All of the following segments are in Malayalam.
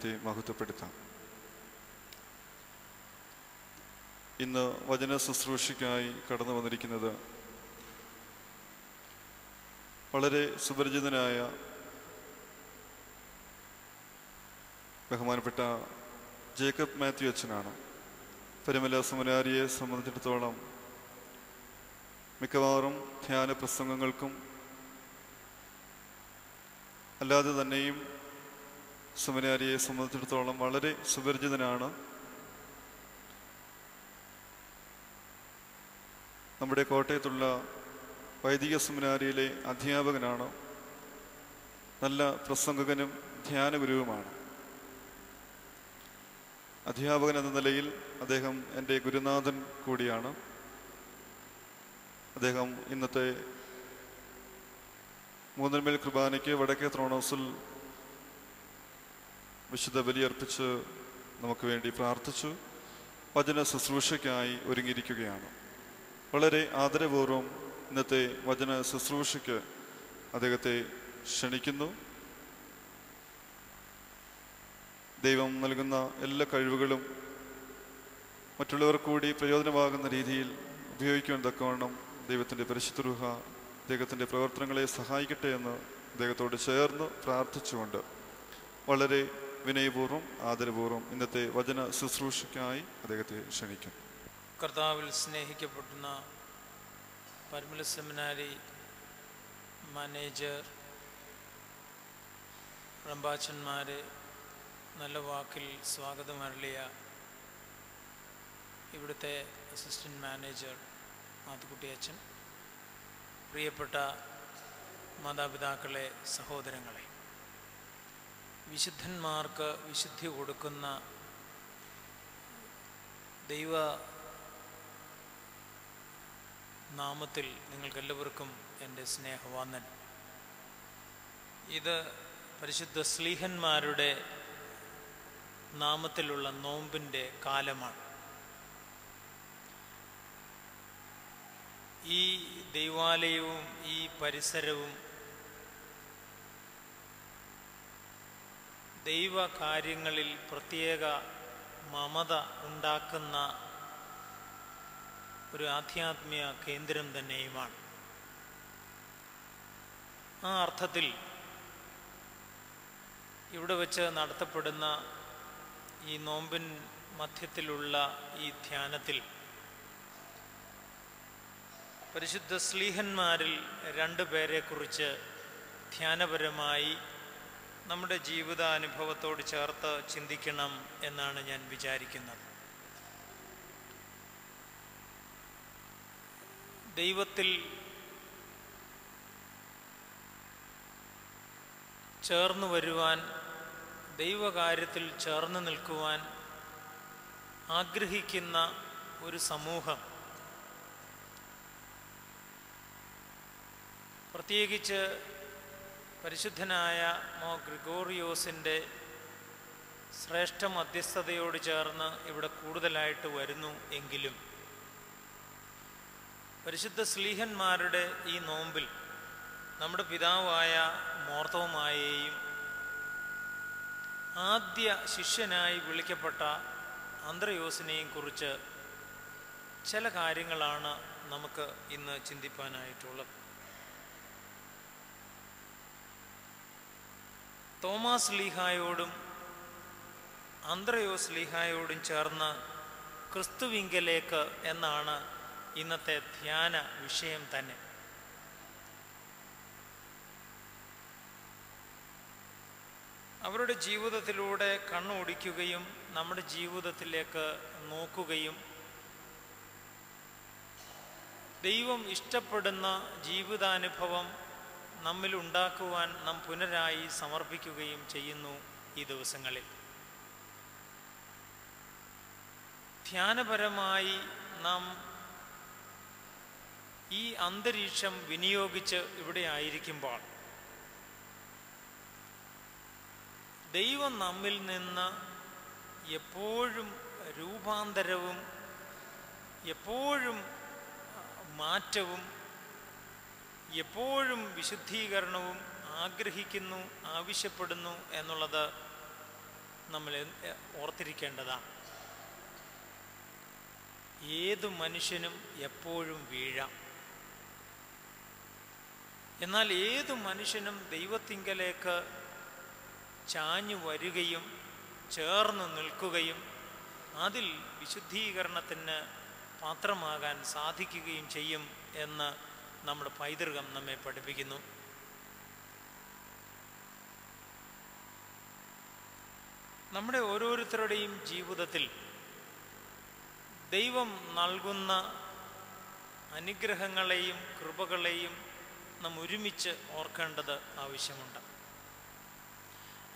ദൈവത്തെ മഹത്വപ്പെടുത്താം. ഇന്ന് വചന ശുശ്രൂഷയ്ക്കായി കടന്നു വന്നിരിക്കുന്നത് വളരെ സുപരിചിതനായ ബഹുമാനപ്പെട്ട ജേക്കബ് മാത്യു അച്ഛനാണ്. പരുമല സെമിനാരിയെ സംബന്ധിച്ചിടത്തോളം മിക്കവാറും ധ്യാന പ്രസംഗങ്ങൾക്കും അല്ലാതെ തന്നെയും സെമിനാരിയെ സംബന്ധിച്ചിടത്തോളം വളരെ സുപരിചിതനാണ്. നമ്മുടെ കോട്ടയത്തുള്ള വൈദിക സെമിനാരിയിലെ അധ്യാപകനാണ്. നല്ല പ്രസംഗകനും ധ്യാനഗുരുവുമാണ്. അധ്യാപകൻ എന്ന നിലയിൽ അദ്ദേഹം എൻ്റെ ഗുരുനാഥൻ കൂടിയാണ്. അദ്ദേഹം ഇന്നത്തെ മൂന്നന്മേൽ കുർബാനയ്ക്ക് വടക്കേ ത്രോണോസിൽ വിശുദ്ധ ബലിയർപ്പിച്ച് നമുക്ക് വേണ്ടി പ്രാർത്ഥിച്ചു. വചന ശുശ്രൂഷയ്ക്കായി ഒരുങ്ങിയിരിക്കുകയാണ്. വളരെ ആദരപൂർവ്വം ഇന്നത്തെ വചന ശുശ്രൂഷയ്ക്ക് അദ്ദേഹത്തെ ക്ഷണിക്കുന്നു. ദൈവം നൽകുന്ന എല്ലാ കഴിവുകളും മറ്റുള്ളവർക്ക് കൂടി പ്രയോജനമാകുന്ന രീതിയിൽ ഉപയോഗിക്കുവാൻ തക്കവണ്ണം ദൈവത്തിൻ്റെ പരിശുദ്ധ റൂഹ അദ്ദേഹത്തിൻ്റെ പ്രവർത്തനങ്ങളെ സഹായിക്കട്ടെ എന്ന് അദ്ദേഹത്തോട് ചേർന്ന് പ്രാർത്ഥിച്ചുകൊണ്ട് വളരെ വിനയപൂർവ്വം ആദരപൂർവ്വം ഇന്നത്തെ വചന ശുശ്രൂഷയ്ക്കായി അദ്ദേഹത്തെ ക്ഷണിക്കും. കർത്താവിൽ സ്നേഹിക്കപ്പെടുന്ന പരുമല സെമിനാരി മാനേജർ, റമ്പാച്ചന്മാരെ, നല്ല വാക്കിൽ സ്വാഗതം അരുളിയ ഇവിടുത്തെ അസിസ്റ്റൻറ്റ് മാനേജർ മാത്തുക്കുട്ടി അച്ഛൻ, പ്രിയപ്പെട്ട മാതാപിതാക്കളെ, സഹോദരങ്ങളെ, വിശുദ്ധന്മാർക്ക് വിശുദ്ധി കൊടുക്കുന്ന ദൈവ നാമത്തിൽ നിങ്ങൾക്കെല്ലാവർക്കും എൻ്റെ സ്നേഹവന്ദനം. ഇത് പരിശുദ്ധ ശ്ലീഹന്മാരുടെ നാമത്തിലുള്ള നോമ്പിൻ്റെ കാലമാണ്. ഈ ദൈവാലയവും ഈ പരിസരവും ദൈവകാര്യങ്ങളിൽ പ്രത്യേക മമത ഉണ്ടാക്കുന്ന ഒരു ആധ്യാത്മിക കേന്ദ്രം തന്നെയുമാണ്. ആ അർത്ഥത്തിൽ ഇവിടെ വെച്ച് നടത്തപ്പെടുന്ന ഈ നോമ്പിൻ മധ്യത്തിലുള്ള ഈ ധ്യാനത്തിൽ പരിശുദ്ധ ശ്ലീഹന്മാരിൽ 2 പേരെക്കുറിച്ച് ധ്യാനപരമായി നമ്മുടെ ജീവിതാനുഭവത്തോട് ചേർത്ത് ചിന്തിക്കണം എന്നാണ് ഞാൻ വിചാരിക്കുന്നത്. ദൈവത്തിൽ ചേർന്ന് വരുവാൻ, ദൈവകാര്യത്തിൽ ചേർന്ന് നിൽക്കുവാൻ ആഗ്രഹിക്കുന്ന ഒരു സമൂഹം, പ്രത്യേകിച്ച് പരിശുദ്ധനായ മോ ഗ്രിഗോറിയോസിൻ്റെ ശ്രേഷ്ഠ മധ്യസ്ഥതയോട് ചേർന്ന് ഇവിടെ കൂടുതലായിട്ട് വരുന്നു എങ്കിലും പരിശുദ്ധ ശ്ലീഹന്മാരുടെ ഈ നോമ്പിൽ നമ്മുടെ പിതാവായ മോർത്തോമായെയും ആദ്യ ശിഷ്യനായി വിളിക്കപ്പെട്ട അന്ത്രയോസിനെയും കുറിച്ച് ചില കാര്യങ്ങളാണ് നമുക്ക് ഇന്ന് ചിന്തിപ്പാനായിട്ടുള്ളത്. തോമാസ് ലീഹായോടും അന്ത്രയോസ് ലീഹായോടും ചേർന്ന് ക്രിസ്തുവിങ്കലേക്ക് എന്നാണ് ഇന്നത്തെ ധ്യാന വിഷയം തന്നെ. അവരുടെ ജീവിതത്തിലൂടെ കണ്ണോടിക്കുകയും നമ്മുടെ ജീവിതത്തിലേക്ക് നോക്കുകയും ദൈവം ഇഷ്ടപ്പെടുന്ന ജീവിതാനുഭവം നമ്മിൽ ഉണ്ടാക്കുവാൻ നാം പുനരായി സമർപ്പിക്കുകയും ചെയ്യുന്നു. ഈ ദിവസങ്ങളിൽ ധ്യാനപരമായി നാം ഈ അന്തരീക്ഷം വിനിയോഗിച്ച് ഇവിടെ ആയിരിക്കുമ്പോൾ ദൈവം നമ്മിൽ നിന്ന് എപ്പോഴും രൂപാന്തരവും എപ്പോഴും മാറ്റവും എപ്പോഴും വിശുദ്ധീകരണവും ആഗ്രഹിക്കുന്നു, ആവശ്യപ്പെടുന്നു എന്നുള്ളത് നമ്മൾ ഓർത്തിരിക്കേണ്ടതാണ്. ഏതു മനുഷ്യനും എപ്പോഴും വീഴാം. എന്നാൽ ഏതു മനുഷ്യനും ദൈവത്തിങ്കലേക്ക് ചാഞ്ഞു വരികയും ചേർന്ന് നിൽക്കുകയും അതിൽ വിശുദ്ധീകരണത്തിന് പാത്രമാകാൻ സാധിക്കുകയും ചെയ്യും എന്ന് നമ്മുടെ പൈതൃകം നമ്മെ പഠിപ്പിക്കുന്നു. നമ്മുടെ ഓരോരുത്തരുടെയും ജീവിതത്തിൽ ദൈവം നൽകുന്ന അനുഗ്രഹങ്ങളെയും കൃപകളെയും നാം ഒരുമിച്ച് ഓർക്കേണ്ടത് ആവശ്യമുണ്ട്.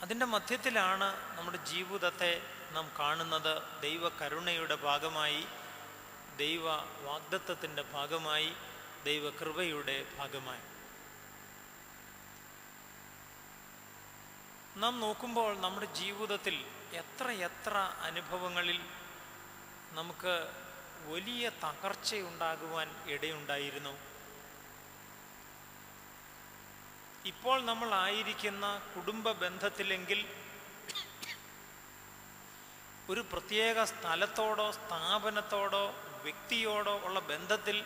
അതിൻ്റെ മധ്യത്തിലാണ് നമ്മുടെ ജീവിതത്തെ നാം കാണുന്നത് ദൈവകരുണയുടെ ഭാഗമായി, ദൈവ വാഗ്ദത്തത്തിൻ്റെ ഭാഗമായി, ദൈവകൃപയുടെ ഭാഗമായി. നാം നോക്കുമ്പോൾ നമ്മുടെ ജീവിതത്തിൽ എത്ര അനുഭവങ്ങളിൽ നമുക്ക് വലിയ തകർച്ചയുണ്ടാകുവാൻ ഇടയുണ്ടായിരുന്നു. ഇപ്പോൾ നമ്മൾ ആയിരിക്കുന്ന കുടുംബ ബന്ധത്തിലെങ്കിൽ ഒരു പ്രത്യേക സ്ഥലത്തോടോ സ്ഥാപനത്തോടോ വ്യക്തിയോടോ ഉള്ള ബന്ധത്തിൽ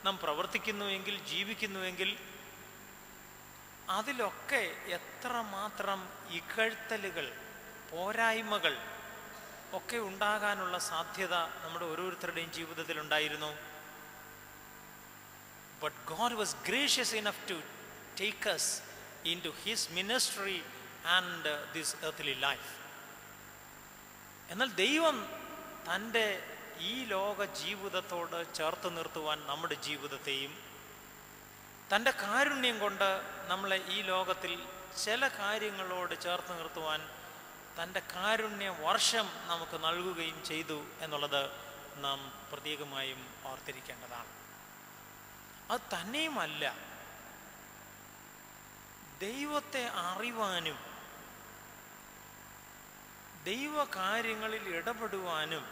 നാം പ്രവർത്തിക്കുന്നുവെങ്കിൽ, ജീവിക്കുന്നുവെങ്കിൽ അതിലൊക്കെ എത്രമാത്രം ഇകഴ്ത്തലുകൾ, പോരായ്മകൾ ഒക്കെ ഉണ്ടാകാനുള്ള സാധ്യത നമ്മുടെ ഓരോരുത്തരുടെയും ജീവിതത്തിൽ ഉണ്ടായിരുന്നു. But God was gracious enough to take us into his ministry and this earthly life. എന്നാൽ ദൈവം തൻ്റെ ഈ ലോക ജീവിതത്തോട് ചേർത്ത് നിർത്തുവാൻ നമ്മുടെ ജീവിതത്തെയും തൻ്റെ കാരുണ്യം കൊണ്ട് നമ്മളെ ഈ ലോകത്തിൽ ചില കാര്യങ്ങളോട് ചേർത്ത് നിർത്തുവാൻ തൻ്റെ കാരുണ്യ വർഷം നമുക്ക് നൽകുകയും ചെയ്തു എന്നുള്ളത് നാം പ്രത്യേകമായും ഓർത്തിരിക്കേണ്ടതാണ്. അത് തന്നെയുമല്ല, ദൈവത്തെ അറിവാനും ദൈവകാര്യങ്ങളിൽ ഇടപെടുവാനും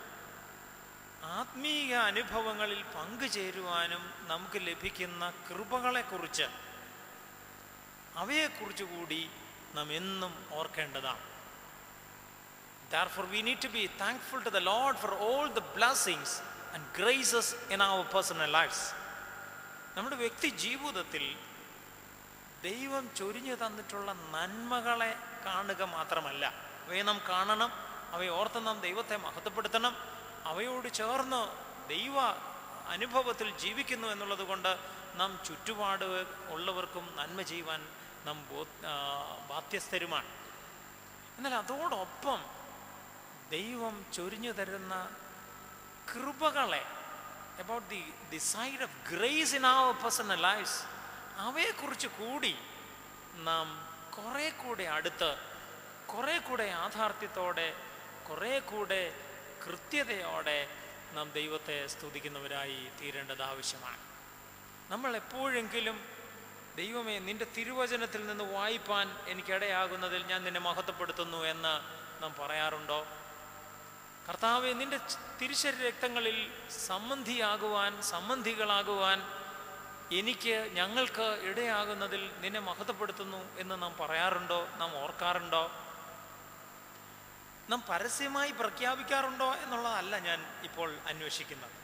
ആത്മീയ അനുഭവങ്ങളിൽ പങ്കുചേരുവാനും നമുക്ക് ലഭിക്കുന്ന കൃപകളെക്കുറിച്ച്, അവയെക്കുറിച്ച് കൂടി നാം എന്നും ഓർക്കേണ്ടതാണ്. Therefore we need to be thankful to the Lord for all the blessings and graces in our personal lives. നമ്മുടെ വ്യക്തി ജീവിതത്തിൽ ദൈവം ചൊരിഞ്ഞു തന്നിട്ടുള്ള നന്മകളെ കാണുക മാത്രമല്ല, അവയെ നാം കാണണം, അവയെ ഓർത്ത് നാം ദൈവത്തെ മഹത്വപ്പെടുത്തണം. അവയോട് ചേർന്ന് ദൈവ അനുഭവത്തിൽ ജീവിക്കുന്നു എന്നുള്ളത് കൊണ്ട് നാം ചുറ്റുപാട് ഉള്ളവർക്കും നന്മ ചെയ്യുവാൻ നാം ബാധ്യസ്ഥരുമാണ്. എന്നാൽ അതോടൊപ്പം ദൈവം ചൊരിഞ്ഞു തരുന്ന കൃപകളെ, about the side of grace in our personal lives, അവയെക്കുറിച്ച് കൂടി നാം കുറെ കൂടെ അടുത്ത്, കുറെ കൂടെ യാഥാർത്ഥ്യത്തോടെ, കുറെ കൂടെ കൃത്യതയോടെ നാം ദൈവത്തെ സ്തുതിക്കുന്നവരായി തീരേണ്ടത് ആവശ്യമാണ്. നമ്മൾ എപ്പോഴെങ്കിലും ദൈവമേ നിൻ്റെ തിരുവചനത്തിൽ നിന്ന് വായിപ്പാൻ എനിക്കിടയാകുന്നതിൽ ഞാൻ നിന്നെ മഹത്വപ്പെടുത്തുന്നു എന്ന് നാം പറയാറുണ്ടോ? കർത്താവേ നിൻ്റെ തിരുശരീര രക്തങ്ങളിൽ സംബന്ധികളാകുവാൻ ഞങ്ങൾക്ക് ഇടയാകുന്നതിൽ നിന്നെ മഹത്വപ്പെടുത്തുന്നു എന്ന് നാം പറയാറുണ്ടോ? നാം ഓർക്കാറുണ്ടോ? നാം പരസ്യമായി പ്രഖ്യാപിക്കാറുണ്ടോ എന്നുള്ളതല്ല ഞാൻ ഇപ്പോൾ അന്വേഷിക്കുന്നത്.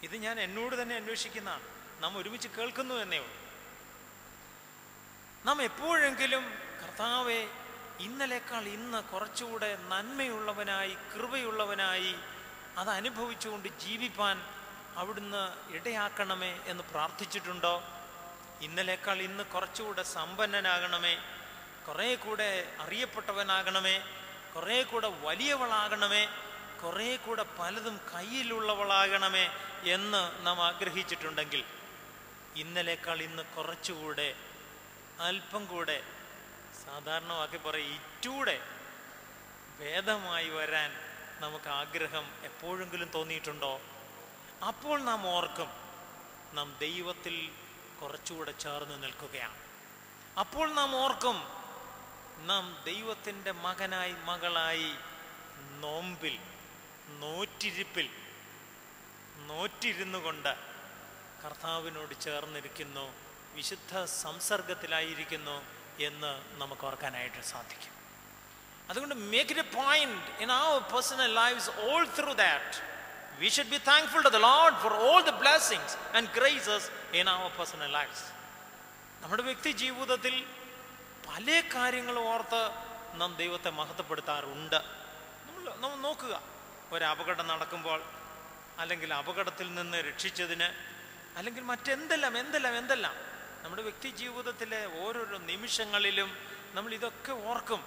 ഇത് ഞാൻ എന്നോട് തന്നെ അന്വേഷിക്കുന്നതാണ്. നാം ഒരുമിച്ച് കേൾക്കുന്നു എന്നേ ഉള്ളൂ. നാം എപ്പോഴെങ്കിലും കർത്താവെ ഇന്നലേക്കാൾ ഇന്ന് കുറച്ചുകൂടെ നന്മയുള്ളവനായി, കൃപയുള്ളവനായി അത് അനുഭവിച്ചുകൊണ്ട് ജീവിപ്പാൻ അവിടുന്ന് ഇടയാക്കണമേ എന്ന് പ്രാർത്ഥിച്ചിട്ടുണ്ടോ? ഇന്നലേക്കാൾ ഇന്ന് കുറച്ചുകൂടെ സമ്പന്നനാകണമേ, കുറേ കൂടെ അറിയപ്പെട്ടവനാകണമേ, കുറേ കൂടെ വലിയവളാകണമേ, കുറേ കൂടെ പലതും കയ്യിലുള്ളവളാകണമേ എന്ന് നാം ആഗ്രഹിച്ചിട്ടുണ്ടെങ്കിൽ ഇന്നലേക്കാൾ ഇന്ന് കുറച്ചുകൂടെ, അല്പം കൂടെ, സാധാരണ വാക്കി പറയും ഇറ്റൂടെ ഭേദമായി വരാൻ നമുക്ക് ആഗ്രഹം എപ്പോഴെങ്കിലും തോന്നിയിട്ടുണ്ടോ? അപ്പോൾ നാം ഓർക്കും നാം ദൈവത്തിൽ കുറച്ചുകൂടെ ചേർന്ന് നിൽക്കുകയാണ്. അപ്പോൾ നാം ഓർക്കും നാം ദൈവത്തിൻ്റെ മകനായി, മകളായി നോമ്പിൽ, നോറ്റിരുന്നു കൊണ്ട് കർത്താവിനോട് ചേർന്നിരിക്കുന്നു, വിശുദ്ധ സംസർഗത്തിലായിരിക്കുന്നു എന്ന് നമുക്ക് ഓർക്കാനായിട്ട് സാധിക്കും. അതുകൊണ്ട് make it a point in our personal lives all through that we should be thankful to the Lord for all the blessings and graces in our personal lives. നമ്മുടെ വ്യക്തി ജീവിതത്തിൽ പല കാര്യങ്ങളും ഓർത്ത് നാം ദൈവത്തെ മഹത്വപ്പെടുത്താറുണ്ട്. നമ്മൾ നോക്കുക, ഒരു അപകടം നടക്കുമ്പോൾ, അല്ലെങ്കിൽ അപകടത്തിൽ നിന്ന് രക്ഷിച്ചതിന്, അല്ലെങ്കിൽ മറ്റെന്തെല്ലാം നമ്മുടെ വ്യക്തി ജീവിതത്തിലെ ഓരോരോ നിമിഷങ്ങളിലും നമ്മൾ ഇതൊക്കെ ഓർക്കും.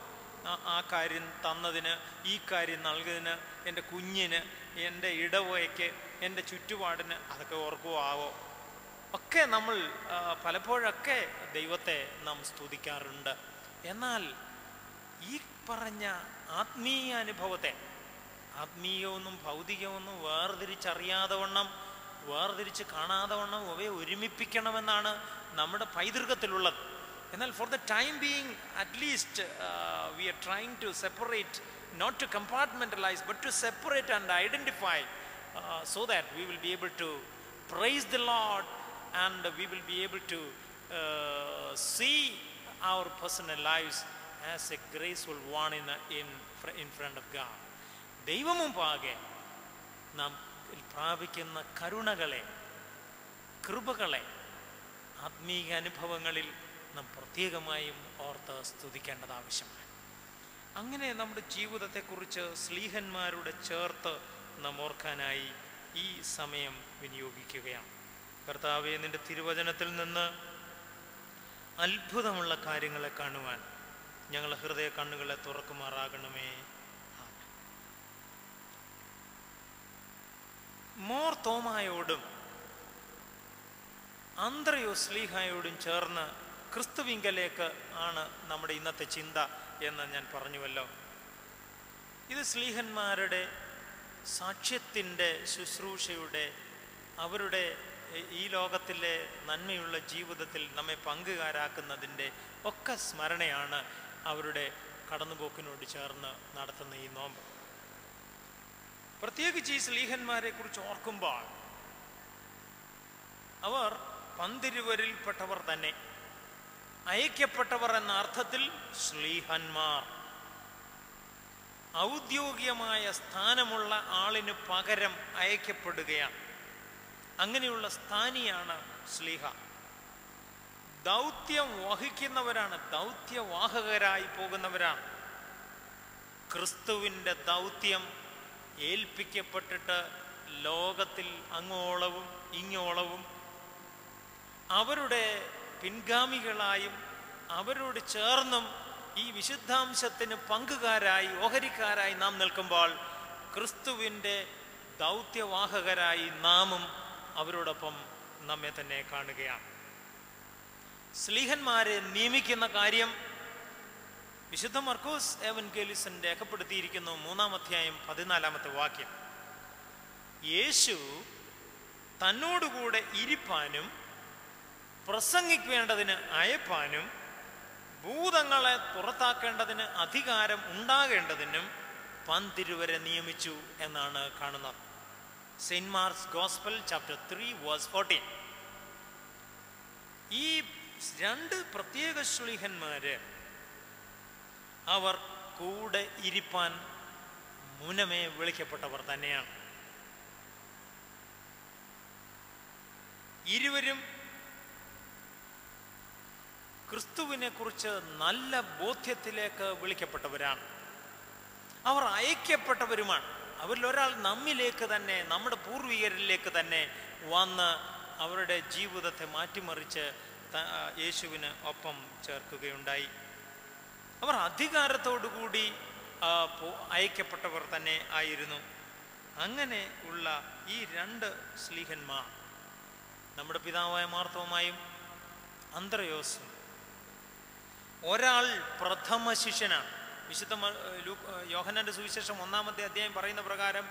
ആ കാര്യം തന്നതിന്, ഈ കാര്യം നൽകിയതിന്, എൻ്റെ കുഞ്ഞിന്, എൻ്റെ ഇടവയ്ക്ക്, എൻ്റെ ചുറ്റുപാടിന്, അതൊക്കെ ഓർക്കുവോ ഒക്കെ നമ്മൾ പലപ്പോഴൊക്കെ ദൈവത്തെ നാം സ്തുതിക്കാറുണ്ട്. എന്നാൽ ഈ പറഞ്ഞ ആത്മീയ അനുഭവത്തെ, ആത്മീയമെന്നും ഭൗതികമെന്നും വേർതിരിച്ച് കാണാതെ വണ്ണം അവയെ ഒരുമിപ്പിക്കണമെന്നാണ് നമ്മുടെ പൈതൃകത്തിലുള്ളത്. എന്നാൽ for the time being at least we are trying to separate, not to compartmentalise but to separate and identify so that we will be able to praise the Lord and we will be able to see our personal lives as a graceful one in front of God. ദൈവമുമ്പാകെ നാം പ്രാപിക്കുന്ന കരുണകളെ, കൃപകളെ ആത്മീയ അനുഭവങ്ങളിൽ നാം പ്രത്യേകമായും ഓർത്ത് സ്തുതിക്കേണ്ടത് ആവശ്യമാണ്. അങ്ങനെ നമ്മുടെ ജീവിതത്തെക്കുറിച്ച് സ്ലീഹന്മാരുടെ ചേർത്ത് നാം ഓർക്കാനായി ഈ സമയം വിനിയോഗിക്കുകയാണ്. കർത്താവേ, നിന്റെ തിരുവചനത്തിൽ നിന്ന് അത്ഭുതമുള്ള കാര്യങ്ങളെ കാണുവാൻ ഞങ്ങളുടെ ഹൃദയ കണ്ണുകളെ തുറക്കുമാറാകണമേ. മോർ തോമായോടും അന്ത്രയോസ് സ്ലീഹായോടും ചേർന്ന് ക്രിസ്തുവിങ്കലേക്ക് ആണ് നമ്മുടെ ഇന്നത്തെ ചിന്ത എന്ന് ഞാൻ പറഞ്ഞുവല്ലോ. ഇത് സ്ലീഹന്മാരുടെ സാക്ഷ്യത്തിൻ്റെ, ശുശ്രൂഷയുടെ, അവരുടെ ഈ ലോകത്തിലെ നന്മയുള്ള ജീവിതത്തിൽ നമ്മെ പങ്കുകാരാക്കുന്നതിൻ്റെ ഒക്കെ സ്മരണയാണ് അവരുടെ കടന്നുപോക്കിനോട് ചേർന്ന് നടത്തുന്ന ഈ നോമ്പ്. പ്രത്യേകിച്ച് ഈ സ്ലീഹന്മാരെ കുറിച്ച് ഓർക്കുമ്പോൾ അവർ പന്തിരുവരിൽപ്പെട്ടവർ തന്നെ, അയക്കപ്പെട്ടവർ എന്ന അർത്ഥത്തിൽ സ്ലീഹന്മാർ. ഔദ്യോഗികമായ സ്ഥാനമുള്ള ആളിന് പകരം അയക്കപ്പെടുകയാണ്. അങ്ങനെയുള്ള സ്ഥാനിയാണ് സ്ലീഹ. ദൗത്യം വഹിക്കുന്നവരാണ്, ദൗത്യവാഹകരായി പോകുന്നവരാണ്. ക്രിസ്തുവിൻ്റെ ദൗത്യം ഏൽപ്പിക്കപ്പെട്ടിട്ട് ലോകത്തിൽ അങ്ങോളവും ഇങ്ങോളവും അവരുടെ പിൻഗാമികളായും അവരോട് ചേർന്നും ഈ വിശുദ്ധാംശത്തിന് പങ്കുകാരായി, ഓഹരിക്കാരായി നാം നിൽക്കുമ്പോൾ ക്രിസ്തുവിൻ്റെ ദൗത്യവാഹകരായി നാമും അവരോടൊപ്പം നമ്മെ തന്നെ കാണുകയാണ്. സ്ലീഹന്മാരെ നിയമിക്കുന്ന കാര്യം വിശുദ്ധ മർക്കോസ് എവൻഗേലിസൻ രേഖപ്പെടുത്തിയിരിക്കുന്നു. 3-ാം അധ്യായം 14-ാമത്തെ വാക്യം. യേശു തന്നോടുകൂടെ ഇരിപ്പാനും പ്രസംഗിക്കേണ്ടതിന് അയപ്പാനും ഭൂതങ്ങളെ പുറത്താക്കേണ്ടതിന് അധികാരം ഉണ്ടാകേണ്ടതിനും പന്തിരുവരെ നിയമിച്ചു എന്നാണ് കാണുന്നത്. Saint Mark's Gospel chapter 3 verse 14. ഈ രണ്ട് പ്രത്യേക ശ്ലീഹന്മാര് അവർ കൂടെ ഇരിപ്പാൻ മുന്നമേ വിളിക്കപ്പെട്ടവർ തന്നെയാണ്. ഇരുവരും ക്രിസ്തുവിനെ കുറിച്ച് നല്ല ബോധ്യത്തിലേക്ക് വിളിക്കപ്പെട്ടവരാണ്. അവർ അയക്കപ്പെട്ടവരുമാണ്. അവരിൽ ഒരാൾ നമ്മിലേക്ക് തന്നെ, നമ്മുടെ പൂർവികരിലേക്ക് തന്നെ വന്ന് അവരുടെ ജീവിതത്തെ മാറ്റിമറിച്ച് യേശുവിന് ഒപ്പം ചേർക്കുകയുണ്ടായി. അവർ അധികാരത്തോടുകൂടി അയക്കപ്പെട്ടവർ തന്നെ ആയിരുന്നു. അങ്ങനെ ഉള്ള ഈ രണ്ട് സ്ലീഹന്മാർ, നമ്മുടെ പിതാവായ മാർത്തോമായും അന്ത്രയോസും, ഒരാൾ പ്രഥമ ശിഷ്യനാണ്. വിശുദ്ധ യോഹന്നാന്റെ സുവിശേഷം 1-ാമത്തെ അധ്യായം പറയുന്ന പ്രകാരം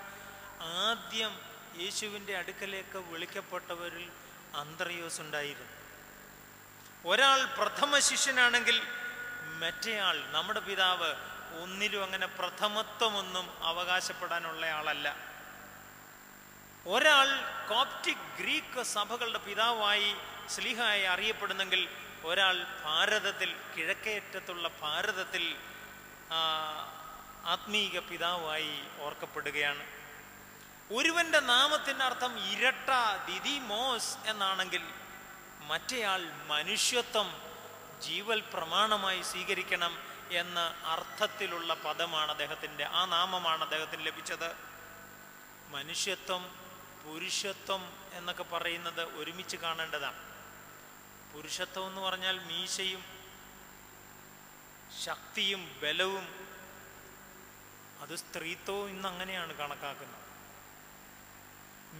ആദ്യം യേശുവിൻ്റെ അടുക്കലേക്ക് വിളിക്കപ്പെട്ടവരിൽ അന്ത്രയോസ് ഉണ്ടായിരുന്നു. ഒരാൾ പ്രഥമ ശിഷ്യനാണെങ്കിൽ മറ്റേയാൾ, നമ്മുടെ പിതാവ്, ഒന്നിലും അങ്ങനെ പ്രഥമത്വമൊന്നും അവകാശപ്പെടാനുള്ള ആളല്ല. ഒരാൾ കോപ്റ്റിക് ഗ്രീക്ക് സഭകളുടെ പിതാവായി സ്ലീഹായി അറിയപ്പെടുന്നെങ്കിൽ ഒരാൾ ഭാരതത്തിൽ, കിഴക്കേറ്റത്തുള്ള ഭാരതത്തിൽ ആത്മീക പിതാവായി ഓർക്കപ്പെടുകയാണ്. ഒരുവന്റെ നാമത്തിൻ്റെ അർത്ഥം ഇരട്ട ദിദിമോസ് എന്നാണെങ്കിൽ മറ്റേയാൾ മനുഷ്യത്വം ജീവൽ പ്രമാണമായി സ്വീകരിക്കണം എന്ന അർത്ഥത്തിലുള്ള പദമാണ് അദ്ദേഹത്തിൻ്റെ, ആ നാമമാണ് അദ്ദേഹത്തിന് ലഭിച്ചത്. മനുഷ്യത്വം പുരുഷത്വം എന്നൊക്കെ പറയുന്നത് ഒരുമിച്ച് കാണേണ്ടതാണ്. പുരുഷത്വം എന്ന് പറഞ്ഞാൽ മീശയും ശക്തിയും ബലവും, അത് സ്ത്രീത്വവും ഇന്ന് അങ്ങനെയാണ് കണക്കാക്കുന്നത്.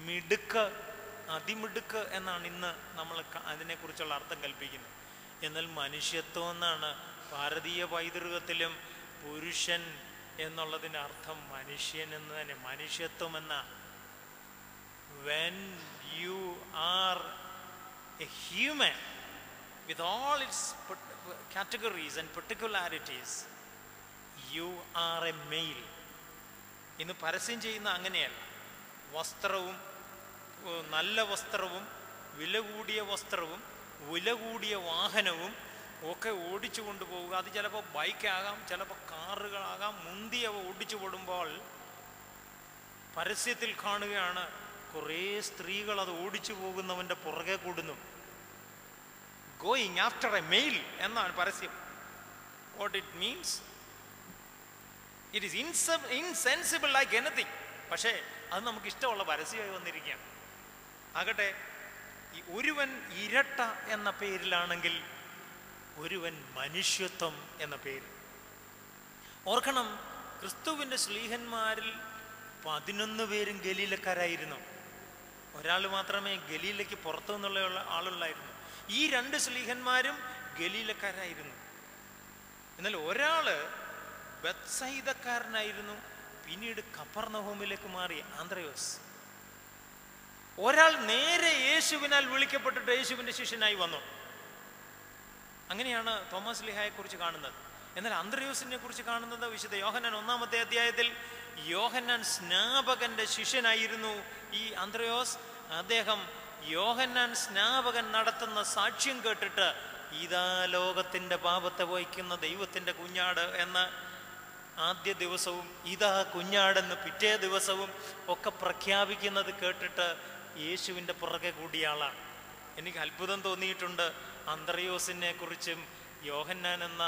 മിടുക്ക്, അതിമിടുക്ക് എന്നാണ് ഇന്ന് നമ്മൾ അതിനെക്കുറിച്ചുള്ള അർത്ഥം കൽപ്പിക്കുന്നത്. എന്നാൽ മനുഷ്യത്വം എന്നാണ് ഭാരതീയ പൈതൃകത്തിലും പുരുഷൻ എന്നുള്ളതിൻ്റെ അർത്ഥം മനുഷ്യൻ എന്ന് തന്നെ, മനുഷ്യത്വം എന്ന. When you are A human with all its categories and particularities, you are a male. ഇന്ന് പരസ്യം ചെയ്യുന്ന അങ്ങനെയല്ല. വസ്ത്രവും, നല്ല വസ്ത്രവും, വില കൂടിയ വസ്ത്രവും, വില കൂടിയ വാഹനവും ഒക്കെ ഓടിച്ചു കൊണ്ടുപോവുക. അത് ചിലപ്പോൾ ബൈക്കാകാം, ചിലപ്പോൾ കാറുകളാകാം. മുന്തിയവ ഓടിച്ചു വിടുമ്പോൾ പരസ്യത്തിൽ കാണുകയാണ് കുറേ സ്ത്രീകൾ അത് ഓടിച്ചു പോകുന്നവൻ്റെ പുറകെ കൂടുന്നു. ഗോയിങ് ആഫ്റ്റർ എ മെയിൽ എന്നാണ് പരസ്യം. What it means, it is insensible like anything. പക്ഷേ അത് നമുക്ക് ഇഷ്ടമുള്ള പരസ്യമായി വന്നിരിക്കുകയാണ്. ആകട്ടെ, ഈ ഒരുവൻ ഇരട്ട എന്ന പേരിലാണെങ്കിൽ ഒരുവൻ മനുഷ്യത്വം എന്ന പേര്. ഓർക്കണം, ക്രിസ്തുവിൻ്റെ ശ്ലീഹന്മാരിൽ 11 പേരും ഗലീലക്കാരായിരുന്നു. ഒരാൾ മാത്രമേ ഗലീലയ്ക്ക് പുറത്തു നിന്നുള്ള ആളുള്ളായിരുന്നു. ഈ 2 ശ്ലീഹന്മാരും ഗലീലക്കാരായിരുന്നു. എന്നാൽ ഒരാള് ബത്സയിദക്കാരനായിരുന്നു, പിന്നീട് കഫർന്നഹൂമിലേക്ക് മാറി, ആന്ത്രയോസ്. ഒരാൾ നേരെ യേശുവിനാൽ വിളിക്കപ്പെട്ടിട്ട് യേശുവിൻ്റെ ശിഷ്യനായി വന്നു. അങ്ങനെയാണ് തോമസ് ലീഹായെ കുറിച്ച് കാണുന്നത്. എന്നാൽ അന്ത്രയോസിനെ കുറിച്ച് കാണുന്നത് വിശുദ്ധ യോഹന്നാൻ 1-ാമത്തെ അധ്യായത്തിൽ യോഹന്നാൻ സ്നാപകന്റെ ശിഷ്യനായിരുന്നു ഈ അന്ത്രയോസ്. അദ്ദേഹം യോഹന്നാൻ സ്നാപകൻ നടത്തുന്ന സാക്ഷ്യം കേട്ടിട്ട് ഇതാ ലോകത്തിൻ്റെ പാപത്തെ വഹിക്കുന്ന ദൈവത്തിൻ്റെ കുഞ്ഞാട് എന്ന് ആദ്യ ദിവസവും ഇതാ കുഞ്ഞാടെന്ന് പിറ്റേ ദിവസവും ഒക്കെ പ്രഖ്യാപിക്കുന്നത് കേട്ടിട്ട് യേശുവിൻ്റെ പുറകെ കൂടിയ ആളാണ്. എനിക്ക് അത്ഭുതം തോന്നിയിട്ടുണ്ട് അന്ത്രയോസിനെ കുറിച്ചും യോഹന്നാൻ എന്ന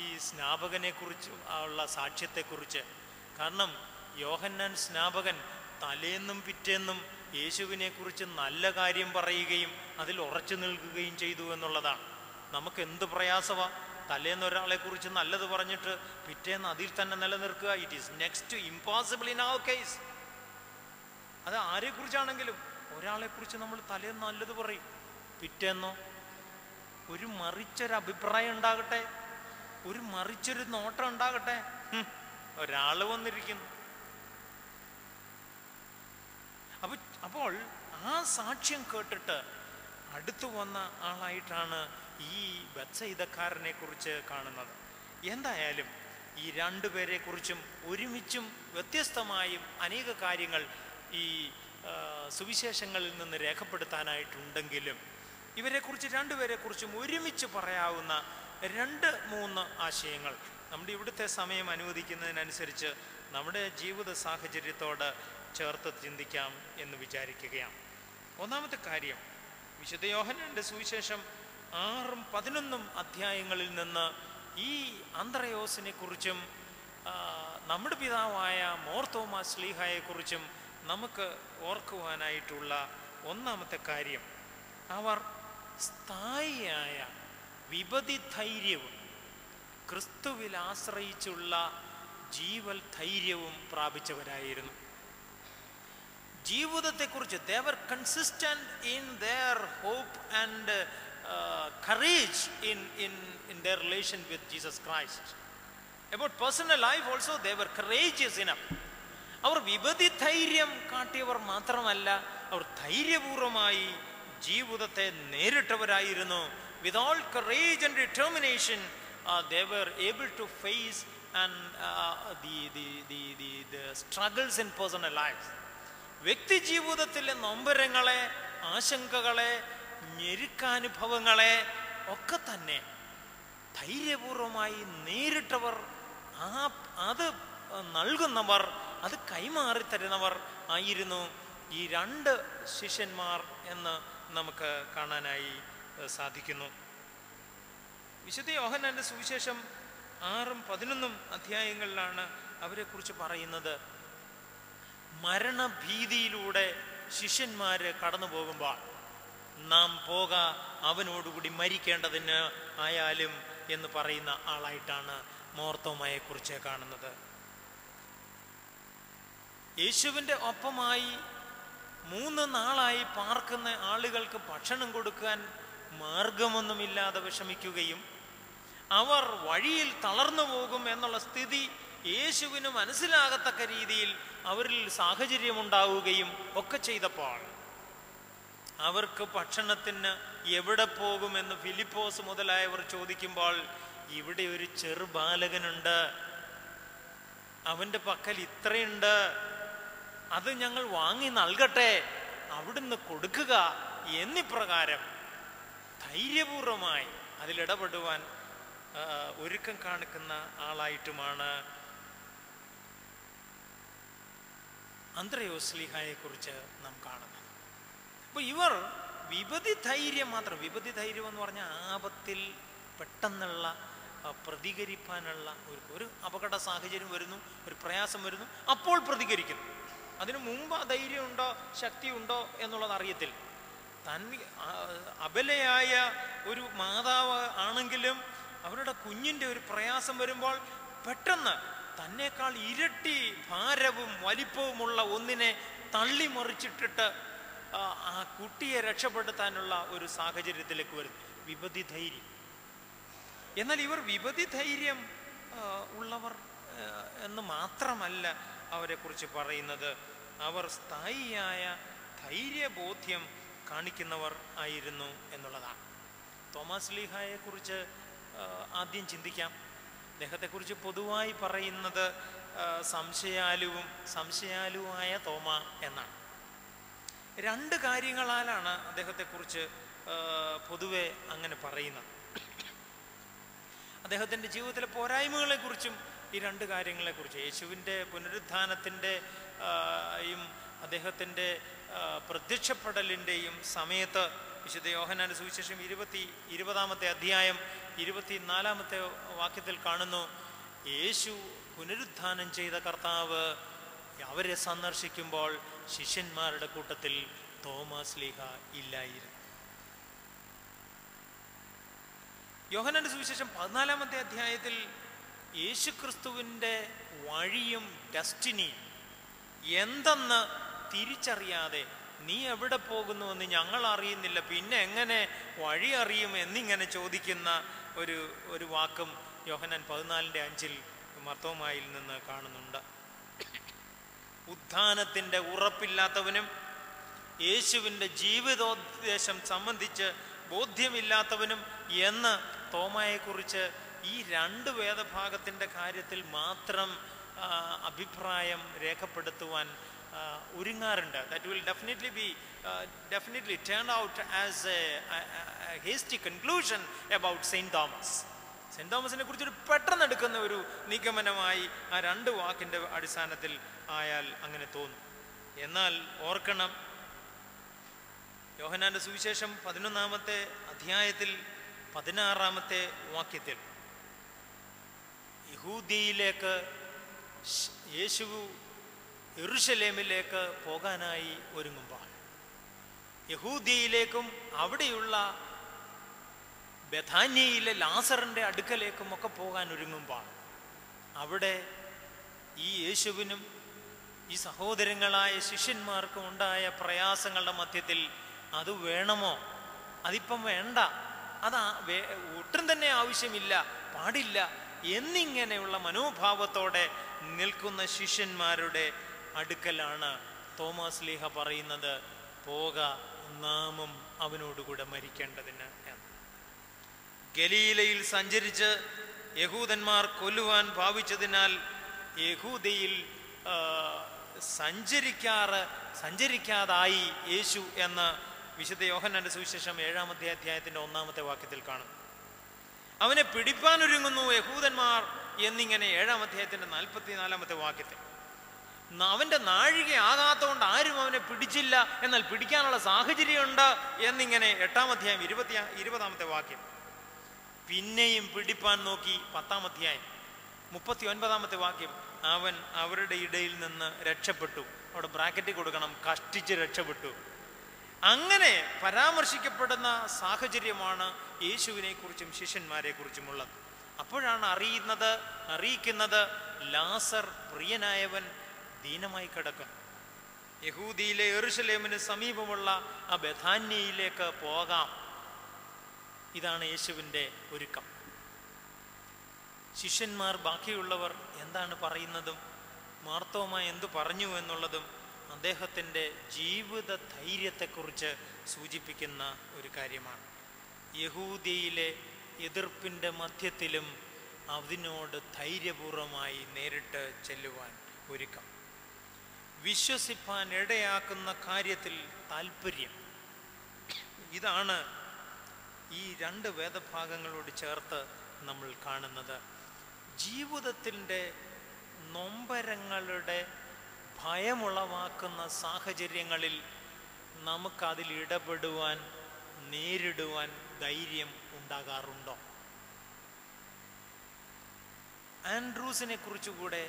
ഈ സ്നാപകനെ കുറിച്ചും ഉള്ള സാക്ഷ്യത്തെക്കുറിച്ച്. കാരണം യോഹന്നാൻ സ്നാപകൻ തലേന്നും പിറ്റേന്നും യേശുവിനെ കുറിച്ച് നല്ല കാര്യം പറയുകയും അതിൽ ഉറച്ചു നിൽക്കുകയും ചെയ്തു എന്നുള്ളതാണ്. നമുക്ക് എന്ത് പ്രയാസമാണ് തലേന്ന് ഒരാളെ കുറിച്ച് നല്ലത് പറഞ്ഞിട്ട് പിറ്റേന്ന് അതിൽ തന്നെ നിലനിർത്തുക. It is next to impossible in our case. അത് ആരെക്കുറിച്ചാണെങ്കിലും ഒരാളെക്കുറിച്ച് നമ്മൾ തലേന്ന് നല്ലത് പറയും, പിറ്റേന്നോ ഒരു മറിച്ചൊരു അഭിപ്രായം ഉണ്ടാകട്ടെ, ഒരു മറിച്ചൊരു നോട്ടം ഉണ്ടാകട്ടെ, ഒരാൾ വന്നിരിക്കുന്നു. അപ്പോൾ ആ സാക്ഷ്യം കേട്ടിട്ട് അടുത്തു വന്ന ആളായിട്ടാണ് ഈ ബത്സയിദക്കാരനെ കുറിച്ച് കാണുന്നത്. എന്തായാലും ഈ 2 പേരെ കുറിച്ചും ഒരുമിച്ചും വ്യത്യസ്തമായും അനേക കാര്യങ്ങൾ ഈ സുവിശേഷങ്ങളിൽ നിന്ന് രേഖപ്പെടുത്താനായിട്ടുണ്ടെങ്കിലും ഇവരെക്കുറിച്ച് 2 പേരെക്കുറിച്ചും ഒരുമിച്ച് പറയാവുന്ന 2-3 ആശയങ്ങൾ നമ്മുടെ ഇവിടുത്തെ സമയം അനുവദിക്കുന്നതിനനുസരിച്ച് നമ്മുടെ ജീവിത സാഹചര്യത്തോട് ചേർത്ത് ചിന്തിക്കാം എന്ന് വിചാരിക്കുകയാണ്. ഒന്നാമത്തെ കാര്യം, വിശുദ്ധ യോഹന്നാന്റെ സുവിശേഷം 6-11 അധ്യായങ്ങളിൽ നിന്ന് ഈ അന്ത്രയോസിനെ കുറിച്ചും നമ്മുടെ പിതാവായ മോർ തോമസ് ശ്ലീഹായെക്കുറിച്ചും നമുക്ക് ഓർക്കുവാനായിട്ടുള്ള ഒന്നാമത്തെ കാര്യം, അവർ സ്ഥായിയായ വിപതി ധൈര്യവും ക്രിസ്തുവിൽ ആശ്രയിച്ചുള്ള ജീവൽ ധൈര്യവും പ്രാപിച്ചവരായിരുന്നു. ജീവിതത്തെക്കുറിച്ച് they were consistent in their hope and courage in their relation with Jesus Christ. About personal life also they were courageous enough. അവർ വിപതി ധൈര്യം കാട്ടിയവർ മാത്രമല്ല, അവർ ധൈര്യപൂർവമായി ജീവിതത്തെ നേരിട്ടവരായിരുന്നു. With all courage and determination they were able to face and the struggles in personal lives. വ്യക്തി ജീവിതത്തിലെ നൊമ്പരങ്ങളെ, ആശങ്കകളെ, ഞെരുക്കാനുഭവങ്ങളെ ഒക്കെ തന്നെ ധൈര്യപൂർവമായി നേരിട്ടവർ അത് നൽകുന്നവർ, അത് കൈമാറി തരുന്നവർ ആയിരുന്നു ഈ 2 ശിഷ്യന്മാർ എന്ന് നമുക്ക് കാണാനായി സാധിക്കുന്നു. വിശുദ്ധ യോഹന്നാന്റെ സുവിശേഷം 6, 11 അധ്യായങ്ങളിലാണ് അവരെക്കുറിച്ച് പറയുന്നത്. മരണഭീതിയിലൂടെ ശിഷ്യന്മാര് കടന്നു പോകുമ്പോൾ നാം അവനോടുകൂടി മരിക്കേണ്ടതിന് ആയാലും എന്ന് പറയുന്ന ആളായിട്ടാണ് മോർത്തോമയെ കുറിച്ച് കാണുന്നത്. യേശുവിൻ്റെ ഒപ്പമായി 3 നാളായി പാർക്കുന്ന ആളുകൾക്ക് ഭക്ഷണം കൊടുക്കാൻ മാർഗമൊന്നുമില്ലാതെ വിഷമിക്കുകയും അവർ വഴിയിൽ തളർന്നു പോകും എന്നുള്ള സ്ഥിതി യേശുവിന് മനസ്സിലാകത്തക്ക രീതിയിൽ അവരിൽ സാഹചര്യമുണ്ടാവുകയും ഒക്കെ ചെയ്തപ്പോൾ അവർക്ക് ഭക്ഷണത്തിന് എവിടെ പോകുമെന്ന് ഫിലിപ്പോസ് മുതലായവർ ചോദിക്കുമ്പോൾ, ഇവിടെ ഒരു ചെറുബാലകനുണ്ട്, അവൻ്റെ പക്കൽ ഇത്രയുണ്ട്, അത് ഞങ്ങൾ വാങ്ങി നൽകട്ടെ, അവിടുന്ന് കൊടുക്കുക എന്നിപ്രകാരം ധൈര്യപൂർവമായി അതിലിടപെടുവാൻ ഒരുക്കം കാണിക്കുന്ന ആളായിട്ടുമാണ് അന്ത്രയോസ് ശ്ലീഹായെ കുറിച്ച് നാം കാണുന്നത്. അപ്പോൾ ഇവർ വിപതി ധൈര്യം എന്ന് പറഞ്ഞാൽ ആപത്തിൽ പെട്ടെന്നുള്ള പ്രതികരിക്കാനുള്ള ഒരു അപകട സാഹചര്യം വരുന്നു, ഒരു പ്രയാസം വരുന്നു, അപ്പോൾ പ്രതികരിക്കുന്നു. അതിനു മുമ്പ് ആ ധൈര്യം ഉണ്ടോ, ശക്തി ഉണ്ടോ എന്നുള്ളത് അറിയത്തില്ല. അബലയായ ഒരു മാതാവ് ആണെങ്കിലും അവരുടെ കുഞ്ഞിൻ്റെ ഒരു പ്രയാസം വരുമ്പോൾ പെട്ടെന്ന് തന്നേക്കാൾ ഇരട്ടി ഭാരവും വലിപ്പവുമുള്ള ഒന്നിനെ തള്ളിമറിച്ചിട്ടിട്ട് ആ കുട്ടിയെ രക്ഷപ്പെടുത്താനുള്ള ഒരു സാഹചര്യത്തിലേക്ക് വരും. വിപതി ധൈര്യം. എന്നാൽ ഇവർ വിപതി ധൈര്യം ഉള്ളവർ എന്ന് മാത്രമല്ല അവരെക്കുറിച്ച് പറയുന്നത്, അവർ സ്ഥായിയായ ധൈര്യബോധ്യം കാണിക്കുന്നവർ ആയിരുന്നു എന്നുള്ളതാണ്. തോമാസ് ശ്ലീഹായെ കുറിച്ച് ആദ്യം ചിന്തിക്കാം. അദ്ദേഹത്തെക്കുറിച്ച് പൊതുവായി പറയുന്നത് സംശയാലുവായ തോമ എന്നാണ്. 2 കാര്യങ്ങളാലാണ് അദ്ദേഹത്തെക്കുറിച്ച് പൊതുവെ അങ്ങനെ പറയുന്നത്. അദ്ദേഹത്തിൻ്റെ ജീവിതത്തിലെ പോരായ്മകളെക്കുറിച്ചും ഈ 2 കാര്യങ്ങളെക്കുറിച്ച്, യേശുവിൻ്റെ പുനരുത്ഥാനത്തിൻ്റെ അദ്ദേഹത്തിൻ്റെ പ്രത്യക്ഷപ്പെടലിൻ്റെയും സമയത്ത് വിശുദ്ധ യോഹന്നാന്റെ സുവിശേഷം 20 അധ്യായം 24 വാക്യത്തിൽ കാണുന്നു, യേശു പുനരുത്ഥാനം ചെയ്ത കർത്താവ് അവരെ സന്ദർശിക്കുമ്പോൾ ശിഷ്യന്മാരുടെ കൂട്ടത്തിൽ തോമാസ് ശ്ലീഹ ഇല്ലായിരുന്നു. യോഹന്നാന്റെ സുവിശേഷം 14 അധ്യായത്തിൽ യേശുക്രിസ്തുവിൻ്റെ വഴിയും ഡെസ്റ്റിനി എന്തെന്ന് തിരിച്ചറിയാതെ, നീ എവിടെ പോകുന്നുവെന്ന് ഞങ്ങൾ അറിയുന്നില്ല, പിന്നെ എങ്ങനെ വഴി അറിയും എന്നിങ്ങനെ ചോദിക്കുന്ന ഒരു വാക്കും യോഹന്നാൻ 14:5 മർത്തോമായിൽ നിന്ന് കാണുന്നുണ്ട്. ഉത്ഥാനത്തിൻ്റെ ഉറപ്പില്ലാത്തവനും യേശുവിൻ്റെ ജീവിതോദ്ദേശം സംബന്ധിച്ച് ബോധ്യമില്ലാത്തവനും എന്ന് തോമയെക്കുറിച്ച് ഈ 2 വേദഭാഗത്തിൻ്റെ കാര്യത്തിൽ മാത്രം അഭിപ്രായം രേഖപ്പെടുത്തുവാൻ ഒരുങ്ങാറുണ്ട്. That will definitely turn out as a hasty conclusion about Saint Thomas. Saint തോമസിനെ കുറിച്ചൊരു പെട്ടെന്ന് എടുക്കുന്ന ഒരു നിഗമനമായി ആ 2 വാക്കിൻ്റെ അടിസ്ഥാനത്തിൽ ആയാൽ അങ്ങനെ തോന്നും. എന്നാൽ ഓർക്കണം, യോഹന്നാന്റെ സുവിശേഷം 11 അധ്യായത്തിൽ 16 വാക്യത്തിൽ യഹൂദിയിലേക്ക് യേശു യെരുശലേമിലേക്ക് പോകാനായി ഒരുങ്ങുമ്പോൾ, യഹൂദിയിലേക്കും അവിടെയുള്ള ബഥാന്യയിലെ ലാസറിൻ്റെ അടുക്കലേക്കും ഒക്കെ പോകാൻ ഒരുങ്ങുമ്പോൾ, അവിടെ ഈ യേശുവിനും ഈ സഹോദരങ്ങളായ ശിഷ്യന്മാർക്കും ഉണ്ടായ പ്രയാസങ്ങളുടെ മധ്യത്തിൽ അത് വേണമോ, അതിപ്പം വേണ്ട, ഒട്ടും തന്നെ ആവശ്യമില്ല, പാടില്ല എന്നിങ്ങനെയുള്ള മനോഭാവത്തോടെ നിൽക്കുന്ന ശിഷ്യന്മാരുടെ അടുക്കലാണ് തോമാസ് ശ്ലീഹ പറയുന്നത്, പോക, നാമും അവനോടുകൂടെ മരിക്കേണ്ടതിന് എന്ന്. ഗലീലയിൽ സഞ്ചരിച്ച് യഹൂദന്മാർ കൊല്ലുവാൻ ഭാവിച്ചതിനാൽ യഹൂദയിൽ സഞ്ചരിക്കാതായി യേശു എന്ന് വിശുദ്ധ യോഹന്നാന്റെ സുവിശേഷം 7 അധ്യായത്തിന്റെ 1 വാക്യത്തിൽ കാണും. അവനെ പിടിപ്പാനൊരുങ്ങുന്നു യഹൂദന്മാർ എന്നിങ്ങനെ 7-ാം അധ്യായത്തിൻ്റെ 44-ാമത്തെ വാക്യത്തിൽ. അവൻ്റെ നാഴിക ആകാത്തതുകൊണ്ട് ആരും അവനെ പിടിച്ചില്ല, എന്നാൽ പിടിക്കാനുള്ള സാഹചര്യമുണ്ട് എന്നിങ്ങനെ 8-ാം അധ്യായം 20-ാമത്തെ വാക്യം. പിന്നെയും പിടിപ്പാൻ നോക്കി 10-ാം അധ്യായം 39-ാമത്തെ വാക്യം. അവൻ അവരുടെ ഇടയിൽ നിന്ന് രക്ഷപ്പെട്ടു. അവിടെ ബ്രാക്കറ്റിൽ കൊടുക്കണം, കഷ്ടിച്ച് രക്ഷപ്പെട്ടു. അങ്ങനെ പരാമർശിക്കപ്പെടുന്ന സാഹചര്യമാണ് യേശുവിനെ കുറിച്ചും ശിഷ്യന്മാരെ കുറിച്ചുമുള്ളത്. അപ്പോഴാണ് അറിയിക്കുന്നത് ലാസർ പ്രിയനായവൻ ദീനമായി കിടക്കുന്നു. യഹൂദിയിലെ യെരൂശലേമിന് സമീപമുള്ള ആ ബെഥാന്യയിലേക്ക് പോകാം. ഇതാണ് യേശുവിൻ്റെ ഒരുക്കം. ശിഷ്യന്മാർ, ബാക്കിയുള്ളവർ എന്താണ് പറയുന്നതും മാർത്തോമ എന്തു പറഞ്ഞു എന്നുള്ളതും അദ്ദേഹത്തിൻ്റെ ജീവിത ധൈര്യത്തെക്കുറിച്ച് സൂചിപ്പിക്കുന്ന ഒരു കാര്യമാണ്. യഹൂദിയിലെ എതിർപ്പിൻ്റെ മധ്യത്തിലും അതിനോട് ധൈര്യപൂർവമായി നേരിട്ട് ചെല്ലുവാൻ ഒരുക്കം. വിശ്വസിപ്പാൻ ഇടയാക്കുന്ന കാര്യത്തിൽ താല്പര്യം. ഇതാണ് ഈ 2 വേദഭാഗങ്ങളോട് ചേർത്ത് നമ്മൾ കാണുന്നത്. ജീവിതത്തിൻ്റെ നൊമ്പരങ്ങളുടെ ഭയമുളവാക്കുന്ന സാഹചര്യങ്ങളിൽ നമുക്കതിൽ ഇടപെടുവാൻ, നേരിടുവാൻ ധൈര്യം ഉണ്ടാകാറുണ്ടോ? ആൻഡ്രൂസിനെ കുറിച്ചുകൂടെ,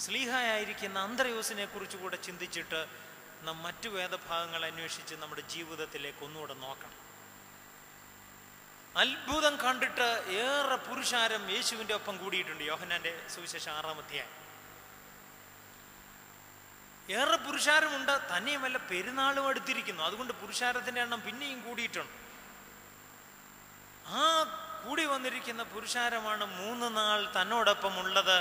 സ്ലീഹായായിരിക്കുന്ന അന്ത്രയോസിനെ കുറിച്ചുകൂടെ ചിന്തിച്ചിട്ട് നാം മറ്റു വേദഭാഗങ്ങൾ അന്വേഷിച്ച് നമ്മുടെ ജീവിതത്തിലേക്ക് ഒന്നുകൂടെ നോക്കണം. അത്ഭുതം കണ്ടിട്ട് ഏറെ പുരുഷാരം യേശുവിൻ്റെ ഒപ്പം കൂടിയിട്ടുണ്ട്. യോഹന്നാന്റെ സുവിശേഷം 6-ാം അധ്യായം. ഏറെ പുരുഷാരമുണ്ട്. തന്നെയുമല്ല, പെരുന്നാളും അടുത്തിരിക്കുന്നു. അതുകൊണ്ട് പുരുഷാരത്തിൻ്റെ എണ്ണം പിന്നെയും കൂടിയിട്ടുണ്ട്. ആ കൂടി വന്നിരിക്കുന്ന പുരുഷാരമാണ് 3 നാൾ തന്നോടൊപ്പം ഉള്ളത്.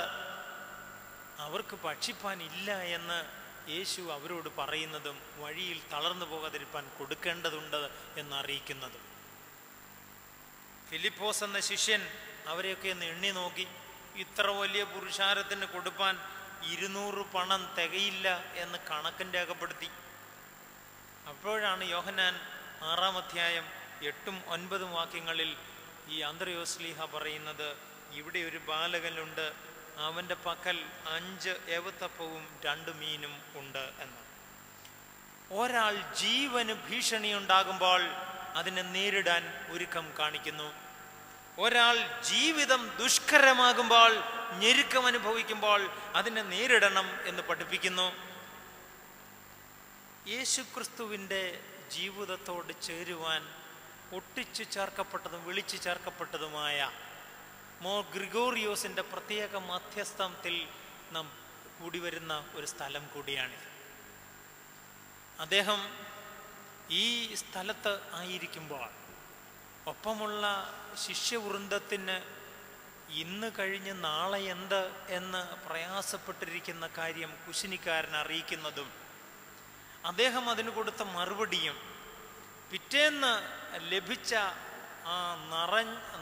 അവർക്ക് ഭക്ഷിപ്പാൻ ഇല്ല എന്ന് യേശു അവരോട് പറയുന്നതും വഴിയിൽ തളർന്നു പോകാതിരിപ്പാൻ കൊടുക്കേണ്ടതുണ്ട് എന്നറിയിക്കുന്നതും. ഫിലിപ്പോസ് എന്ന ശിഷ്യൻ അവരെയൊക്കെ ഒന്ന് എണ്ണി നോക്കി. ഇത്ര വലിയ പുരുഷാരത്തിന് കൊടുപ്പാൻ 200 പണം തികയില്ല എന്ന് കണക്കിന് രേഖപ്പെടുത്തി. അപ്പോഴാണ് യോഹന്നാൻ 6-ാം അധ്യായം 8ഉം 9ഉം വാക്യങ്ങളിൽ ഈ അന്ത്രയോസ് ശ്ലീഹ പറയുന്നത്, ഇവിടെ ഒരു ബാലകനുണ്ട്, അവൻ്റെ പക്കൽ 5 യവത്തപ്പവും 2 മീനും ഉണ്ട് എന്ന്. ഒരാൾ ജീവന് ഭീഷണി ഉണ്ടാകുമ്പോൾ അതിനെ നേരിടാൻ ഒരുക്കം കാണിക്കുന്നു. ഒരാൾ ജീവിതം ദുഷ്കരമാകുമ്പോൾ, ഞെരുക്കം അനുഭവിക്കുമ്പോൾ അതിനെ നേരിടണം എന്ന് പഠിപ്പിക്കുന്നു. യേശുക്രിസ്തുവിൻ്റെ ജീവിതത്തോട് ചേരുവാൻ ഒട്ടിച്ചു ചേർക്കപ്പെട്ടതും വിളിച്ചു ചേർക്കപ്പെട്ടതുമായ മോർ ഗ്രിഗോറിയോസിൻ്റെ പ്രത്യേക മധ്യസ്ഥത്തിൽ നാം കൂടി വരുന്ന ഒരു സ്ഥലം കൂടിയാണിത്. അദ്ദേഹം ഈ സ്ഥലത്ത് ആയിരിക്കുമ്പോൾ ഒപ്പമുള്ള ശിഷ്യവൃന്ദത്തിന് ഇന്ന് കഴിഞ്ഞ് നാളെ എന്ത് എന്ന് പ്രയാസപ്പെട്ടിരിക്കുന്ന കാര്യം കുശിനിക്കാരൻ അറിയിക്കുന്നതും അദ്ദേഹം അതിന് കൊടുത്ത മറുപടിയും പിറ്റേന്ന് ലഭിച്ച ആ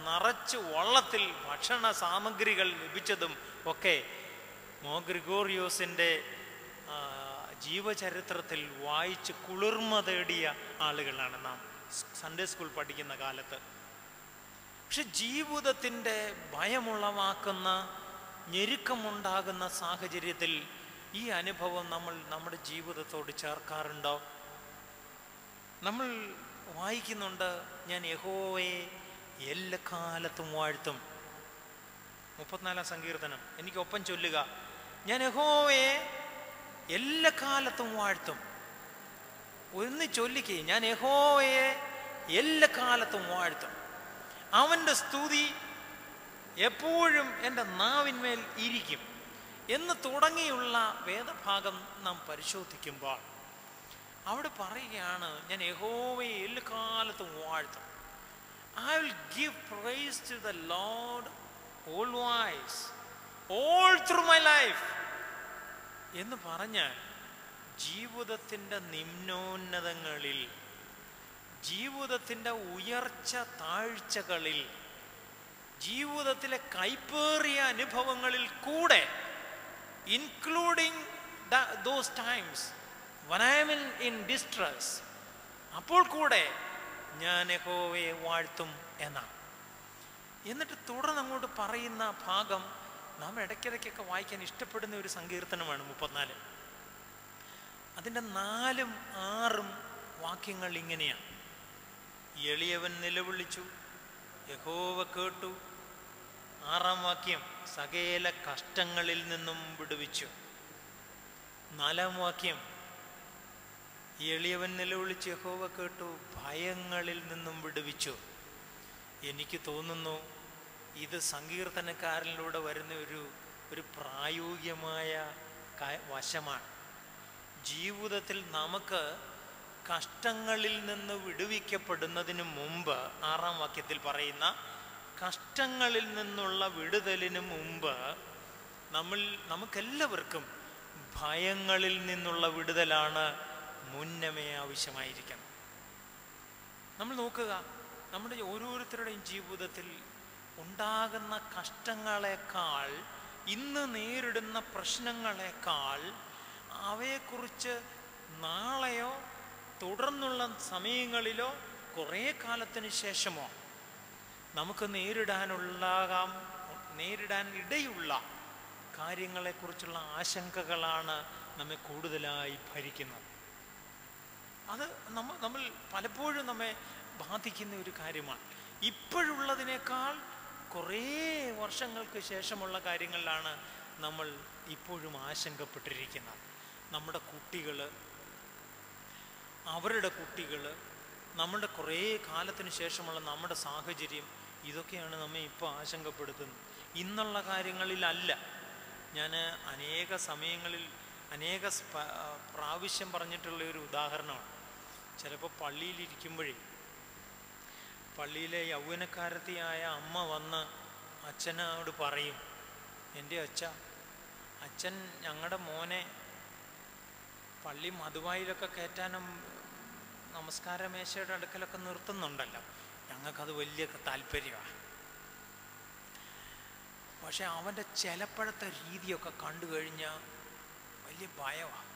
നിറച്ച് വള്ളത്തിൽ ഭക്ഷണ സാമഗ്രികൾ ലഭിച്ചതും ഒക്കെ മോർ ഗ്രിഗോറിയോസിൻ്റെ ജീവചരിത്രത്തിൽ വായിച്ച് കുളിർമ തേടിയ ആളുകളാണ് നാം സൺഡേ സ്കൂൾ പഠിക്കുന്ന കാലത്ത്. പക്ഷെ ജീവിതത്തിൻ്റെ ഭയമുളവാക്കുന്ന, ഞെരുക്കമുണ്ടാകുന്ന സാഹചര്യത്തിൽ ഈ അനുഭവം നമ്മൾ നമ്മുടെ ജീവിതത്തോട് ചേർക്കാറുണ്ടോ? നമ്മൾ വായിക്കുന്നുണ്ട്, ഞാൻ യഹോവയെ എല്ലാ കാലത്തും വാഴ്ത്തും. 34-ാം സങ്കീർത്തനം എനിക്കൊപ്പം ചൊല്ലുക, ഞാൻ യഹോവയെ എല്ലാ കാലത്തും വാഴ്ത്തും. ഒന്ന് ചൊല്ലിക്കേ, ഞാൻ യഹോവയെ എല്ലാ കാലത്തും വാഴ്ത്തും. അവൻ്റെ സ്തുതി എപ്പോഴും എൻ്റെ നാവിന്മേൽ ഇരിക്കും എന്ന് തുടങ്ങിയുള്ള വേദഭാഗം നാം പരിശോധിക്കുമ്പോൾ അവിടെ പറയുകയാണ്, ഞാൻ യഹോവയെ എല്ലാ കാലത്തും വാഴ്ത്തും. I will give praise to the Lord always, all through my life എന്ന് പറഞ്ഞ് ജീവിതത്തിൻ്റെ നിമ്നോന്നതങ്ങളിൽ, ജീവിതത്തിൻ്റെ ഉയർച്ച താഴ്ചകളിൽ, ജീവിതത്തിലെ കൈപ്പേറിയ അനുഭവങ്ങളിൽ കൂടെ, including those times when I am in distress, അപ്പോൾ കൂടെ ഞാൻ യഹോവയെ വാഴ്ത്തും എന്നാണ്. എന്നിട്ട് തുടർന്ന് അങ്ങോട്ട് പറയുന്ന ഭാഗം നാം ഇടയ്ക്കിടയ്ക്കൊക്കെ വായിക്കാൻ ഇഷ്ടപ്പെടുന്ന ഒരു സങ്കീർത്തനമാണ് 34. അതിൻ്റെ 4ഉം 6ഉം വാക്യങ്ങൾ ഇങ്ങനെയാണ്. എളിയവൻ നിലവിളിച്ചു, യഹോവ കേട്ടു. 6ആം വാക്യം, സകല കഷ്ടങ്ങളിൽ നിന്നും വിടുവിച്ചു. 4ആം വാക്യം, എളിയവൻ നിലവിളിച്ച് യഹോവ കേട്ടു, ഭയങ്ങളിൽ നിന്നും വിടുവിച്ചു. എനിക്ക് തോന്നുന്നു ഇത് സങ്കീർത്തനക്കാരനിലൂടെ വരുന്ന ഒരു പ്രായോഗികമായ വശമാണ്. ജീവിതത്തിൽ നമുക്ക് കഷ്ടങ്ങളിൽ നിന്ന് വിടുവിക്കപ്പെടുന്നതിന് മുമ്പ്, 6ആം വാക്യത്തിൽ പറയുന്ന കഷ്ടങ്ങളിൽ നിന്നുള്ള വിടുതലിന് മുമ്പ് നമുക്കെല്ലാവർക്കും ഭയങ്ങളിൽ നിന്നുള്ള വിടുതലാണ് മുന്നമേ ആവശ്യമായിരിക്കണം. നമ്മൾ നോക്കുക, നമ്മുടെ ഓരോരുത്തരുടെയും ജീവിതത്തിൽ ഉണ്ടാകുന്ന കഷ്ടങ്ങളെക്കാൾ, ഇന്ന് നേരിടുന്ന പ്രശ്നങ്ങളെക്കാൾ, അവയെക്കുറിച്ച് നാളെയോ തുടർന്നുള്ള സമയങ്ങളിലോ കുറേ കാലത്തിന് ശേഷമോ നമുക്ക് നേരിടാൻ ഇടയുള്ള കാര്യങ്ങളെക്കുറിച്ചുള്ള ആശങ്കകളാണ് നമ്മെ കൂടുതലായി ഭരിക്കുന്നത്. അത് നമ്മൾ പലപ്പോഴും നമ്മെ ബാധിക്കുന്ന ഒരു കാര്യമാണ്. ഇപ്പോഴുള്ളതിനേക്കാൾ കുറേ വർഷങ്ങൾക്ക് ശേഷമുള്ള കാര്യങ്ങളിലാണ് നമ്മൾ ഇപ്പോഴും ആശങ്കപ്പെട്ടിരിക്കുന്നത്. നമ്മുടെ കുട്ടികൾ, അവരുടെ കുട്ടികൾ, നമ്മുടെ കുറേ കാലത്തിന് ശേഷമുള്ള നമ്മുടെ സാഹചര്യം, ഇതൊക്കെയാണ് നമ്മെ ഇപ്പോൾ ആശങ്കപ്പെടുത്തുന്നത്. ഇന്നുള്ള കാര്യങ്ങളിലല്ല. ഞാൻ അനേക സമയങ്ങളിൽ അനേക പ്രാവശ്യം പറഞ്ഞിട്ടുള്ള ഒരു ഉദാഹരണമാണ്. ചിലപ്പോൾ പള്ളിയിലിരിക്കുമ്പോഴേ പള്ളിയിലെ യൗവനക്കാരത്തിയായ അമ്മ വന്ന് അച്ഛനോട് പറയും, എൻ്റെ അച്ഛൻ ഞങ്ങളുടെ മോനെ പള്ളി മധുവായിലൊക്കെ കയറ്റാനും നമസ്കാര മേശയുടെ അടുക്കലൊക്കെ നിർത്തുന്നുണ്ടല്ലോ, ഞങ്ങൾക്കത് വലിയ താല്പര്യമാണ്. പക്ഷെ അവൻ്റെ ചിലപ്പോഴത്തെ രീതിയൊക്കെ കണ്ടു കഴിഞ്ഞാൽ വലിയ ഭയമാണ്.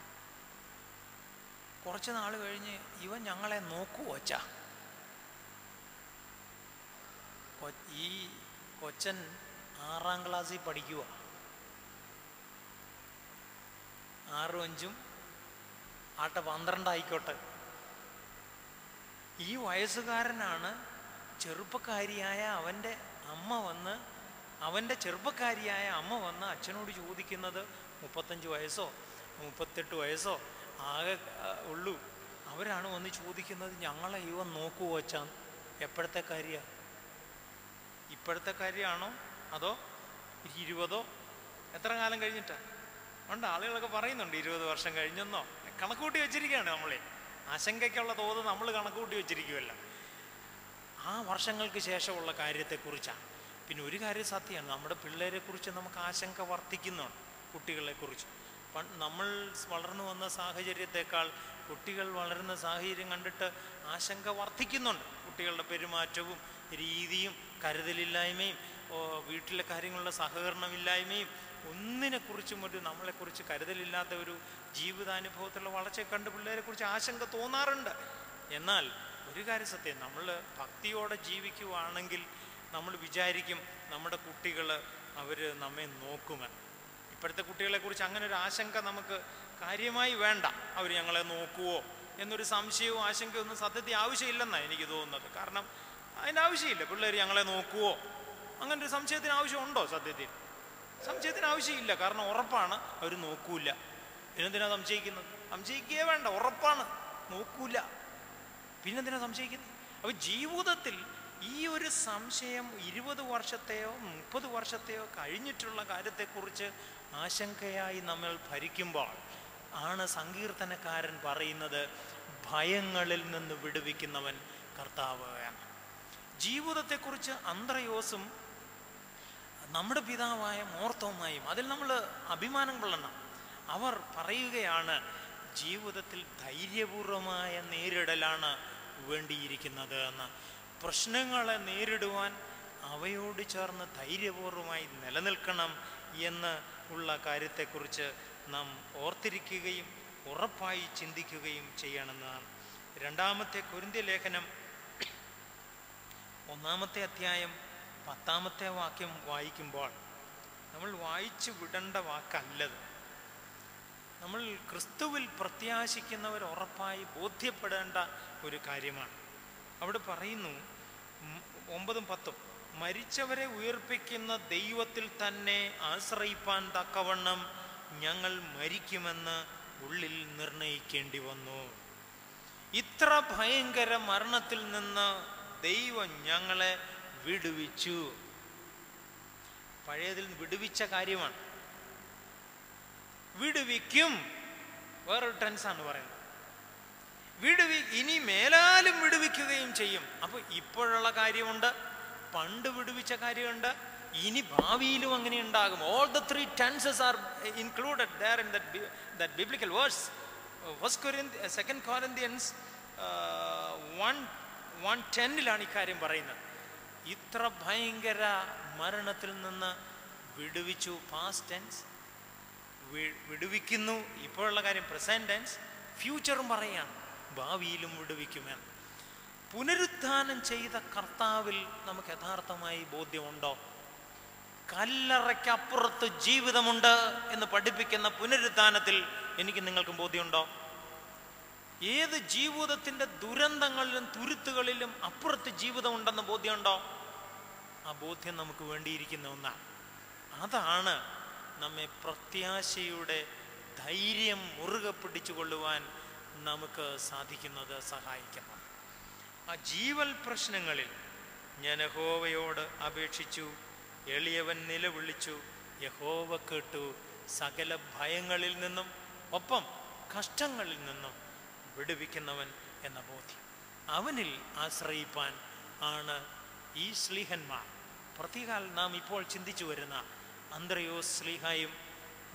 കുറച്ച് നാൾ കഴിഞ്ഞ് ഇവൻ ഞങ്ങളെ നോക്കുവോ അച്ഛാ? ഈ കൊച്ചൻ 6ആം ക്ലാസ്സിൽ പഠിക്കുക. 6ഉം 5ഉം ആട്ടെ 12 ആയിക്കോട്ടെ. ഈ വയസ്സുകാരനാണ് ചെറുപ്പക്കാരിയായ അവൻ്റെ ചെറുപ്പക്കാരിയായ അമ്മ വന്ന് അച്ഛനോട് ചോദിക്കുന്നത് 35 വയസ്സോ 38 വയസ്സോ ആകെ ഉള്ളൂ. അവരാണ് വന്ന് ചോദിക്കുന്നത്, ഞങ്ങളെ ഇവൻ നോക്കുവോ അച്ഛാ? എപ്പോഴത്തെ കാര്യമാണ്? ഇപ്പോഴത്തെ കാര്യമാണോ അതോ 20ഓ? എത്ര കാലം കഴിഞ്ഞിട്ടാണ്? ഉണ്ട്, ആളുകളൊക്കെ പറയുന്നുണ്ട് 20 വർഷം കഴിഞ്ഞെന്നോ. കണക്കൂട്ടി വെച്ചിരിക്കുകയാണ്. നമ്മളെ ആശങ്കയ്ക്കുള്ള തോത് നമ്മൾ കണക്കൂട്ടി വെച്ചിരിക്കുമല്ലോ. ആ വർഷങ്ങൾക്ക് ശേഷമുള്ള കാര്യത്തെക്കുറിച്ചാണ്. പിന്നെ ഒരു കാര്യം സത്യമാണ്, നമ്മുടെ പിള്ളേരെക്കുറിച്ച് നമുക്ക് ആശങ്ക വർദ്ധിക്കുന്നുണ്ട്. കുട്ടികളെക്കുറിച്ച് നമ്മൾ വളർന്നു വന്ന സാഹചര്യത്തെക്കാൾ കുട്ടികൾ വളരുന്ന സാഹചര്യം കണ്ടിട്ട് ആശങ്ക വർദ്ധിക്കുന്നുണ്ട്. കുട്ടികളുടെ പെരുമാറ്റവും രീതിയും കരുതലില്ലായ്മയും വീട്ടിലെ കാര്യങ്ങളുടെ സഹകരണമില്ലായ്മയും ഒന്നിനെക്കുറിച്ചും നമ്മളെക്കുറിച്ച് കരുതലില്ലാത്ത ഒരു ജീവിതാനുഭവത്തിലുള്ള വളർച്ചയെ കണ്ട് പിള്ളേരെക്കുറിച്ച് ആശങ്ക തോന്നാറുണ്ട്. എന്നാൽ ഒരു കാര്യം സത്യം, നമ്മൾ ഭക്തിയോടെ ജീവിക്കുവാണെങ്കിൽ നമ്മൾ വിചാരിക്കും നമ്മുടെ കുട്ടികൾ അവർ നമ്മെ നോക്കുമെന്ന്. ഇപ്പോഴത്തെ കുട്ടികളെക്കുറിച്ച് അങ്ങനെ ഒരു ആശങ്ക നമുക്ക് കാര്യമായി വേണ്ട. അവർ ഞങ്ങളെ നോക്കുവോ എന്നൊരു സംശയവും ആശങ്കയും ഒന്നും സത്യത്തിൽ ആവശ്യമില്ലെന്നാണ് എനിക്ക് തോന്നുന്നത്. കാരണം അതിൻ്റെ ആവശ്യമില്ല. പിള്ളേർ ഞങ്ങളെ നോക്കുവോ അങ്ങനൊരു സംശയത്തിന് ആവശ്യമുണ്ടോ? സത്യത്തിൽ സംശയത്തിന് ആവശ്യമില്ല. കാരണം ഉറപ്പാണ് അവർ നോക്കൂല. പിന്നെന്തിനാ സംശയിക്കുന്നത്? സംശയിക്കുകയേ വേണ്ട, ഉറപ്പാണ് നോക്കൂല. പിന്നെന്തിനാ സംശയിക്കുന്നത്? അപ്പോൾ ജീവിതത്തിൽ ഈ ഒരു സംശയം 20 വർഷത്തെയോ 30 വർഷത്തെയോ കഴിഞ്ഞിട്ടുള്ള കാര്യത്തെക്കുറിച്ച് ആശങ്കയായി നമ്മൾ ഭരിക്കുമ്പോൾ ആണ് സങ്കീർത്തനക്കാരൻ പറയുന്നത്, ഭയങ്ങളിൽ നിന്ന് വിടുവിക്കുന്നവൻ കർത്താവ് എന്ന്. ജീവിതത്തെക്കുറിച്ച് അന്ത്രയോസും നമ്മുടെ പിതാവായ മോർത്തോമായും അതിൽ നമ്മൾ അഭിമാനം കൊള്ളണം. അവർ പറയുകയാണ്, ജീവിതത്തിൽ ധൈര്യപൂർവമായ നേരിടലാണ് വേണ്ടിയിരിക്കുന്നത് എന്ന്. പ്രശ്നങ്ങളെ നേരിടുവാൻ അവയോട് ചേർന്ന് ധൈര്യപൂർവമായി നിലനിൽക്കണം എന്ന് ഉള്ള കാര്യത്തെക്കുറിച്ച് നാം ഓർത്തിരിക്കുകയും ഉറപ്പായി ചിന്തിക്കുകയും ചെയ്യണമെന്നാണ്. 2 കൊരിന്ത്യർ ലേഖനം 1 അധ്യായം 10 വാക്യം വായിക്കുമ്പോൾ നമ്മൾ വായിച്ചു വിടേണ്ട വാക്കല്ലത്. നമ്മൾ ക്രിസ്തുവിൽ പ്രത്യാശിക്കുന്നവർ ഉറപ്പായി ബോധ്യപ്പെടേണ്ട ഒരു കാര്യമാണ്. അവിടെ പറയുന്നു 9-ഉം 10-ഉം, മരിച്ചവരെ ഉയർപ്പിക്കുന്ന ദൈവത്തിൽ തന്നെ ആശ്രയിപ്പാൻ തക്കവണ്ണം ഞങ്ങൾ മരിക്കുമെന്ന് ഉള്ളിൽ നിർണയിക്കേണ്ടി വന്നു. ഇത്ര ഭയങ്കര മരണത്തിൽ നിന്ന് ദൈവം ഞങ്ങളെ വിടുവിച്ചു. പഴയതിൽ നിന്ന് വിടുവിച്ച കാര്യമാണ്. വിടുവിക്കും, വേറൊരു ടെൻസാണ് പറയുന്നത്. ഇനി മേലാലും വിടുവിക്കുകയും ചെയ്യും. അപ്പൊ ഇപ്പോഴുള്ള കാര്യമുണ്ട്, പണ്ട് വിടുവിച്ച കാര്യമുണ്ട്, ഇനി ഭാവിയിലും അങ്ങനെ ഉണ്ടാകും. All the three tenses are included there in that biblical verse. 2 Corinthians 1:10 ഇക്കാര്യം പറയുന്നത്. ഇത്ര ഭയങ്കര മരണത്തിൽ നിന്ന് വിടുവിച്ചു, പാസ്റ്റ് ടെൻസ്. വിടുവിക്കുന്നു, ഇപ്പോഴുള്ള കാര്യം പ്രസന്റ് ടെൻസ്. ഫ്യൂച്ചറും പറയാണ്, ഭാവിയിലും വിടുവിക്കുമെന്ന്. പുനരുത്ഥാനം ചെയ്ത കർത്താവിൽ നമുക്ക് യഥാർത്ഥമായി ബോധ്യമുണ്ടോ? കല്ലറയ്ക്കപ്പുറത്ത് ജീവിതമുണ്ട് എന്ന് പഠിപ്പിക്കുന്ന പുനരുത്ഥാനത്തിൽ എനിക്ക് നിങ്ങൾക്കും ബോധ്യമുണ്ടോ? ഏത് ജീവിതത്തിന്റെ ദുരന്തങ്ങളിലും തുരുത്തുകളിലും അപ്പുറത്ത് ജീവിതമുണ്ടെന്ന് ബോധ്യമുണ്ടോ? ആ ബോധ്യം നമുക്ക് വേണ്ടിയിരിക്കുന്ന ഒന്നാണ്. അതാണ് നമ്മെ പ്രത്യാശയുടെ ധൈര്യം മുറുകെ പിടിച്ചുകൊള്ളുവാൻ നമുക്ക് സാധിക്കുന്നത്, സഹായിക്കുന്നത്. ആ ജീവൽ പ്രശ്നങ്ങളിൽ ഞാൻ യഹോവയോട് അപേക്ഷിച്ചു, എളിയവൻ നിലവിളിച്ചു, യഹോവ കേട്ടു. സകല ഭയങ്ങളിൽ നിന്നും ഒപ്പം കഷ്ടങ്ങളിൽ നിന്നും വിടുവിക്കുന്നവൻ എന്ന ബോധ്യം, അവനിൽ ആശ്രയിപ്പാൻ ആണ് ഈ ശ്ലീഹന്മാർ, പ്രതികാൽ നാം ഇപ്പോൾ ചിന്തിച്ചു വരുന്ന അന്ത്രയോസ് ശ്ലീഹായും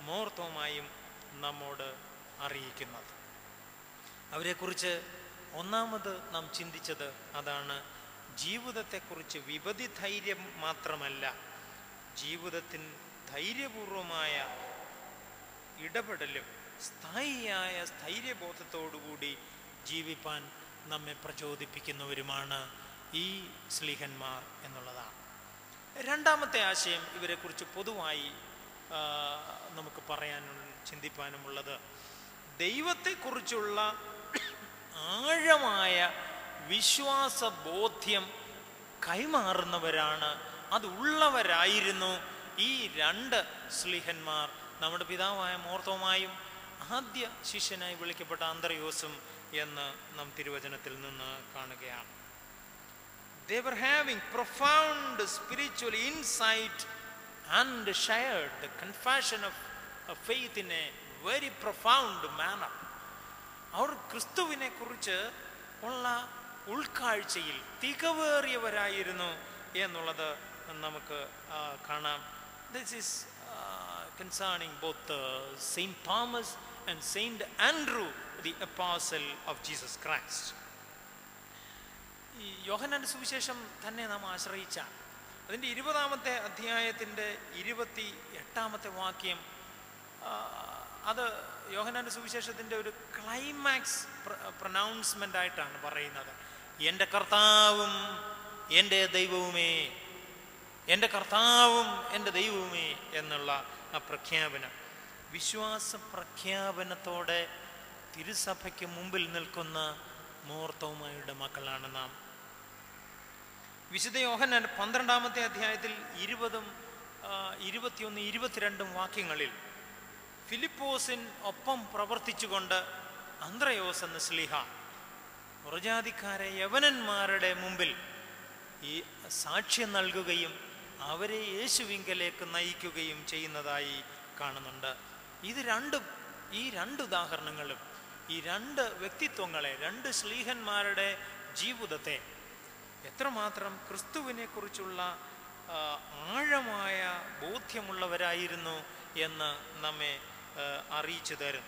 മോർത്തോമായും നമ്മോട് അറിയിക്കുന്നത്. അവരെക്കുറിച്ച് ഒന്നാമത് നാം ചിന്തിച്ചത് അതാണ്. ജീവിതത്തെക്കുറിച്ച് വിപതി ധൈര്യം മാത്രമല്ല, ജീവിതത്തിന് ധൈര്യപൂർവമായ ഇടപെടലും സ്ഥായിയായ സ്ഥൈര്യബോധത്തോടുകൂടി ജീവിപ്പാൻ നമ്മെ പ്രചോദിപ്പിക്കുന്നവരുമാണ് ഈ ശ്ലീഹന്മാർ എന്നുള്ളതാണ്. രണ്ടാമത്തെ ആശയം ഇവരെക്കുറിച്ച് പൊതുവായി നമുക്ക് പറയാനും ചിന്തിപ്പാനുമുള്ളത്, ദൈവത്തെക്കുറിച്ചുള്ള ആഴമായ വിശ്വാസബോധ്യം കൈമാറുന്നവരാണ്, അതുള്ളവരായിരുന്നു ഈ രണ്ട് ശ്ലീഹന്മാർ. നമ്മുടെ പിതാവായ മോർത്തോമായും ആദ്യ ശിഷ്യനായി വിളിക്കപ്പെട്ട അന്ത്രയോസും എന്ന് നാം തിരുവചനത്തിൽ നിന്ന് കാണുകയാണ്. They were having profound spiritual insight and shared the confession of faith in a very profound manner. അവർ ക്രിസ്തുവിനെ കുറിച്ച് ഉള്ള ഉൾക്കാഴ്ചയിൽ തികവേറിയവരായിരുന്നു എന്നുള്ളത് നമുക്ക് കാണാം. This is concerning both Saint Thomas and Saint Andrew, the apostle of Jesus Christ. ഈ യോഹന്നാന്റെ സുവിശേഷം തന്നെ നാം ആശ്രയിച്ച അതിൻ്റെ 20-ാമത്തെ അധ്യായത്തിൻ്റെ 28-ാമത്തെ വാക്യം, അത് യോഹന്നാന്റെ സുവിശേഷത്തിൻ്റെ ഒരു ക്ലൈമാക്സ് പ്രൊനൗൺസ്മെൻ്റ് ആയിട്ടാണ് പറയുന്നത്. എൻ്റെ കർത്താവും എൻ്റെ ദൈവവുമേ, എൻ്റെ കർത്താവും എൻ്റെ ദൈവവുമേ എന്നുള്ള ആ പ്രഖ്യാപനം, വിശ്വാസ പ്രഖ്യാപനത്തോടെ തിരുസഭയ്ക്ക് മുമ്പിൽ നിൽക്കുന്ന മോർത്തോമായുടെ മക്കളാണ് നാം. വിശുദ്ധ യോഹന്നാൻ 12-ാമത്തെ അധ്യായത്തിൽ 20, 21, 22 വാക്യങ്ങളിൽ ഫിലിപ്പോസിന് ഒപ്പം പ്രവർത്തിച്ചുകൊണ്ട് അന്ത്രയോസ് എന്ന ശ്ലീഹ പുറജാതിക്കാരെ യവനന്മാരുടെ മുമ്പിൽ ഈ സാക്ഷ്യം നൽകുകയും അവരെ യേശുവിങ്കലേക്ക് നയിക്കുകയും ചെയ്യുന്നതായി കാണുന്നുണ്ട്. ഈ രണ്ട് ഉദാഹരണങ്ങളും ഈ രണ്ട് വ്യക്തിത്വങ്ങളെ, രണ്ട് ശ്ലീഹന്മാരുടെ ജീവിതത്തെ എത്രമാത്രം ക്രിസ്തുവിനെ കുറിച്ചുള്ള ആഴമായ ബോധ്യമുള്ളവരായിരുന്നു എന്ന് നമ്മെ അറിയിച്ചു തരും.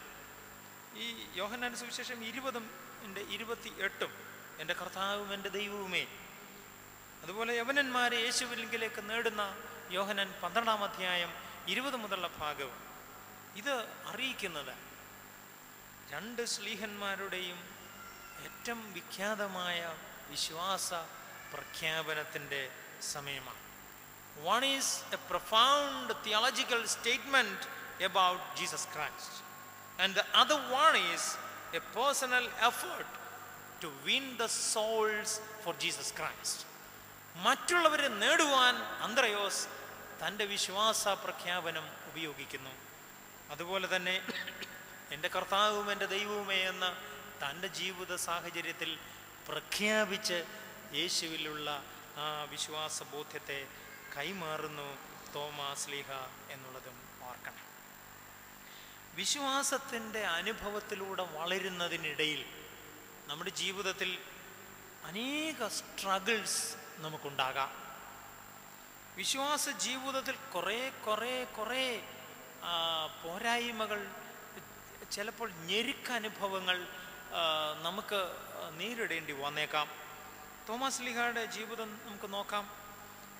ഈ യോഹന്നാന്റെ സുവിശേഷം 20-28 എൻ്റെ കർത്താവും എൻ്റെ ദൈവവുമേ, അതുപോലെ യവനന്മാരെ യേശുവിലേക്ക് നേടുന്ന യോഹന്നാൻ 12-ാം അധ്യായം 20 മുതലുള്ള ഭാഗവും ഇത് അറിയിക്കുന്നത് രണ്ട് ശ്ലീഹന്മാരുടെയും ഏറ്റവും വിഖ്യാതമായ വിശ്വാസ പ്രഖ്യാപനത്തിൻ്റെ സമയമാണ്. One is a profound theological statement about Jesus Christ, and the other one is a personal effort to win the souls for Jesus Christ. മറ്റുള്ളവരെ നേടുവാൻ അന്ത്രയോസ് തൻ്റെ വിശ്വാസ പ്രഖ്യാപനം ഉപയോഗിക്കുന്നു. അതുപോലെ തന്നെ എൻ്റെ കർത്താവും എൻ്റെ ദൈവവുമേ എന്ന തൻ്റെ ജീവിത സാഹചര്യത്തിൽ പ്രഖ്യാപിച്ച് യേശുവിലുള്ള ആ വിശ്വാസ ബോധ്യത്തെ കൈമാറുന്നു തോമാസ് ലീഹ എന്നുള്ളതും ഓർക്കണം. വിശ്വാസത്തിൻ്റെ അനുഭവത്തിലൂടെ വളരുന്നതിനിടയിൽ നമ്മുടെ ജീവിതത്തിൽ അനേക സ്ട്രഗിൾസ് നമുക്കുണ്ടാകാം. വിശ്വാസ ജീവിതത്തിൽ കുറേ പോരായ്മകൾ, ചിലപ്പോൾ ഞെരുക്കനുഭവങ്ങൾ നമുക്ക് നേരിടേണ്ടി വന്നേക്കാം. തോമാസ് ലീഹയുടെ ജീവിതം നമുക്ക് നോക്കാം.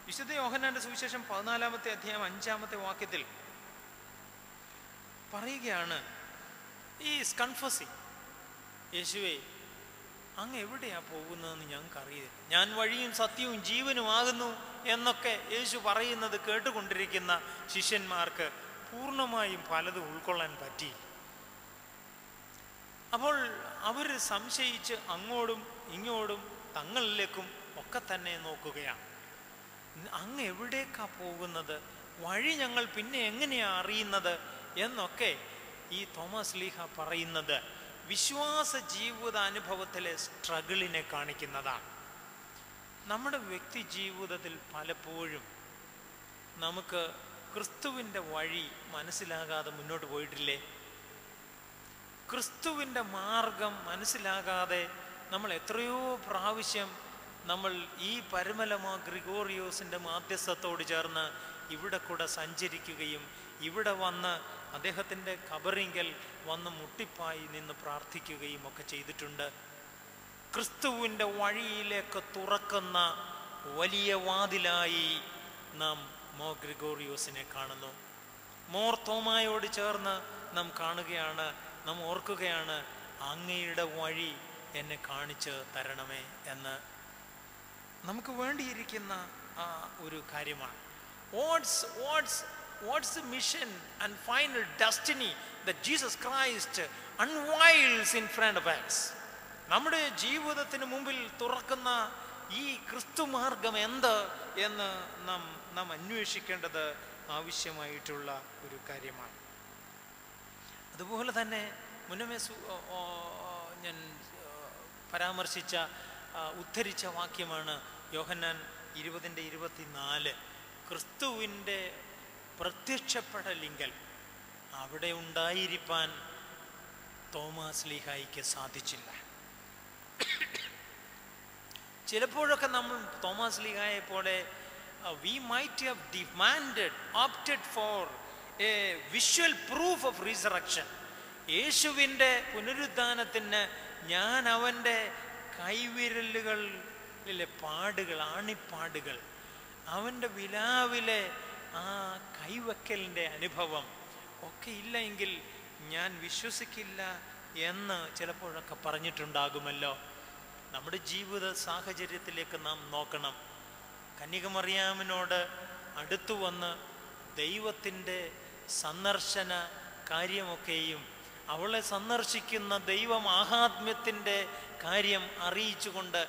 വിശുദ്ധ യോഹന്നാന്റെ സുവിശേഷം 14-ാമത്തെ അധ്യായം 5-ാമത്തെ വാക്യത്തിൽ പറയുകയാണ്, ഈസ് കൺഫസിങ്, യേശുവേ അങ്ങ് എവിടെയാ പോകുന്നതെന്ന് ഞങ്ങൾക്കറിയില്ല, ഞാൻ വഴിയും സത്യവും ജീവനും ആകുന്നു എന്നൊക്കെ യേശു പറയുന്നത് കേട്ടുകൊണ്ടിരിക്കുന്ന ശിഷ്യന്മാർക്ക് പൂർണ്ണമായും പലതും ഉൾക്കൊള്ളാൻ പറ്റി. അപ്പോൾ അവർ സംശയിച്ച് അങ്ങോട്ടും ഇങ്ങോട്ടും തങ്ങളിലേക്കും ഒക്കെ തന്നെ നോക്കുകയാണ്. അങ്ങ് എവിടേക്കാ പോകുന്നത്, വഴി ഞങ്ങൾ പിന്നെ എങ്ങനെയാ അറിയുന്നത് എന്നൊക്കെ ഈ തോമസ് ലീഹ പറയുന്നത് വിശ്വാസ ജീവിത അനുഭവത്തിലെ സ്ട്രഗിളിനെ കാണിക്കുന്നതാണ്. നമ്മുടെ വ്യക്തി ജീവിതത്തിൽ പലപ്പോഴും നമുക്ക് ക്രിസ്തുവിൻ്റെ വഴി മനസ്സിലാകാതെ മുന്നോട്ട് പോയിട്ടില്ലേ? ക്രിസ്തുവിൻ്റെ മാർഗം മനസ്സിലാകാതെ നമ്മൾ എത്രയോ പ്രാവശ്യം നമ്മൾ ഈ പരമലമ ഗ്രിഗോറിയോസിൻ്റെ മാധ്യസ്ഥത്തോട് ചേർന്ന് ഇവിടെ കൂടെ സഞ്ചരിക്കുകയും ഇവിടെ വന്ന് അദ്ദേഹത്തിൻ്റെ ഖബറിങ്കൽ വന്ന് മുട്ടിപ്പായി നിന്ന് പ്രാർത്ഥിക്കുകയും ഒക്കെ ചെയ്തിട്ടുണ്ട്. ക്രിസ്തുവിൻ്റെ വഴിയിലേക്ക് തുറക്കുന്ന വലിയ വാതിലായി നാം മോർ ഗ്രിഗോറിയോസിനെ കാണുന്നു. മോർ തോമായോട് ചേർന്ന് നാം കാണുകയാണ്, നാം ഓർക്കുകയാണ്, അങ്ങയുടെ വഴി എന്നെ കാണിച്ച് തരണമേ എന്ന്. നമുക്ക് വേണ്ടിയിരിക്കുന്ന ആ ഒരു കാര്യമാണ്. What's the mission and final destiny that Jesus Christ unveils in front of us? നമ്മുടെ ജീവിതത്തിന് മുമ്പിൽ തുറക്കുന്ന ഈ ക്രിസ്തു മാർഗം എന്ത് എന്ന് നാം അന്വേഷിക്കേണ്ടത് ആവശ്യമായിട്ടുള്ള ഒരു കാര്യമാണ്. അതുപോലെ തന്നെ മുന്നമേ ഞാൻ പരാമർശിച്ച ഉദ്ധരിച്ച വാക്യമാണ് യോഹന്നാൻ 20:24. ക്രിസ്തുവിൻ്റെ പ്രത്യക്ഷപ്പെടലിങ്കൽ അവിടെ ഉണ്ടായിരിക്കാൻ തോമാസ് ലീഹായിക്ക് സാധിച്ചില്ല. ചിലപ്പോഴൊക്കെ നമ്മൾ തോമാസ് ലീഹായെ പോലെ we might have opted for a visual proof of resurrection. യേശുവിൻ്റെ പുനരുദ്ധാനത്തിന് ഞാൻ അവൻ്റെ കൈവിരലുകളിലെ പാടുകൾ, ആണിപ്പാടുകൾ, അവൻ്റെ വിലാവിലെ ആ കൈവയ്ക്കലിൻ്റെ അനുഭവം ഒക്കെ ഇല്ലെങ്കിൽ ഞാൻ വിശ്വസിക്കില്ല എന്ന് ചിലപ്പോഴൊക്കെ പറഞ്ഞിട്ടുണ്ടാകുമല്ലോ. നമ്മുടെ ജീവിത സാഹചര്യത്തിലേക്ക് നാം നോക്കണം. കന്യകമറിയാമിനോട് അടുത്തു വന്ന് ദൈവത്തിൻ്റെ സന്ദർശന കാര്യമൊക്കെയും അവളെ സന്ദർശിക്കുന്ന ദൈവമാഹാത്മ്യത്തിൻ്റെ കാര്യം അറിയിച്ചുകൊണ്ട്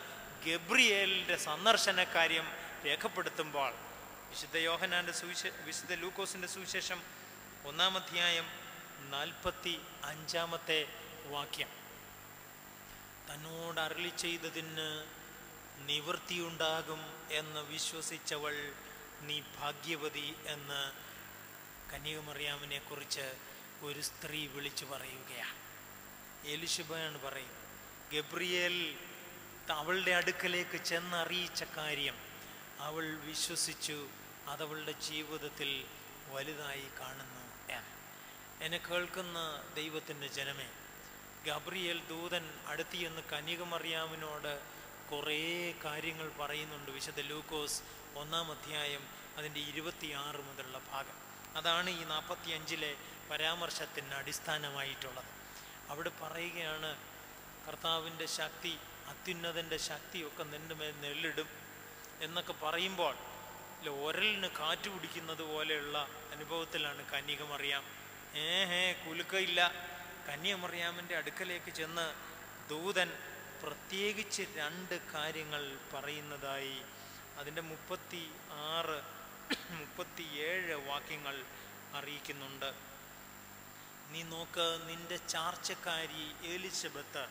ഗബ്രിയേലിൻ്റെ സന്ദർശന കാര്യം രേഖപ്പെടുത്തുമ്പോൾ വിശുദ്ധ ലൂക്കോസിൻ്റെ സുവിശേഷം 1-ാം അധ്യായം 45-ാമത്തെ വാക്യം, തന്നോട് അരുളി ചെയ്തതിന് നിവൃത്തിയുണ്ടാകും എന്ന് വിശ്വസിച്ചവൾ നീ ഭാഗ്യവതി എന്ന് കന്യകമറിയാമിനെ കുറിച്ച് ഒരു സ്ത്രീ വിളിച്ചു പറയുകയാണ്. എലിശബയാണ് പറയും, ഗബ്രിയേൽ അവളുടെ അടുക്കലേക്ക് ചെന്നറിയിച്ച കാര്യം അവൾ വിശ്വസിച്ചു, അതവളുടെ ജീവിതത്തിൽ വലുതായി കാണുന്നു എന്ന്. എന്നെ കേൾക്കുന്ന ദൈവത്തിൻ്റെ ജനമേ, ഗബ്രിയേൽ ദൂതൻ അടുത്തിയെന്ന് കന്യകമറിയാമിനോട് കുറേ കാര്യങ്ങൾ പറയുന്നുണ്ട്. വിശുദ്ധ ലൂക്കോസ് 1-ാം അധ്യായം അതിൻ്റെ 26 മുതലുള്ള ഭാഗം. അതാണ് ഈ 45-ലെ പരാമർശത്തിന് അടിസ്ഥാനമായിട്ടുള്ളത്. അവിടെ പറയുകയാണ്, കർത്താവിൻ്റെ ശക്തി, അത്യുന്നതൻ്റെ ശക്തിയൊക്കെ നിൻ്റെ മേൽ നെല്ലിടും എന്നൊക്കെ പറയുമ്പോൾ ഒരലിന് കാറ്റ് പിടിക്കുന്നത് പോലെയുള്ള അനുഭവത്തിലാണ് കന്യകമറിയാം. കുലുക്കയില്ല. കന്യകമറിയാമിൻ്റെ അടുക്കലേക്ക് ചെന്ന് ദൂതൻ പ്രത്യേകിച്ച് 2 കാര്യങ്ങൾ പറയുന്നതായി അതിൻ്റെ 36, 37 വാക്യങ്ങൾ അറിയിക്കുന്നുണ്ട്. നീ നോക്ക്, നിന്റെ ചാർച്ചക്കാരി എലിസബത്ത്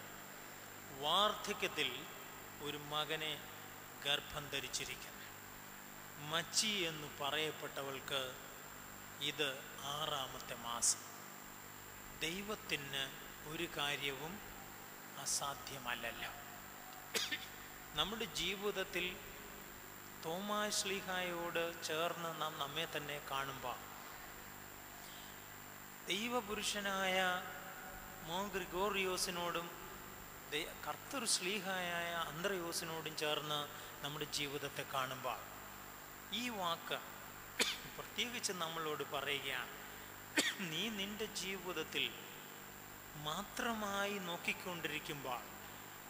വാർദ്ധക്യത്തിൽ ഒരു മകനെ ഗർഭം ധരിച്ചിരിക്കുന്നു. മച്ചി എന്ന് പറയപ്പെട്ടവൾക്ക് ഇത് 6ാമത്തെ മാസം. ദൈവത്തിന് ഒരു കാര്യവും അസാധ്യമല്ലല്ലോ. നമ്മുടെ ജീവിതത്തിൽ തോമാസ് ശ്ലീഹായോട് ചേർന്ന് നാം നമ്മെ തന്നെ കാണുമ്പോൾ ദൈവപുരുഷനായ മോർ ഗ്രിഗോറിയോസിനോടും കർത്തൃ ശ്ലീഹായ അന്ത്രയോസിനോടും ചേർന്ന് നമ്മുടെ ജീവിതത്തെ കാണുമ്പോൾ ഈ വാക്ക് പ്രത്യേകിച്ച് നമ്മളോട് പറയുകയാണ്. നീ നിന്റെ ജീവിതത്തിൽ മാത്രമായി നോക്കിക്കൊണ്ടിരിക്കുമ്പോൾ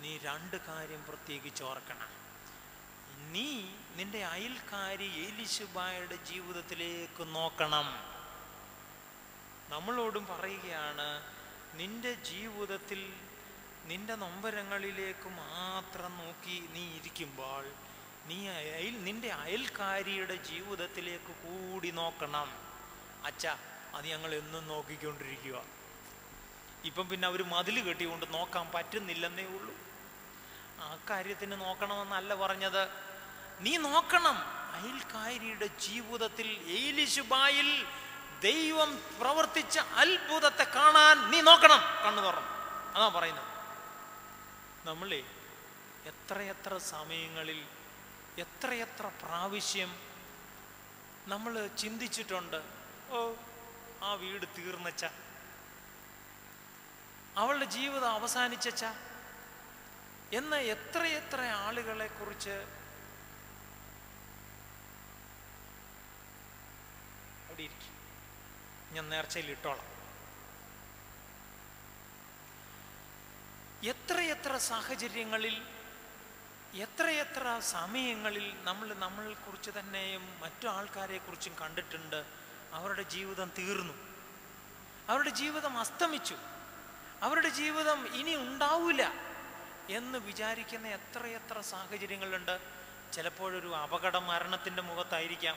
നീ 2 കാര്യം പ്രത്യേകിച്ച് ഓർക്കണം. നീ നിന്റെ അയൽക്കാരി എലിശബായുടെ ജീവിതത്തിലേക്ക് നോക്കണം. നമ്മളോടും പറയുകയാണ്, നിന്റെ ജീവിതത്തിൽ നിന്റെ നൊമ്പരങ്ങളിലേക്ക് മാത്രം നോക്കി നീ ഇരിക്കുമ്പോൾ നീ നിന്റെ അയൽക്കാരിയുടെ ജീവിതത്തിലേക്ക് കൂടി നോക്കണം. അച്ഛാ, അത് ഞങ്ങൾ എന്നും നോക്കിക്കൊണ്ടിരിക്കുക. ഇപ്പം പിന്നെ അവർ മതിൽ കെട്ടിക്കൊണ്ട് നോക്കാൻ പറ്റുന്നില്ലെന്നേ ഉള്ളൂ. ആ കാര്യത്തിന് നോക്കണമെന്നല്ല പറഞ്ഞത്. നീ നോക്കണം. അയൽക്കാരിയുടെ ജീവിതത്തിൽ എലിശബായിൽ ദൈവം പ്രവർത്തിച്ച അത്ഭുതത്തെ കാണാൻ നീ നോക്കണം. കണ്ണു തുറന്നു. അതാ പറയുന്നത്. നമ്മളെ എത്രയെത്ര സമയങ്ങളിൽ എത്രയെത്ര പ്രാവശ്യം നമ്മൾ ചിന്തിച്ചിട്ടുണ്ട്, ആ വീട് തീർന്നച്ച, അവളുടെ ജീവിതം അവസാനിച്ചച്ച എന്ന എത്രയെത്ര ആളുകളെ കുറിച്ച് അവിടെ ഇരിക്കും. ഞാൻ നേർച്ചയിൽ ഇട്ടോളാം. എത്രയെത്ര സാഹചര്യങ്ങളിൽ എത്രയെത്ര സമയങ്ങളിൽ നമ്മളെ കുറിച്ച് തന്നെയും മറ്റു ആൾക്കാരെ കുറിച്ചും കണ്ടിട്ടുണ്ട്. അവരുടെ ജീവിതം തീർന്നു, അവരുടെ ജീവിതം അസ്തമിച്ചു, അവരുടെ ജീവിതം ഇനി ഉണ്ടാവില്ല എന്ന് വിചാരിക്കുന്ന എത്രയെത്ര സാഹചര്യങ്ങളുണ്ട്. ചിലപ്പോഴൊരു അപകട മരണത്തിൻ്റെ മുഖത്തായിരിക്കാം.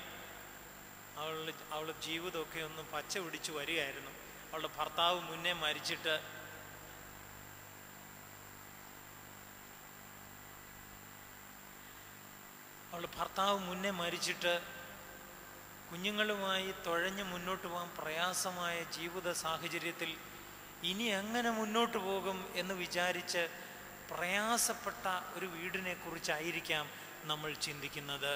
അവളുടെ ജീവിതമൊക്കെ ഒന്ന് പച്ച പിടിച്ച് വരികയായിരുന്നു. അവളുടെ ഭർത്താവ് മുന്നേ മരിച്ചിട്ട് കുഞ്ഞുങ്ങളുമായി തുഴഞ്ഞ് മുന്നോട്ട് പോകാൻ പ്രയാസമായ ജീവിത സാഹചര്യത്തിൽ ഇനി എങ്ങനെ മുന്നോട്ട് പോകും എന്ന് വിചാരിച്ച് പ്രയാസപ്പെട്ട ഒരു വീടിനെ കുറിച്ചായിരിക്കാം നമ്മൾ ചിന്തിക്കുന്നത്.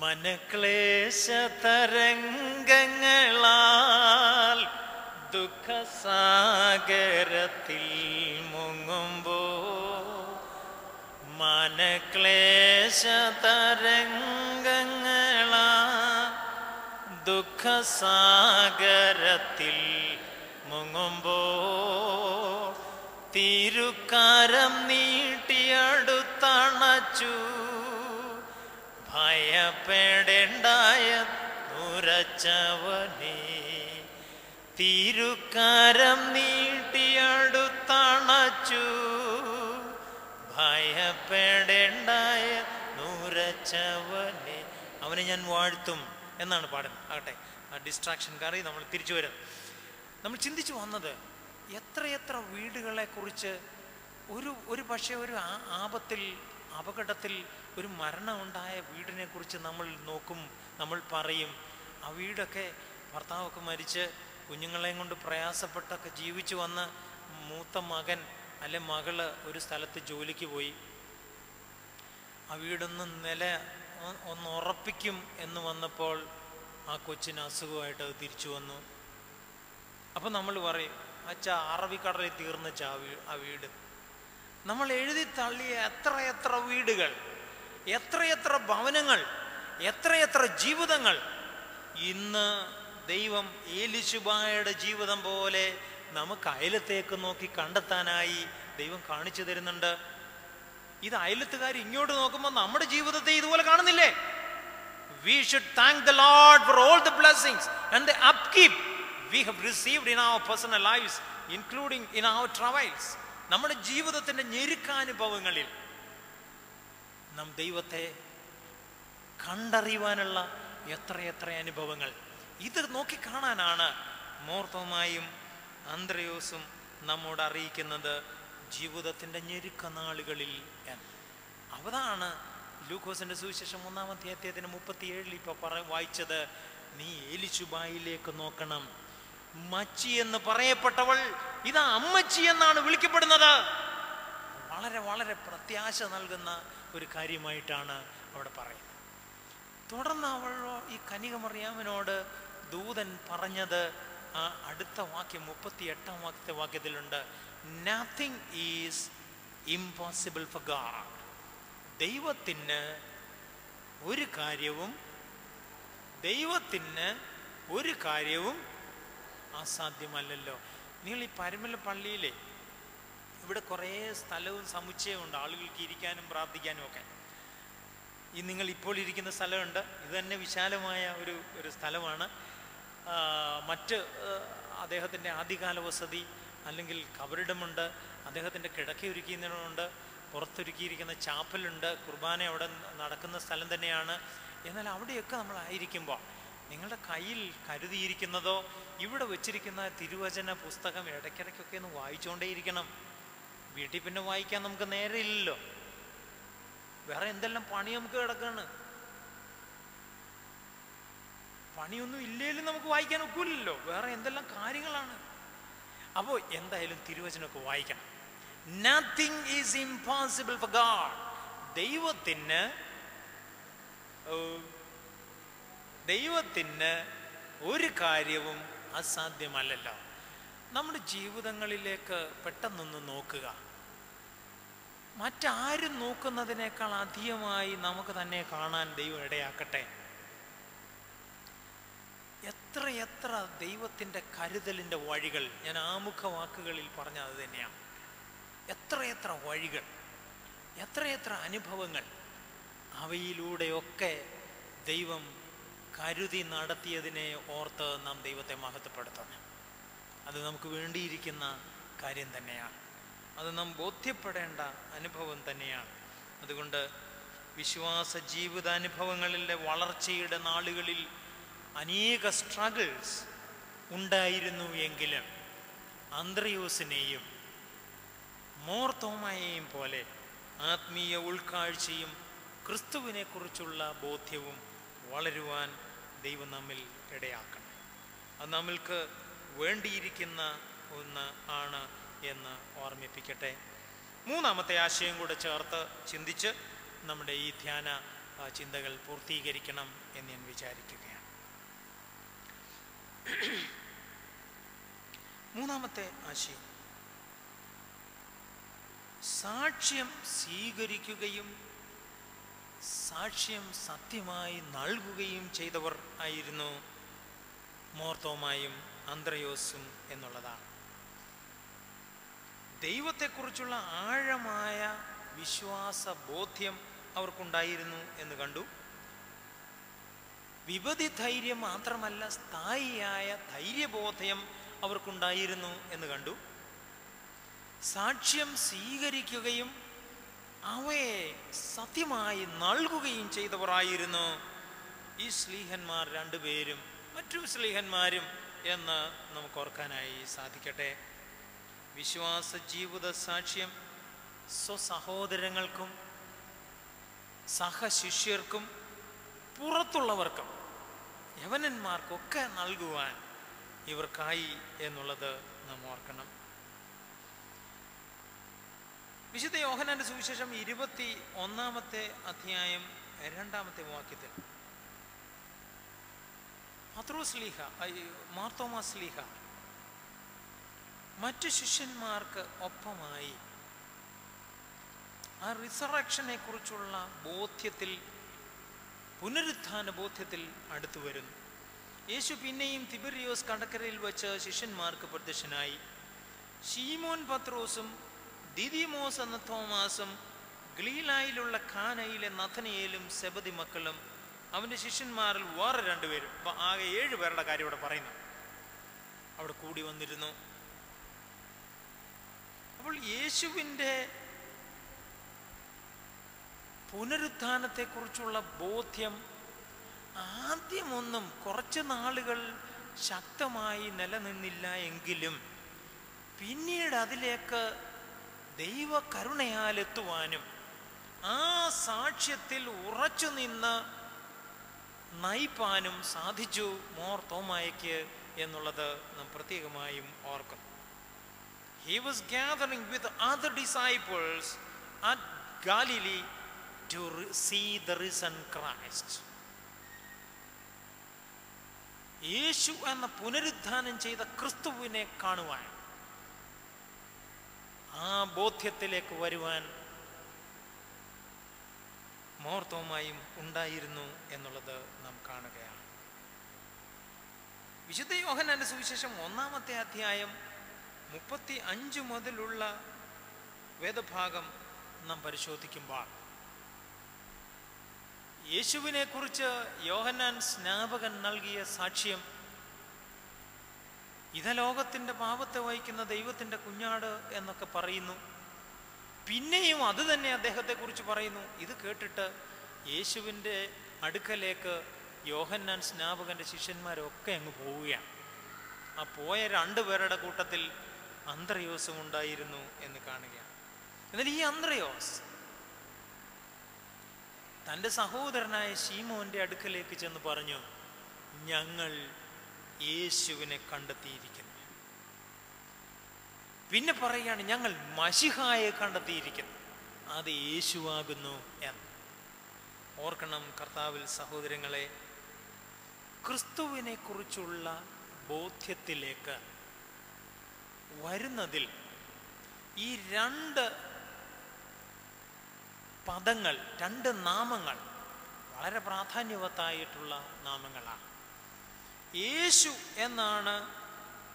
മനക്ലേശതരംഗങ്ങളാൽ ദുഃഖസാഗരത്തിൽ മുങ്ങുമ്പോ, മനക്ലേശതരംഗങ്ങളാൽ ദുഃഖസാഗരത്തിൽ മുങ്ങുമ്പോ, തിരുക്കരം നീട്ടിയടുത്തണച്ചു ഭയപ്പെടേണ്ടായ നുരച്ചവനേ, തിരുക്കരം നീട്ടിയടുത്തണച്ചു ഭയപ്പെടേണ്ടായ നുരച്ചവനേ, അവനെ ഞാൻ വാഴ്ത്തും എന്നാണ് പാടുന്നത്. ആകട്ടെ, ആ ഡിസ്ട്രാക്ഷൻ കാറി നമ്മൾ തിരിച്ചു വരും. നമ്മൾ ചിന്തിച്ചു വന്നത് എത്രയെത്ര വീടുകളെ കുറിച്ച് ഒരു പക്ഷേ ഒരു ആപത്തിൽ അപകടത്തിൽ ഒരു മരണം ഉണ്ടായ വീടിനെ കുറിച്ച് നമ്മൾ നോക്കും. നമ്മൾ പറയും, ആ വീടൊക്കെ ഭർത്താവൊക്കെ മരിച്ച് കുഞ്ഞുങ്ങളെയും കൊണ്ട് പ്രയാസപ്പെട്ടൊക്കെ ജീവിച്ചു വന്ന് മൂത്ത മകൻ അല്ലെ മകള് ഒരു സ്ഥലത്ത് ജോലിക്ക് പോയി, ആ ഒന്ന് ഉറപ്പിക്കും എന്ന് വന്നപ്പോൾ ആ കൊച്ചിന് അസുഖമായിട്ട് അത് തിരിച്ചു വന്നു. അപ്പം നമ്മൾ പറയും, അച്ഛാ അറബിക്കടലിൽ തീർന്നച്ച ആ വീട്. നമ്മൾ എഴുതി തള്ളിയ എത്രയെത്ര വീടുകൾ, എത്രയെത്ര ഭവനങ്ങൾ, എത്രയെത്ര ജീവിതങ്ങൾ ഇന്ന് ദൈവം ഏലിശുബായുടെ ജീവിതം പോലെ നമുക്ക് അയലത്തേക്ക് നോക്കി കണ്ടെത്താനായി ദൈവം കാണിച്ചു തരുന്നുണ്ട്. ഇത് അയലത്തുകാർ ഇങ്ങോട്ട് നോക്കുമ്പോൾ നമ്മുടെ ജീവിതത്തെ ഇതുപോലെ കാണുന്നില്ലേ? We should thank the Lord for all the blessings and the upkeep we have received in our personal lives, including in our travails. നമ്മുടെ ജീവിതത്തിന്റെ ഞെരുക്കാനുഭവങ്ങളിൽ നാം ദൈവത്തെ കണ്ടറിയുവാനുള്ള എത്രയെത്ര അനുഭവങ്ങൾ. ഇത് നോക്കിക്കാണാനാണ് മോർത്തോമായും അന്ത്രയോസും നമ്മോട് അറിയിക്കുന്നത് ജീവിതത്തിന്റെ ഞെരുക്കനാളുകളിൽ എന്ന്. അതാണ് ലൂക്കോസിന്റെ സുവിശേഷം 1-ാം അധ്യായത്തിന് 37 ഇപ്പൊ വായിച്ചത്. നീ ഏലിശുബായിലേക്ക് നോക്കണം. മച്ചി എന്ന് പറയപ്പെട്ടവൾ ഇതാ അമ്മച്ചി എന്നാണ് വിളിക്കപ്പെടുന്നത്. വളരെ വളരെ പ്രത്യാശ നൽകുന്ന ഒരു കാര്യമായിട്ടാണ് അവിടെ പറയുന്നത്. തുടർന്ന് അവൾ ഈ കന്യകമറിയാമിനോട് ദൂതൻ പറഞ്ഞത് ആ അടുത്ത വാക്യം 38-ാമത്തെ വാക്യത്തിലുണ്ട്. Nothing is impossible for God. ദൈവത്തിന് ഒരു കാര്യവും അസാധ്യമല്ലല്ലോ. നിങ്ങൾ ഈ പരുമല പള്ളിയിലെ ഇവിടെ കുറേ സ്ഥലവും സമുച്ചയമുണ്ട് ആളുകൾക്ക് ഇരിക്കാനും പ്രാർത്ഥിക്കാനും ഒക്കെ. ഈ നിങ്ങൾ ഇപ്പോൾ ഇരിക്കുന്ന സ്ഥലമുണ്ട്, ഇത് തന്നെ വിശാലമായ ഒരു സ്ഥലമാണ്. മറ്റ് അദ്ദേഹത്തിൻ്റെ ആദ്യകാല വസതി അല്ലെങ്കിൽ കബറിടമുണ്ട്, അദ്ദേഹത്തിൻ്റെ കിടക്കയൊരുക്കുന്നതിനുണ്ട്, പുറത്തൊരുക്കിയിരിക്കുന്ന ചാപ്പലുണ്ട്, കുർബാന അവിടെ നടക്കുന്ന സ്ഥലം തന്നെയാണ്. എന്നാൽ അവിടെയൊക്കെ നമ്മളായിരിക്കുമ്പോൾ നിങ്ങളുടെ കയ്യിൽ കരുതിയിരിക്കുന്നതോ ഇവിടെ വെച്ചിരിക്കുന്ന തിരുവചന പുസ്തകം ഇടയ്ക്കിടയ്ക്കൊക്കെ ഒന്ന് വായിച്ചുകൊണ്ടേയിരിക്കണം. വീട്ടിൽ പിന്നെ വായിക്കാൻ നമുക്ക് നേരെ ഇല്ലല്ലോ. വേറെ എന്തെല്ലാം പണി നമുക്ക് കിടക്കാണ്. പണിയൊന്നും ഇല്ലേലും നമുക്ക് വായിക്കാൻ ഒക്കില്ലല്ലോ, വേറെ എന്തെല്ലാം കാര്യങ്ങളാണ്. അപ്പോൾ എന്തായാലും തിരുവചനമൊക്കെ വായിക്കണം. Nothing is impossible for God. ദൈവത്തിന് ഒരു കാര്യവും അസാധ്യമല്ലല്ലോ. നമ്മുടെ ജീവിതങ്ങളിലേക്ക് പെട്ടെന്നൊന്ന് നോക്കുക. മറ്റാരും നോക്കുന്നതിനേക്കാൾ അധികമായി നമുക്ക് തന്നെ കാണാൻ ദൈവം ഇടയാക്കട്ടെ. എത്ര ദൈവത്തിൻ്റെ കരുതലിൻ്റെ വഴികൾ, ഞാൻ ആമുഖ വാക്കുകളിൽ പറഞ്ഞ അത് തന്നെയാണ്. എത്ര വഴികൾ, എത്ര അനുഭവങ്ങൾ, അവയിലൂടെയൊക്കെ ദൈവം കരുതി നടത്തിയതിനെ ഓർത്ത് നാം ദൈവത്തെ മഹത്വപ്പെടുത്തണം. അത് നമുക്ക് വേണ്ടിയിരിക്കുന്ന കാര്യം തന്നെയാണ്. അത് നാം ബോധ്യപ്പെടേണ്ട അനുഭവം തന്നെയാണ്. അതുകൊണ്ട് വിശ്വാസ ജീവിതാനുഭവങ്ങളിലെ വളർച്ചയുടെ നാളുകളിൽ അനേക സ്ട്രഗിൾസ് ഉണ്ടായിരുന്നു എങ്കിലും അന്ത്രയോസിനെയും മോർത്തോമായെയും പോലെ ആത്മീയ ഉൾക്കാഴ്ചയും ക്രിസ്തുവിനെ കുറിച്ചുള്ള ബോധ്യവും വളരുവാൻ ദൈവം നമ്മിൽ ഇടയാക്കണം. അത് നമ്മൾക്ക് വേണ്ടിയിരിക്കുന്ന ഒന്ന് ആണ് എന്ന് ഓർമ്മിപ്പിക്കട്ടെ. മൂന്നാമത്തെ ആശയം കൂടെ ചേർത്ത് ചിന്തിച്ച് നമ്മുടെ ഈ ധ്യാന ചിന്തകൾ പൂർത്തീകരിക്കണം എന്ന് ഞാൻ വിചാരിക്കുകയാണ്. മൂന്നാമത്തെ ആശയം, സാക്ഷ്യം സ്വീകരിക്കുകയും സാക്ഷ്യം സത്യമായി നൽകുകയും ചെയ്തവർ ആയിരുന്നു മോർത്തോമായും അന്ത്രയോസും എന്നുള്ളതാണ്. ദൈവത്തെക്കുറിച്ചുള്ള ആഴമായ വിശ്വാസ ബോധ്യം അവർക്കുണ്ടായിരുന്നു എന്ന് കണ്ടു. വിപതി ധൈര്യം മാത്രമല്ല, സ്ഥായിയായ ധൈര്യബോധം അവർക്കുണ്ടായിരുന്നു എന്ന് കണ്ടു. സാക്ഷ്യം സ്വീകരിക്കുകയും അവയെ സത്യമായി നൽകുകയും ചെയ്തവരായിരുന്നു ഈ സ്ലീഹന്മാർ രണ്ടുപേരും മറ്റു സ്ലീഹന്മാരും എന്ന് നമുക്ക് ഓർക്കാനായി സാധിക്കട്ടെ. വിശ്വാസ ജീവിത സാക്ഷ്യം സ്വസഹോദരങ്ങൾക്കും സഹശിഷ്യർക്കും പുറത്തുള്ളവർക്കും യവനന്മാർക്കൊക്കെ നൽകുവാൻ ഇവർക്കായി എന്നുള്ളത് നാം ഓർക്കണം. വിശുദ്ധ യോഹന്നാന്റെ സുവിശേഷം 21-ാമത്തെ അധ്യായം 2-ാമത്തെ വാക്യത്തിൽ പത്രോസ് മാർത്തോമാ ശ്ലീഹ മറ്റു ശിഷ്യന്മാർക്ക് ഒപ്പമായി ആ റിസറക്ഷനെ കുറിച്ചുള്ള ബോധ്യത്തിൽ, പുനരുത്ഥാന ബോധ്യത്തിൽ അടുത്തു വരുന്നു. യേശു പിന്നെയും തിബെരിയോസ് കടക്കരയിൽ വെച്ച് ശിഷ്യന്മാർക്ക് പ്രത്യക്ഷനായി. ശീമോൻ പത്രോസും ദിദിമോസ് എന്ന തോമാസും ഗലീലായിലുള്ള കാനയിലെ നഥനയേലും സെബദി മക്കളും അവൻ്റെ ശിഷ്യന്മാരിൽ വേറെ 2 പേരും. അപ്പൊ ആകെ 7 പേരുടെ കാര്യം ഇവിടെ പറയുന്നു. അവിടെ കൂടി വന്നിരുന്നു. അപ്പോൾ യേശുവിൻ്റെ പുനരുത്ഥാനത്തെക്കുറിച്ചുള്ള ബോധ്യം ആദ്യമൊന്നും കുറച്ച് നാളുകൾ ശക്തമായി നിലനിന്നില്ല എങ്കിലും പിന്നീട് അതിലേക്ക് ദൈവ കരുണയാൽ എത്തുവാനും ആ സാക്ഷ്യത്തിൽ ഉറച്ചു നിന്ന് നയിപ്പാനും സാധിച്ചു മോർ തോമായ്ക്ക് എന്നുള്ളത് നാം പ്രത്യേകമായും ഓർക്കണം. He was gathering with other disciples at Galilee to see the risen Christ. യേശു എന്ന പുനരുത്ഥാനം ചെയ്ത ക്രിസ്തുവിനെ കാണുവാൻ, ആ ബോധ്യത്തിലേക്ക് വരുവാൻ മോർ തോമായും ഉണ്ടായിരുന്നു എന്നുള്ളത് നാം കാണുകയാണ്. വിശുദ്ധ യോഹന്നാന്റെ സുവിശേഷം 1-ാമത്തെ അധ്യായം 35 മുതലുള്ള വേദഭാഗം നാം പരിശോധിക്കുമ്പോൾ യേശുവിനെ കുറിച്ച് യോഹന്നാൻ സ്നാപകൻ നൽകിയ സാക്ഷ്യം, ഇഹലോകത്തിന്റെ പാപത്തെ വഹിക്കുന്ന ദൈവത്തിന്റെ കുഞ്ഞാട് എന്നൊക്കെ പറയുന്നു. പിന്നെയും അത് തന്നെ അദ്ദേഹത്തെ കുറിച്ച് പറയുന്നു. ഇത് കേട്ടിട്ട് യേശുവിൻ്റെ അടുക്കലേക്ക് യോഹന്നാൻ സ്നാപകന്റെ ശിഷ്യന്മാരൊക്കെ അങ്ങ് പോവുകയാണ്. ആ പോയ 2 പേരുടെ കൂട്ടത്തിൽ അന്ത്രയോസും ഉണ്ടായിരുന്നു എന്ന് കാണുകയാണ്. എന്നാൽ ഈ അന്ത്രയോസ് തൻ്റെ സഹോദരനായ ശീമോന്റെ അടുക്കലേക്ക് ചെന്ന് പറഞ്ഞു, ഞങ്ങൾ യേശുവിനെ കണ്ടെത്തിയിരിക്കുന്നു. പിന്നെ പറയുകയാണ്, ഞങ്ങൾ മശിഹായെ കണ്ടെത്തിയിരിക്കുന്നു, അത് യേശുവാകുന്നു എന്ന്. ഓർക്കണം കർത്താവിൽ സഹോദരങ്ങളെ, ക്രിസ്തുവിനെ കുറിച്ചുള്ള ബോധ്യത്തിലേക്ക് വരുന്നതിൽ ഈ 2 പദങ്ങൾ, 2 നാമങ്ങൾ വളരെ പ്രാധാന്യവത്തായിട്ടുള്ള നാമങ്ങളാണ്. യേശു എന്നാണ്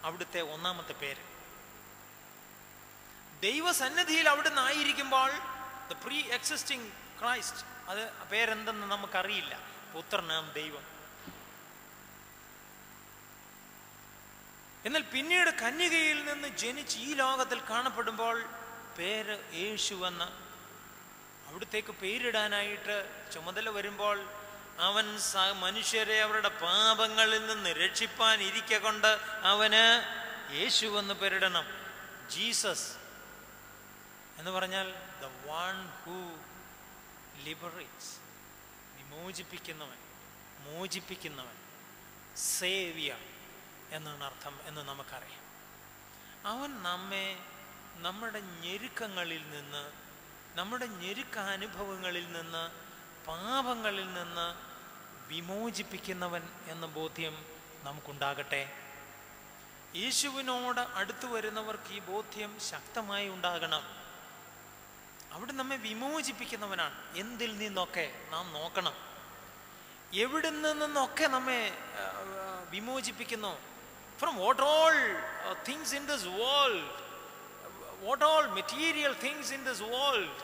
അവിടുത്തെ 1-ാമത്തെ പേര്. ദൈവസന്നിധിയിൽ അവിടുന്ന് ആയിരിക്കുമ്പോൾ ദ പ്രീ എക്സിസ്റ്റിംഗ് ക്രൈസ്റ്റ്, അത് പേരെന്തെന്ന് നമുക്കറിയില്ല. പുത്രനാം ദൈവം. എന്നാൽ പിന്നീട് കന്യകയിൽ നിന്ന് ജനിച്ച് ഈ ലോകത്തിൽ കാണപ്പെടുമ്പോൾ പേര് യേശു എന്ന, അവിടത്തേക്ക് പേരിടാനായിട്ട് ചുമതല വരുമ്പോൾ അവൻ മനുഷ്യരെ അവരുടെ പാപങ്ങളിൽ നിന്ന് രക്ഷിപ്പാൻ ഇരിക്കെ കൊണ്ട് അവന് യേശു എന്ന് പേരിടണം. ജീസസ് എന്ന് പറഞ്ഞാൽ ദ വൺ ഹൂ ലിബറേറ്റ്സ്, വിമോചിപ്പിക്കുന്നവൻ, മോചിപ്പിക്കുന്നവൻ, സേവിയർ എന്നാണ് അർത്ഥം എന്ന് നമുക്കറിയാം. അവൻ നമ്മെ നമ്മുടെ ഞെരുക്കങ്ങളിൽ നിന്ന്, നമ്മുടെ ഞെരുക്കാനുഭവങ്ങളിൽ നിന്ന്, പാപങ്ങളിൽ നിന്ന് വിമോചിപ്പിക്കുന്നവൻ എന്ന ബോധ്യം നമുക്കുണ്ടാകട്ടെ. യേശുവിനോട് അടുത്തു വരുന്നവർക്ക് ഈ ബോധ്യം ശക്തമായി ഉണ്ടാകണം. അവിടെ നമ്മെ വിമോചിപ്പിക്കുന്നവനാണ്. എന്തിൽ നിന്നൊക്കെ നാം നോക്കണം, എവിടെ നിന്നൊക്കെ നമ്മെ വിമോചിപ്പിക്കുന്നു. From what all things in this world, what all material things in this world,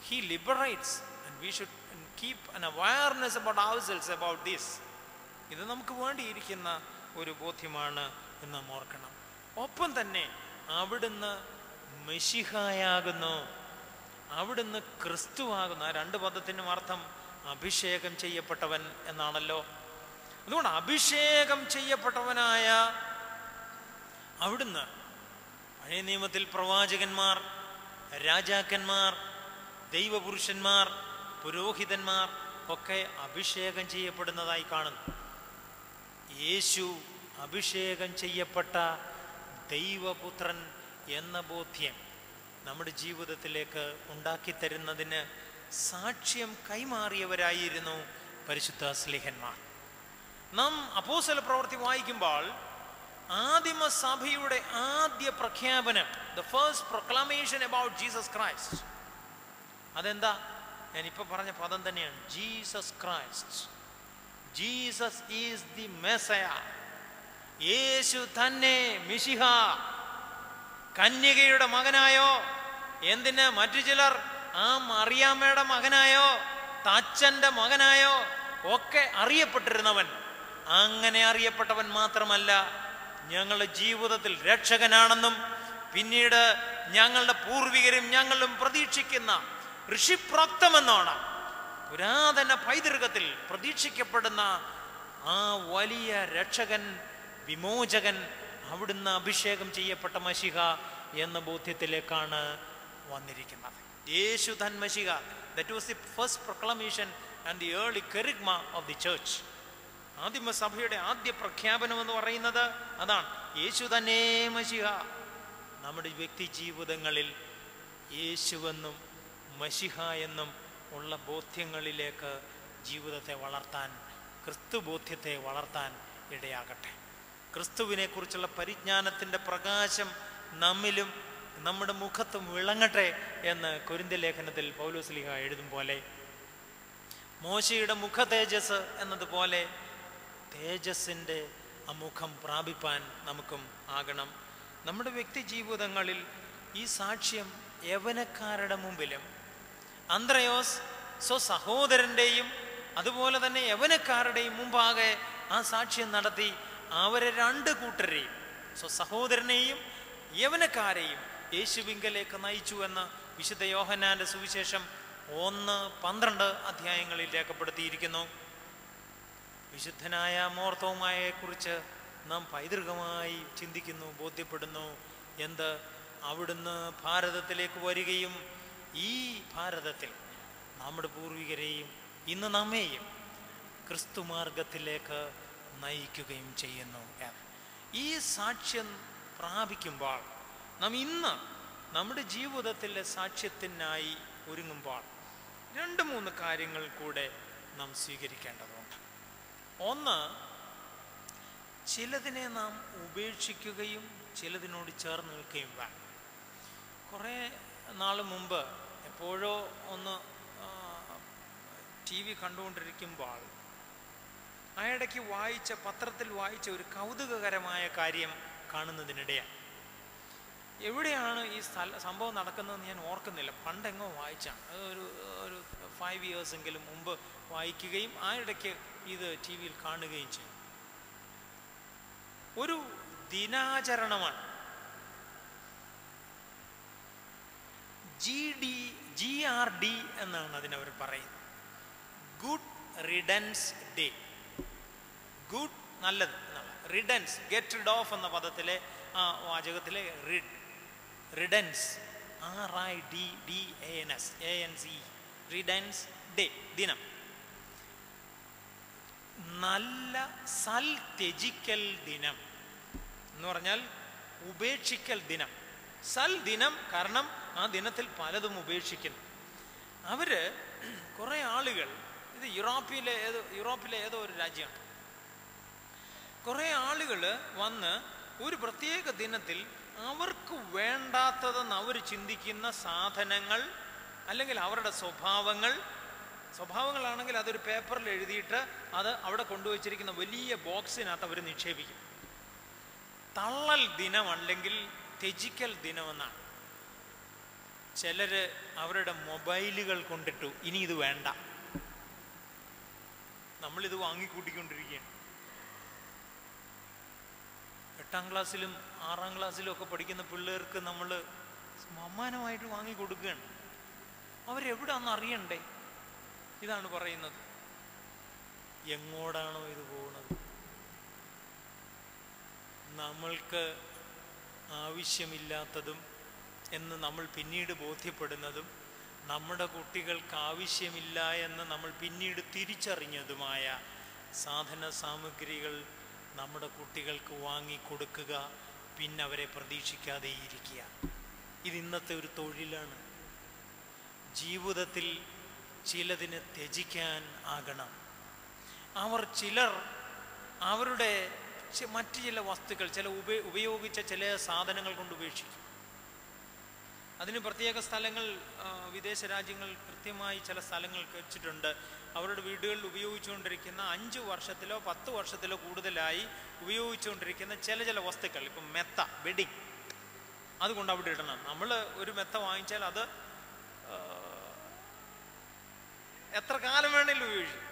He liberates, and we should keep an awareness about ourselves about this. ഇത് നമുക്ക് വേണ്ടിയിരിക്കുന്ന ഒരു ബോധ്യമാണ് എന്ന് നാം ഓർക്കണം. ഒപ്പം തന്നെ അവിടുന്ന് മെശിഹായാകുന്നു, അവിടുന്ന് ക്രിസ്തുവാകുന്നു. ആ 2 പദത്തിനും അർത്ഥം അഭിഷേകം ചെയ്യപ്പെട്ടവൻ എന്നാണല്ലോ. അതുകൊണ്ട് അഭിഷേകം ചെയ്യപ്പെട്ടവനായ അവിടുന്ന് പഴയ നിയമത്തിൽ പ്രവാചകന്മാർ, രാജാക്കന്മാർ, ദൈവപുരുഷന്മാർ, പുരോഹിതന്മാർ ഒക്കെ അഭിഷേകം ചെയ്യപ്പെടുന്നതായി കാണുന്നു. യേശു അഭിഷേകം ചെയ്യപ്പെട്ട ദൈവപുത്രൻ എന്ന ബോധ്യം നമ്മുടെ ജീവിതത്തിലേക്ക് ഉണ്ടാക്കിത്തരുന്നതിന് സാക്ഷ്യം കൈമാറിയവരായിരുന്നു പരിശുദ്ധ സ്ലീഹന്മാർ. നാം അപ്പോസ്തല പ്രവൃത്തി വായിക്കുമ്പോൾ ആദിമ സഭയുടെ ആദ്യ പ്രഖ്യാപനം, the first proclamation about Jesus Christ, അതെന്താ? ഞാനിപ്പോൾ പറഞ്ഞ പദം തന്നെയാണ്, Jesus Christ, Jesus is the Messiah. യേശു തന്നെ മിശിഹ. കന്യകയുടെ മകനായോ, എന്തിന് മറ്റു ചിലർ ആ മറിയാമ്മയുടെ മകനായോ തച്ചന്റെ മകനായോ ഒക്കെ അറിയപ്പെട്ടിരുന്നവൻ. അങ്ങനെ അറിയപ്പെട്ടവൻ മാത്രമല്ല, ഞങ്ങളുടെ ജീവിതത്തിൽ രക്ഷകനാണെന്നും പിന്നീട് ഞങ്ങളുടെ പൂർവികരും ഞങ്ങളും പ്രതീക്ഷിക്കുന്ന ഋഷിപ്രോക്തമെന്നാണ് പുരാതന പൈതൃകത്തിൽ പ്രതീക്ഷിക്കപ്പെടുന്ന ആ വലിയ രക്ഷകൻ, വിമോചകൻ, അവിടുന്ന് അഭിഷേകം ചെയ്യപ്പെട്ട മശിഹ എന്ന ബോധ്യത്തിലേക്കാണ് വന്നിരിക്കുന്നത്. യേശു തൻ മശിഹ. That was the first proclamation and the early kerygma of the church. ആദിമ സഭയുടെ ആദ്യ പ്രഖ്യാപനം എന്ന് പറയുന്നത് അതാണ്, യേശു തന്നെ മശിഹ. നമ്മുടെ വ്യക്തി ജീവിതങ്ങളിൽ യേശുവെന്നും മശിഹ എന്നും ഉള്ള ബോധ്യങ്ങളിലേക്ക് ജീവിതത്തെ വളർത്താൻ, ക്രിസ്തു ബോധ്യത്തെ വളർത്താൻ ഇടയാകട്ടെ. ക്രിസ്തുവിനെ കുറിച്ചുള്ള പരിജ്ഞാനത്തിൻ്റെ പ്രകാശം നമ്മിലും നമ്മുടെ മുഖത്തും വിളങ്ങട്ടെ എന്ന് കൊരിന്ത്യ ലേഖനത്തിൽ പൗലോസ്ലീഹ എഴുതും പോലെ, മോശയുടെ മുഖ തേജസ് എന്നതുപോലെ തേജസ്സിൻ്റെ ആ മുഖം പ്രാപിപ്പാൻ നമുക്കും ആകണം. നമ്മുടെ വ്യക്തി ജീവിതങ്ങളിൽ ഈ സാക്ഷ്യം യവനക്കാരുടെ മുമ്പിലും, അന്ത്രയോസ് സ്വസഹോദരൻ്റെയും അതുപോലെ തന്നെ യവനക്കാരുടെയും മുമ്പാകെ ആ സാക്ഷ്യം നടത്തി അവരെ രണ്ട് കൂട്ടരെയും, സ്വസഹോദരനെയും യവനക്കാരെയും യേശുവിങ്കലേക്ക് നയിച്ചു എന്ന് വിശുദ്ധ യോഹന്നാന്റെ സുവിശേഷം 1-12 അധ്യായങ്ങളിൽ രേഖപ്പെടുത്തിയിരിക്കുന്നു. വിശുദ്ധനായ മോർത്തോമായെ കുറിച്ച് നാം പൈതൃകമായി ചിന്തിക്കുന്നു, ബോധ്യപ്പെടുന്നു. എന്ത്? അവിടുന്ന് ഭാരതത്തിലേക്ക് വരികയും ഈ ഭാരതത്തിൽ നമ്മുടെ പൂർവികരെയും ഇന്ന് നമ്മെയും ക്രിസ്തുമാർഗത്തിലേക്ക് നയിക്കുകയും ചെയ്യുന്നു. ഈ സാക്ഷ്യം പ്രാപിക്കുമ്പോൾ നാം ഇന്ന് നമ്മുടെ ജീവിതത്തിലെ സാക്ഷ്യത്തിനായി ഒരുങ്ങുമ്പോൾ 2-3 കാര്യങ്ങൾ കൂടെ നാം സ്വീകരിക്കേണ്ടതുണ്ട്. ഒന്ന്, ചിലതിനെ നാം ഉപേക്ഷിക്കുകയും ചിലതിനോട് ചേർന്ന് നിൽക്കുകയും വേണം. കുറേ നാൾ മുമ്പ് എപ്പോഴോ ഒന്ന് TV കണ്ടുകൊണ്ടിരിക്കുമ്പോൾ ആ ഇടയ്ക്ക് പത്രത്തിൽ വായിച്ച ഒരു കൗതുകകരമായ കാര്യം കാണുന്നതിനിടെയാണ്. എവിടെയാണ് ഈ സംഭവം നടക്കുന്നതെന്ന് ഞാൻ ഓർക്കുന്നില്ല, പണ്ടെങ്ങോ വായിച്ചാണ്. ഒരു 5 years എങ്കിലും മുമ്പ് വായിക്കുകയും ആ ഇടയ്ക്ക് ഇത് TV കാണുകയും ചെയ്യും. ഒരു ദിനാചരണമാണ്. GRD എന്നാണ് അതിനവർ പറയുന്നത്. Good റിഡൻസ് day. ഗുഡ്, നല്ലത് എന്നുള്ള, റിഡൻസ്, ഗെറ്റ് റിഡ് ഓഫ് എന്ന പദത്തിലെ ആ വാചകത്തിലെ റിഡൻസ്, RIDDANS, റിഡൻസ് ഡേ, ദിനം. നല്ല സൽത്യജിക്കൽ ദിനം എന്ന് പറഞ്ഞാൽ ഉപേക്ഷിക്കൽ ദിനം. സൽ ദിനം, കാരണം ആ ദിനത്തിൽ പലതും ഉപേക്ഷിക്കുന്നു. കുറേ ആളുകൾ, ഇത് യൂറോപ്പിലെ ഏതോ ഒരു രാജ്യമാണ്, കുറേ ആളുകൾ വന്ന് ഒരു പ്രത്യേക ദിനത്തിൽ അവർക്ക് വേണ്ടാത്തതെന്ന് അവർ ചിന്തിക്കുന്ന സാധനങ്ങൾ അല്ലെങ്കിൽ അവരുടെ സ്വഭാവങ്ങളാണെങ്കിൽ അതൊരു പേപ്പറിൽ എഴുതിയിട്ട് അത് അവിടെ കൊണ്ടുവച്ചിരിക്കുന്ന വലിയ ബോക്സിനകത്ത് അവർ നിക്ഷേപിക്കും. തള്ളൽ ദിനം അല്ലെങ്കിൽ ത്യജിക്കൽ ദിനമെന്നാണ്. ചിലര് അവരുടെ മൊബൈലുകൾ കൊണ്ടിട്ടു, ഇനി ഇത് വേണ്ട, നമ്മളിത് വാങ്ങിക്കൂട്ടിക്കൊണ്ടിരിക്കുകയാണ്. 8ാം ക്ലാസ്സിലും 6ാം ക്ലാസ്സിലും ഒക്കെ പഠിക്കുന്ന പിള്ളേർക്ക് നമ്മൾ സമ്മാനമായിട്ട് വാങ്ങിക്കൊടുക്കുകയാണ്. അവരെവിടാന്ന് അറിയണ്ടേ? ഇതാണ് പറയുന്നത്. എങ്ങോട്ടാണോ ഇത് പോകുന്നത്? നമ്മൾക്ക് ആവശ്യമില്ലാത്തതും എന്ന് നമ്മൾ പിന്നീട് ബോധ്യപ്പെടുന്നതും നമ്മുടെ കുട്ടികൾക്ക് ആവശ്യമില്ല എന്ന് നമ്മൾ പിന്നീട് തിരിച്ചറിഞ്ഞതുമായ സാധന സാമഗ്രികൾ നമ്മുടെ കുട്ടികൾക്ക് വാങ്ങിക്കൊടുക്കുക, പിന്നെ അവരെ പ്രതീക്ഷിക്കാതെ ഇരിക്കുക. ഇത് ഇന്നത്തെ ഒരു തൊഴിലാണ്. ജീവിതത്തിൽ ചിലതിനെ ത്യജിക്കാൻ ആകണം. ചിലർ അവരുടെ മറ്റു ചില വസ്തുക്കൾ, ഉപയോഗിച്ച ചില സാധനങ്ങൾ കൊണ്ട് ഉപേക്ഷിക്കും. അതിന് പ്രത്യേക സ്ഥലങ്ങൾ വിദേശ രാജ്യങ്ങൾ കൃത്യമായി ചില സ്ഥലങ്ങൾ വെച്ചിട്ടുണ്ട്. അവരുടെ വീടുകളിൽ ഉപയോഗിച്ചുകൊണ്ടിരിക്കുന്ന 5 വർഷത്തിലോ 10 വർഷത്തിലോ കൂടുതലായി ഉപയോഗിച്ചുകൊണ്ടിരിക്കുന്ന ചില വസ്തുക്കൾ, ഇപ്പം മെത്ത, ബെഡിങ്, അതുകൊണ്ട് അവിടെ ഇടണം. നമ്മൾ ഒരു മെത്ത വാങ്ങിച്ചാൽ അത് എത്ര കാലം വേണമെങ്കിലും ഉപയോഗിക്കും.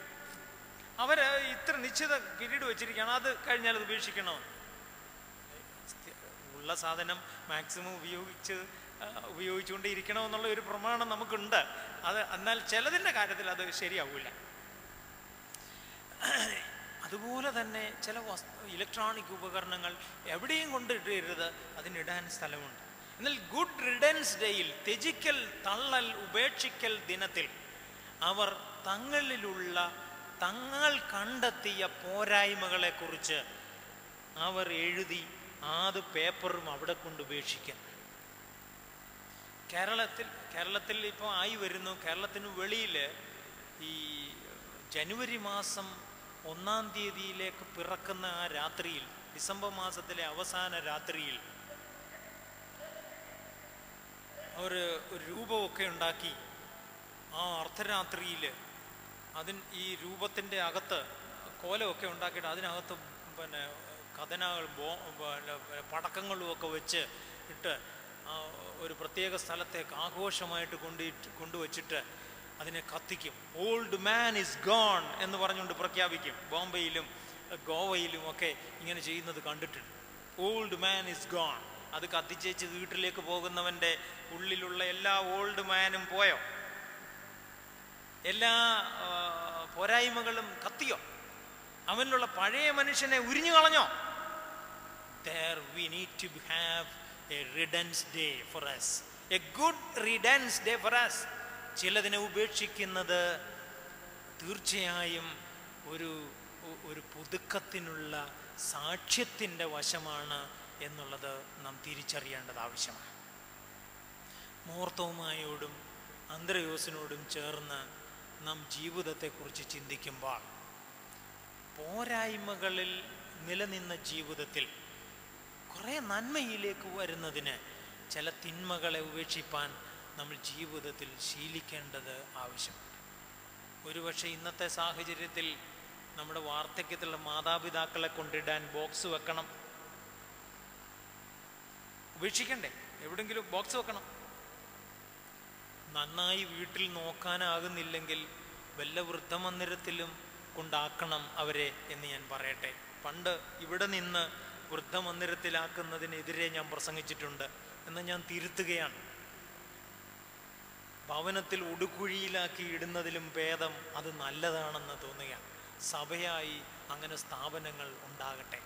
അവർ ഇത്ര നിശ്ചിത പീരീഡ് വെച്ചിരിക്കുകയാണ്, അത് കഴിഞ്ഞാൽ അത് ഉപേക്ഷിക്കണമെന്ന്. ഉള്ള സാധനം മാക്സിമം ഉപയോഗിച്ചുകൊണ്ടേ ഇരിക്കണമെന്നുള്ള ഒരു പ്രമാണം നമുക്കുണ്ട്. അത് എന്നാൽ ചിലതിൻ്റെ കാര്യത്തിൽ അത് ശരിയാവില്ല. അതുപോലെ തന്നെ ചില ഇലക്ട്രോണിക് ഉപകരണങ്ങൾ എവിടെയും കൊണ്ടിടരുത്, അതിനിടാൻ സ്ഥലമുണ്ട്. എന്നാൽ ഗുഡ് റിഡൻസ് ഡേയിൽ, ത്യജിക്കൽ, തള്ളൽ, ഉപേക്ഷിക്കൽ ദിനത്തിൽ അവർ തങ്ങൾ കണ്ടെത്തിയ പോരായ്മകളെക്കുറിച്ച് അവർ എഴുതി ആത് പേപ്പറും അവിടെ കൊണ്ട് ഉപേക്ഷിക്കാൻ. കേരളത്തിൽ ഇപ്പോൾ ആയി വരുന്നു. കേരളത്തിന് വെളിയിൽ ഈ ജനുവരി മാസം 1-ാം തീയതിയിലേക്ക് പിറക്കുന്ന ആ രാത്രിയിൽ, ഡിസംബർ മാസത്തിലെ അവസാന രാത്രിയിൽ ഒരു രൂപമൊക്കെ ഉണ്ടാക്കി ആ അർദ്ധരാത്രിയിൽ ഈ രൂപത്തിൻ്റെ അകത്ത് കോലമൊക്കെ ഉണ്ടാക്കിയിട്ട് അതിനകത്ത് പിന്നെ കഥനകളും പടക്കങ്ങളും ഒക്കെ വെച്ച് ഇട്ട് ഒരു പ്രത്യേക സ്ഥലത്തേക്ക് ആഘോഷമായിട്ട് കൊണ്ടുവച്ചിട്ട് അതിനെ കത്തിക്കും. ഓൾഡ് മാൻ ഇസ് ഗോൺ എന്ന് പറഞ്ഞുകൊണ്ട് പ്രഖ്യാപിക്കും. ബോംബെയിലും ഗോവയിലും ഒക്കെ ഇങ്ങനെ ചെയ്യുന്നത് കണ്ടിട്ടുണ്ട്. Old man is gone. അത് കത്തിച്ചേച്ച് വീട്ടിലേക്ക് പോകുന്നവൻ്റെ ഉള്ളിലുള്ള എല്ലാ ഓൾഡ് മാനും പോയോ? എല്ലാ പോരായ്മകളും കത്തിയോ? അവനിലുള്ള പഴയ മനുഷ്യനെ ഉരിഞ്ഞു കളഞ്ഞോ? There we need to have a riddance day for us, a good riddance day for us. ചിലതിനെ ഉപേക്ഷിക്കുന്നത് തീർച്ചയായും ഒരു പുതുക്കത്തിനുള്ള സാക്ഷ്യത്തിൻ്റെ വശമാണ് എന്നുള്ളത് നാം തിരിച്ചറിയേണ്ടത് ആവശ്യമാണ്. മോർത്തോമായോടും അന്ത്രയോസിനോടും ചേർന്ന് നാം ജീവിതത്തെക്കുറിച്ച് ചിന്തിക്കുമ്പോൾ പോരായ്മകളിൽ നിലനിന്ന ജീവിതത്തിൽ കുറേ നന്മയിലേക്ക് വരുന്നതിന് ചില തിന്മകളെ ഉപേക്ഷിപ്പാൻ നമ്മൾ ജീവിതത്തിൽ ശീലിക്കേണ്ടത് ആവശ്യമുണ്ട്. ഒരുപക്ഷെ ഇന്നത്തെ സാഹചര്യത്തിൽ നമ്മുടെ വാർദ്ധക്യത്തിലുള്ള മാതാപിതാക്കളെ കൊണ്ടിടാൻ ബോക്സ് വെക്കണം. ഉപേക്ഷിക്കണ്ടേ? എവിടെങ്കിലും ബോക്സ് വെക്കണം. നന്നായി വീട്ടിൽ നോക്കാനാകുന്നില്ലെങ്കിൽ വല്ല വൃദ്ധമന്ദിരത്തിലും കൊണ്ടാക്കണം അവരെ എന്ന് ഞാൻ പറയട്ടെ. പണ്ട് ഇവിടെ നിന്ന് വൃദ്ധമന്ദിരത്തിലാക്കുന്നതിനെതിരെ ഞാൻ പ്രസംഗിച്ചിട്ടുണ്ട് എന്ന് ഞാൻ തിരുത്തുകയാണ്. ഭവനത്തിൽ ഉടുക്കുഴിയിലാക്കി ഇടുന്നതിലും ഭേദം അത് നല്ലതാണെന്ന് തോന്നുകയാണ്. സഭയായി അങ്ങനെ സ്ഥാപനങ്ങൾ ഉണ്ടാകട്ടെ.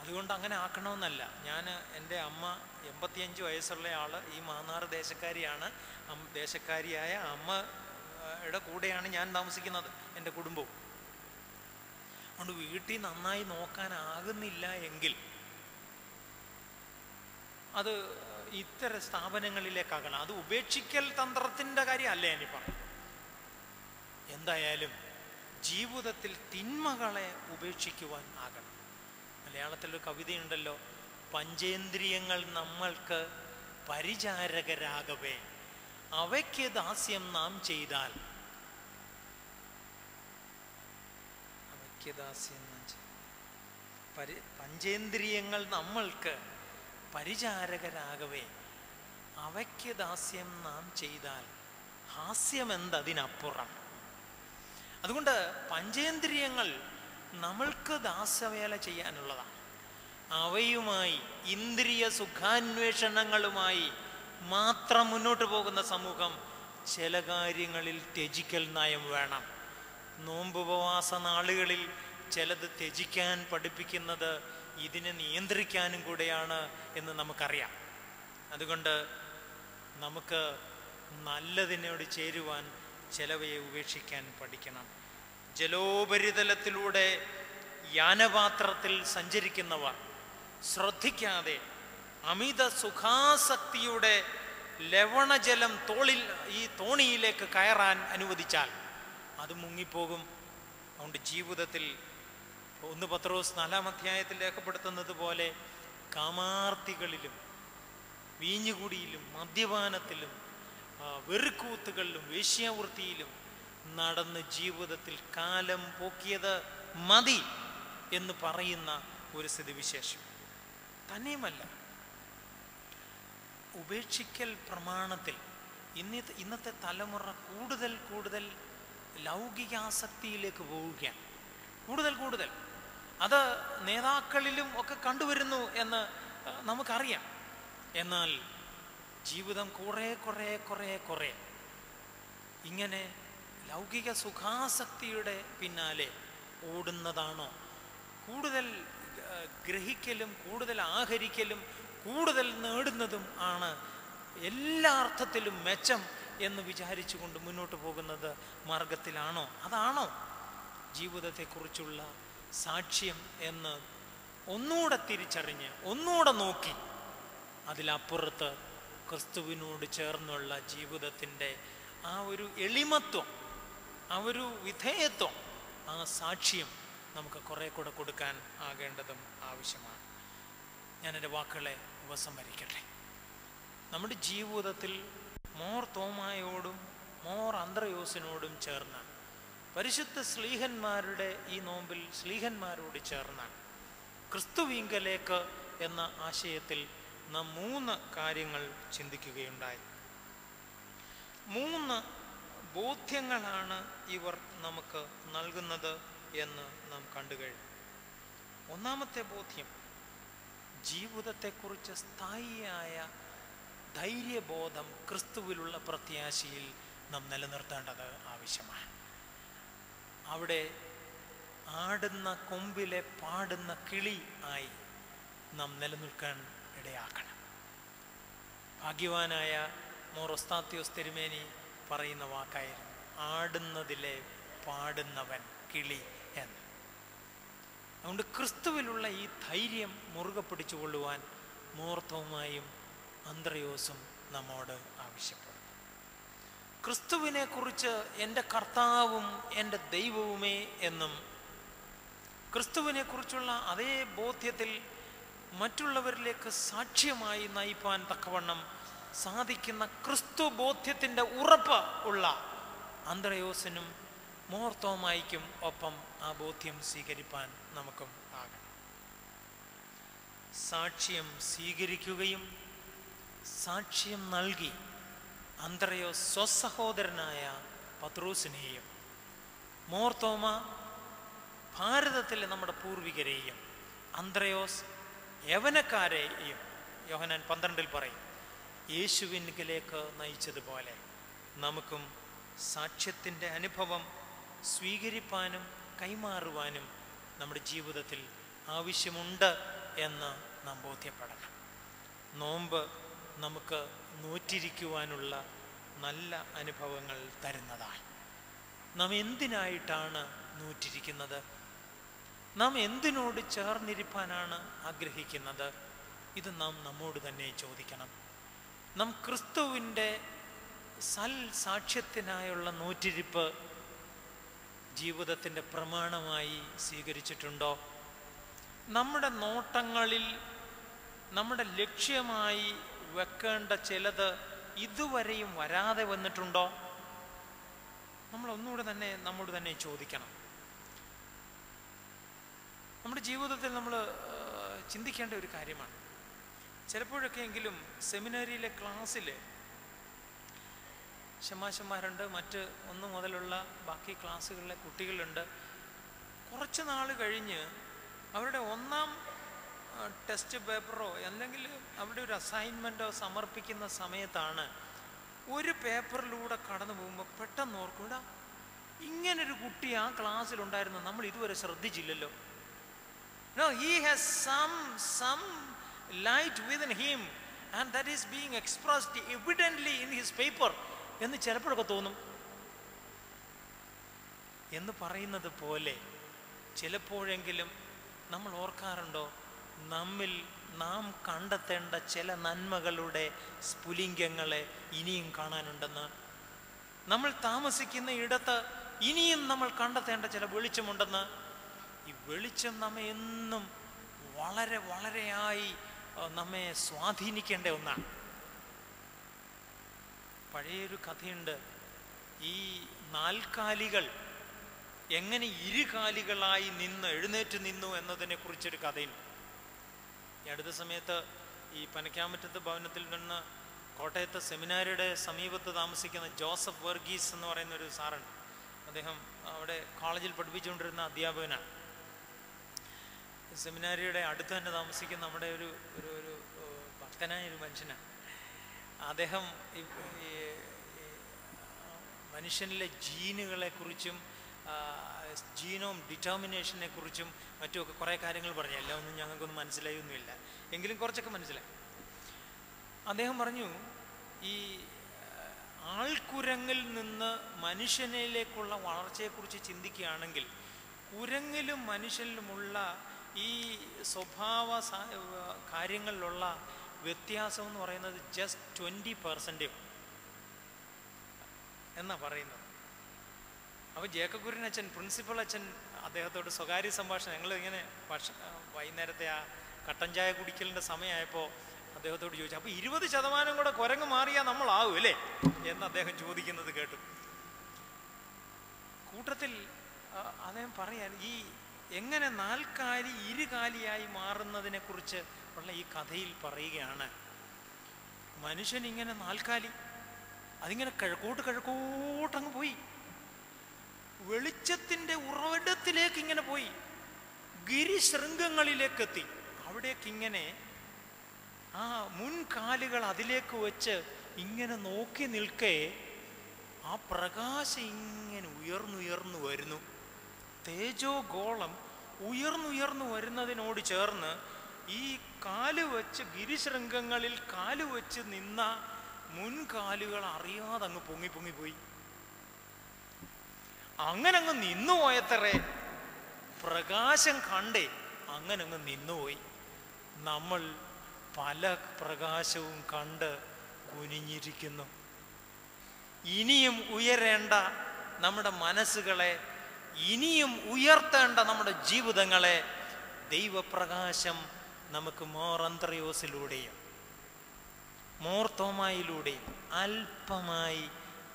അതുകൊണ്ട് അങ്ങനെ ആക്കണമെന്നല്ല. എൻ്റെ അമ്മ 85 വയസ്സുള്ള ആൾ, ഈ മാന്നാർ ദേശക്കാരിയാണ്. ദേശക്കാരിയായ അമ്മയുടെ കൂടെയാണ് ഞാൻ താമസിക്കുന്നത്, എൻ്റെ കുടുംബവും. അതുകൊണ്ട് വീട്ടിൽ നന്നായി നോക്കാനാകുന്നില്ല എങ്കിൽ അത് ഇത്തരം സ്ഥാപനങ്ങളിലേക്കാകണം. അത് ഉപേക്ഷിക്കൽ തന്ത്രത്തിൻ്റെ കാര്യമല്ല ഞാനീ പറഞ്ഞു. എന്തായാലും ജീവിതത്തിൽ തിന്മകളെ ഉപേക്ഷിക്കുവാൻ ആകണം. മലയാളത്തിലൊരു കവിതയുണ്ടല്ലോ, പഞ്ചേന്ദ്രിയങ്ങൾ നമ്മൾക്ക് പരിചാരകരാകവേ അവയ്ക്ക് ദാസ്യം നാം ചെയ്താൽ, പഞ്ചേന്ദ്രിയങ്ങൾ നമ്മൾക്ക് പരിചാരകരാകവേ അവയ്ക്ക് ദാസ്യം നാം ചെയ്താൽ ഹാസ്യം എന്തതിനപ്പുറം. അതുകൊണ്ട് പഞ്ചേന്ദ്രിയങ്ങൾ നമ്മൾക്ക് ദാസവേല ചെയ്യാനുള്ളതാണ്. അവയുമായി, ഇന്ദ്രിയ സുഖാന്വേഷണങ്ങളുമായി മാത്രം മുന്നോട്ട് പോകുന്ന സമൂഹം ചില കാര്യങ്ങളിൽ ത്യജിക്കൽ നയം വേണം. നോമ്പ് ഉപവാസ നാളുകളിൽ ചിലത് ത്യജിക്കാൻ പഠിപ്പിക്കുന്നത് ഇതിനെ നിയന്ത്രിക്കാനും കൂടെയാണ് എന്ന് നമുക്കറിയാം. അതുകൊണ്ട് നമുക്ക് നല്ലതിനോട് ചേരുവാൻ ചിലവയെ ഉപേക്ഷിക്കാൻ പഠിക്കണം. ജലോപരിതലത്തിലൂടെ യാനപാത്രത്തിൽ സഞ്ചരിക്കുന്നവർ ശ്രദ്ധിക്കാതെ അമിത സുഖാസക്തിയുടെ ലവണജലം ഈ തോണിയിലേക്ക് കയറാൻ അനുവദിച്ചാൽ അത് മുങ്ങിപ്പോകും. അതുകൊണ്ട് ജീവിതത്തിൽ 1 പത്രോസ് 4-ാം അധ്യായത്തിൽ രേഖപ്പെടുത്തുന്നത് പോലെ കാമാർത്തികളിലും വീഞ്ഞുകുടിയിലും മദ്യപാനത്തിലും വെറുക്കൂത്തുകളിലും വേശ്യാവൃത്തിയിലും നടന്ന് ജീവിതത്തിൽ കാലം പോക്കിയത് മതി എന്ന് പറയുന്ന ഒരു സ്ഥിതിവിശേഷം. തന്നെയുമല്ല, ഉപേക്ഷിക്കൽ പ്രമാണത്തിൽ ഇന്നത്തെ തലമുറ കൂടുതൽ ലൗകികാസക്തിയിലേക്ക് പോവുകയാണ്. കൂടുതൽ അത് നേതാക്കളിലും ഒക്കെ കണ്ടുവരുന്നു എന്ന് നമുക്കറിയാം. എന്നാൽ ജീവിതം കുറേ ഇങ്ങനെ ലൗകിക സുഖാസക്തിയുടെ പിന്നാലെ ഓടുന്നതാണോ? കൂടുതൽ ഗ്രഹിക്കലും കൂടുതൽ ആഹരിക്കലും കൂടുതൽ നേടുന്നതും ആണ് എല്ലാ അർത്ഥത്തിലും മെച്ചം എന്ന് വിചാരിച്ചുകൊണ്ട് മുന്നോട്ട് പോകുന്നത് മാർഗത്തിലാണോ? അതാണോ ജീവിതത്തെക്കുറിച്ചുള്ള സാക്ഷ്യം എന്ന് ഒന്നുകൂടെ തിരിച്ചറിഞ്ഞ് ഒന്നുകൂടെ നോക്കി അതിലപ്പുറത്ത് ക്രിസ്തുവിനോട് ചേർന്നുള്ള ജീവിതത്തിൻ്റെ ആ ഒരു എളിമത്വം, ആ ഒരു വിധേയത്വം, ആ സാക്ഷ്യം നമുക്ക് കുറെ കൂടെ കൊടുക്കാൻ ആകേണ്ടതും ആവശ്യമാണ്. ഞാൻ എൻ്റെ വാക്കുകളെ ഉപസംഹരിക്കട്ടെ. നമ്മുടെ ജീവിതത്തിൽ മോർ തോമായോടും മോർ അന്ത്രയോസിനോടും ചേർന്ന് പരിശുദ്ധ ശ്ലീഹന്മാരുടെ ഈ നോമ്പിൽ ശ്ലീഹന്മാരോട് ചേർന്ന് ക്രിസ്തുവിങ്കലേക്ക് എന്ന ആശയത്തിൽ നാം 3 കാര്യങ്ങൾ ചിന്തിക്കുകയുണ്ടായി. 3 ബോധ്യങ്ങളാണ് ഇവർ നമുക്ക് നൽകുന്നത് എന്ന് നാം കണ്ടു കഴിഞ്ഞു. ഒന്നാമത്തെ ബോധ്യം, ജീവിതത്തെക്കുറിച്ച് സ്ഥായിയായ ധൈര്യബോധം ക്രിസ്തുവിലുള്ള പ്രത്യാശയിൽ നാം നിലനിർത്തേണ്ടത് ആവശ്യമാണ്. അവിടെ ആടുന്ന കൊമ്പിലെ പാടുന്ന കിളി ആയി നാം നിലനിൽക്കാൻ ഇടയാക്കണം. ഭാഗ്യവാനായ മോർ ഒസ്താത്യോസ് തിരുമേനി പറയുന്ന വാക്കായിരുന്നു ആടുന്നതിലെ പാടുന്നവൻ കിളി എന്ന്. അതുകൊണ്ട് ക്രിസ്തുവിലുള്ള ഈ ധൈര്യം മുറുകെ പിടിച്ചുകൊള്ളുവാൻ മോർ തോമായും അന്ത്രയോസും നമ്മോട് ആവശ്യപ്പെടുന്നു. ക്രിസ്തുവിനെ കുറിച്ച് എൻ്റെ കർത്താവും എൻ്റെ ദൈവവുമേ എന്നും ക്രിസ്തുവിനെ കുറിച്ചുള്ള അതേ ബോധ്യത്തിൽ മറ്റുള്ളവരിലേക്ക് സാക്ഷ്യമായി നയിപ്പാൻ തക്കവണ്ണം സാധിക്കുന്ന ക്രിസ്തു ബോധ്യത്തിൻ്റെ ഉറപ്പ് ഉള്ള അന്ത്രയോസിനും മോർ തോമായിക്കും ഒപ്പം ആ ബോധ്യം സ്വീകരിപ്പാൻ നമുക്കും ആകണം. സാക്ഷ്യം സ്വീകരിക്കുകയും സാക്ഷ്യം നൽകി അന്ത്രയോസ് സ്വസഹോദരനായ പത്രോസിനെയും മോർ തോമ ഭാരതത്തിലെ നമ്മുടെ പൂർവികരെയും അന്ത്രയോസ് യവനക്കാരെയും യോഹന്നാൻ 12 പറയും യേശുവിനിലേക്ക് നയിച്ചതുപോലെ നമുക്കും സാക്ഷ്യത്തിൻ്റെ അനുഭവം സ്വീകരിപ്പാനും കൈമാറുവാനും നമ്മുടെ ജീവിതത്തിൽ ആവശ്യമുണ്ട് എന്ന് നാം ബോധ്യപ്പെടണം. നോമ്പ് നമുക്ക് നോറ്റിരിക്കുവാനുള്ള നല്ല അനുഭവങ്ങൾ തരുന്നതാണ്. നാം എന്തിനായിട്ടാണ് നോറ്റിരിക്കുന്നത്? നാം എന്തിനോട് ചേർന്നിരിപ്പാനാണ് ആഗ്രഹിക്കുന്നത്? ഇത് നാം നമ്മോട് തന്നെ ചോദിക്കണം. നാം ക്രിസ്തുവിൻ്റെ സാക്ഷ്യത്തിനായുള്ള നോറ്റിരിപ്പ് ജീവിതത്തിൻ്റെ പ്രമാണമായി സ്വീകരിച്ചിട്ടുണ്ടോ? നമ്മുടെ നോട്ടങ്ങളിൽ നമ്മുടെ ലക്ഷ്യമായി വെക്കേണ്ട ചിലത് ഇതുവരെയും വരാതെ വന്നിട്ടുണ്ടോ? നമ്മൾ ഒന്നുകൂടെ തന്നെ നമ്മോട് തന്നെ ചോദിക്കണം. നമ്മുടെ ജീവിതത്തിൽ നമ്മൾ ചിന്തിക്കേണ്ട ഒരു കാര്യമാണ്. ചിലപ്പോഴൊക്കെ എങ്കിലും സെമിനാരിയിലെ ക്ലാസ്സിൽ ശമാശന്മാരുണ്ട്, മറ്റ് 1 മുതലുള്ള ബാക്കി ക്ലാസ്സുകളിലെ കുട്ടികളുണ്ട്. കുറച്ച് നാൾ കഴിഞ്ഞ് അവരുടെ 1ാം ടെസ്റ്റ് പേപ്പറോ അല്ലെങ്കിൽ അവരുടെ ഒരു അസൈൻമെൻറ്റോ സമർപ്പിക്കുന്ന സമയത്താണ് ഒരു പേപ്പറിലൂടെ കടന്നു പോകുമ്പോൾ പെട്ടെന്ന് ഓർക്കൂടാ, ഇങ്ങനൊരു കുട്ടി ആ ക്ലാസ്സിലുണ്ടായിരുന്നു, നമ്മൾ ഇതുവരെ ശ്രദ്ധിച്ചില്ലല്ലോ. No, he has some light within him and that is being expressed evidently in his paper എന്ന് ചിലപ്പോഴൊക്കെ തോന്നും. എന്ന് പറയുന്നത് പോലെ ചിലപ്പോഴെങ്കിലും നമ്മൾ ഓർക്കാറുണ്ടോ, നമ്മിൽ നാം കണ്ടെത്തേണ്ട ചില നന്മകളുടെ സ്ഫുലിംഗങ്ങളെ ഇനിയും കാണാനുണ്ടെന്ന്? നമ്മൾ താമസിക്കുന്ന ഇടത്ത് ഇനിയും നമ്മൾ കണ്ടെത്തേണ്ട ചില വെളിച്ചമുണ്ടെന്ന്? ഈ വെളിച്ചം നമ്മെ എന്നും വളരെയായി നമ്മെ സ്വാധീനിക്കേണ്ട ഒന്നാണ്. പഴയൊരു കഥയുണ്ട്. ഈ നാൽക്കാലികൾ എങ്ങനെ ഇരുകാലികളായി എഴുന്നേറ്റ് നിന്നു എന്നതിനെ കുറിച്ചൊരു കഥയുണ്ട്. ഈ അടുത്ത സമയത്ത് ഈ പനക്കാമറ്റത്ത് ഭവനത്തിൽ നിന്ന് കോട്ടയത്ത് സെമിനാരിയുടെ സമീപത്ത് താമസിക്കുന്ന ജോസഫ് വർഗീസ് എന്ന് പറയുന്ന ഒരു സാറുണ്ട്. അദ്ദേഹം അവിടെ കോളേജിൽ പഠിപ്പിച്ചുകൊണ്ടിരുന്ന അധ്യാപകനാണ്. സെമിനാരിയുടെ അടുത്ത് തന്നെ താമസിക്കുന്ന നമ്മുടെ ഒരു ഭക്തനായ ഒരു മനുഷ്യനാണ്. അദ്ദേഹം മനുഷ്യനിലെ ജീനുകളെക്കുറിച്ചും ജീനോം ഡിറ്റർമിനേഷനെ കുറിച്ചും മറ്റുമൊക്കെ കുറേ കാര്യങ്ങൾ പറഞ്ഞു. എല്ലാം ഒന്നും ഞങ്ങൾക്കൊന്നും മനസ്സിലായൊന്നുമില്ല, എങ്കിലും കുറച്ചൊക്കെ മനസ്സിലായി. അദ്ദേഹം പറഞ്ഞു, ഈ ആൾക്കുരങ്ങിൽ നിന്ന് മനുഷ്യനിലേക്കുള്ള വളർച്ചയെക്കുറിച്ച് ചിന്തിക്കുകയാണെങ്കിൽ കുരങ്ങിലും മനുഷ്യനിലുമുള്ള ഈ സ്വഭാവ കാര്യങ്ങളിലുള്ള വ്യത്യാസം എന്ന് പറയുന്നത് ജസ്റ്റ് 20% എന്നാ പറയുന്നത്. അപ്പോൾ ജേക്കബ് കുര്യൻ അച്ഛൻ, പ്രിൻസിപ്പൽ അച്ഛൻ, അദ്ദേഹത്തോട് സ്വകാര്യ സംഭാഷണം, ഞങ്ങൾ ഇങ്ങനെ വൈകുന്നേരത്തെ ആ കട്ടൻ ചായ കുടിക്കലിൻ്റെ സമയമായപ്പോൾ അദ്ദേഹത്തോട് ചോദിച്ചു, അപ്പോൾ 20% കൂടെ കുരങ്ങ് മാറിയാൽ നമ്മളാവും അല്ലേ എന്ന് അദ്ദേഹം ചോദിക്കുന്നത് കേട്ടു. കൂട്ടത്തിൽ അദ്ദേഹം പറയാൻ ഈ എങ്ങനെ നാൽക്കാലി ഇരുകാലിയായി മാറുന്നതിനെ കുറിച്ച് ഉള്ള ഈ കഥയിൽ പറയുകയാണ്. മനുഷ്യൻ ഇങ്ങനെ നാൽക്കാലി അതിങ്ങനെ കിഴക്കോട്ടങ്ങ് പോയി, വെളിച്ചത്തിൻ്റെ ഉറവിടത്തിലേക്ക് ഇങ്ങനെ പോയി, ഗിരിശൃംഗങ്ങളിലേക്കെത്തി. അവിടേക്കിങ്ങനെ ആ മുൻകാലുകൾ അതിലേക്ക് വെച്ച് ഇങ്ങനെ നോക്കി നിൽക്കെ ആ പ്രകാശം ഇങ്ങനെ ഉയർന്നുയർന്നു വരുന്നു. തേജോ ഗോളം ഉയർന്നുയർന്നു വരുന്നതിനോട് ചേർന്ന് ഈ കാല് വെച്ച് ഗിരിശൃംഗങ്ങളിൽ കാല് വെച്ച് നിന്ന മുൻകാലുകൾ അറിയാതെ അങ്ങ് പൊങ്ങിപ്പോയി. അങ്ങനെ അങ്ങ് നിന്നുപോയത്രേ. പ്രകാശം കണ്ടേ അങ്ങനെ അങ്ങ് നിന്നുപോയി. നമ്മൾ പല പ്രകാശവും കണ്ട് കുനിഞ്ഞിരിക്കുന്നു. ഇനിയും ഉയരേണ്ട നമ്മുടെ മനസ്സുകളെ, ഇനിയും ഉയർത്തേണ്ട നമ്മുടെ ജീവിതങ്ങളെ ദൈവപ്രകാശം നമുക്ക് മോർ അന്ത്രയോസിലൂടെയും മോർ തോമായിലൂടെയും അല്പമായി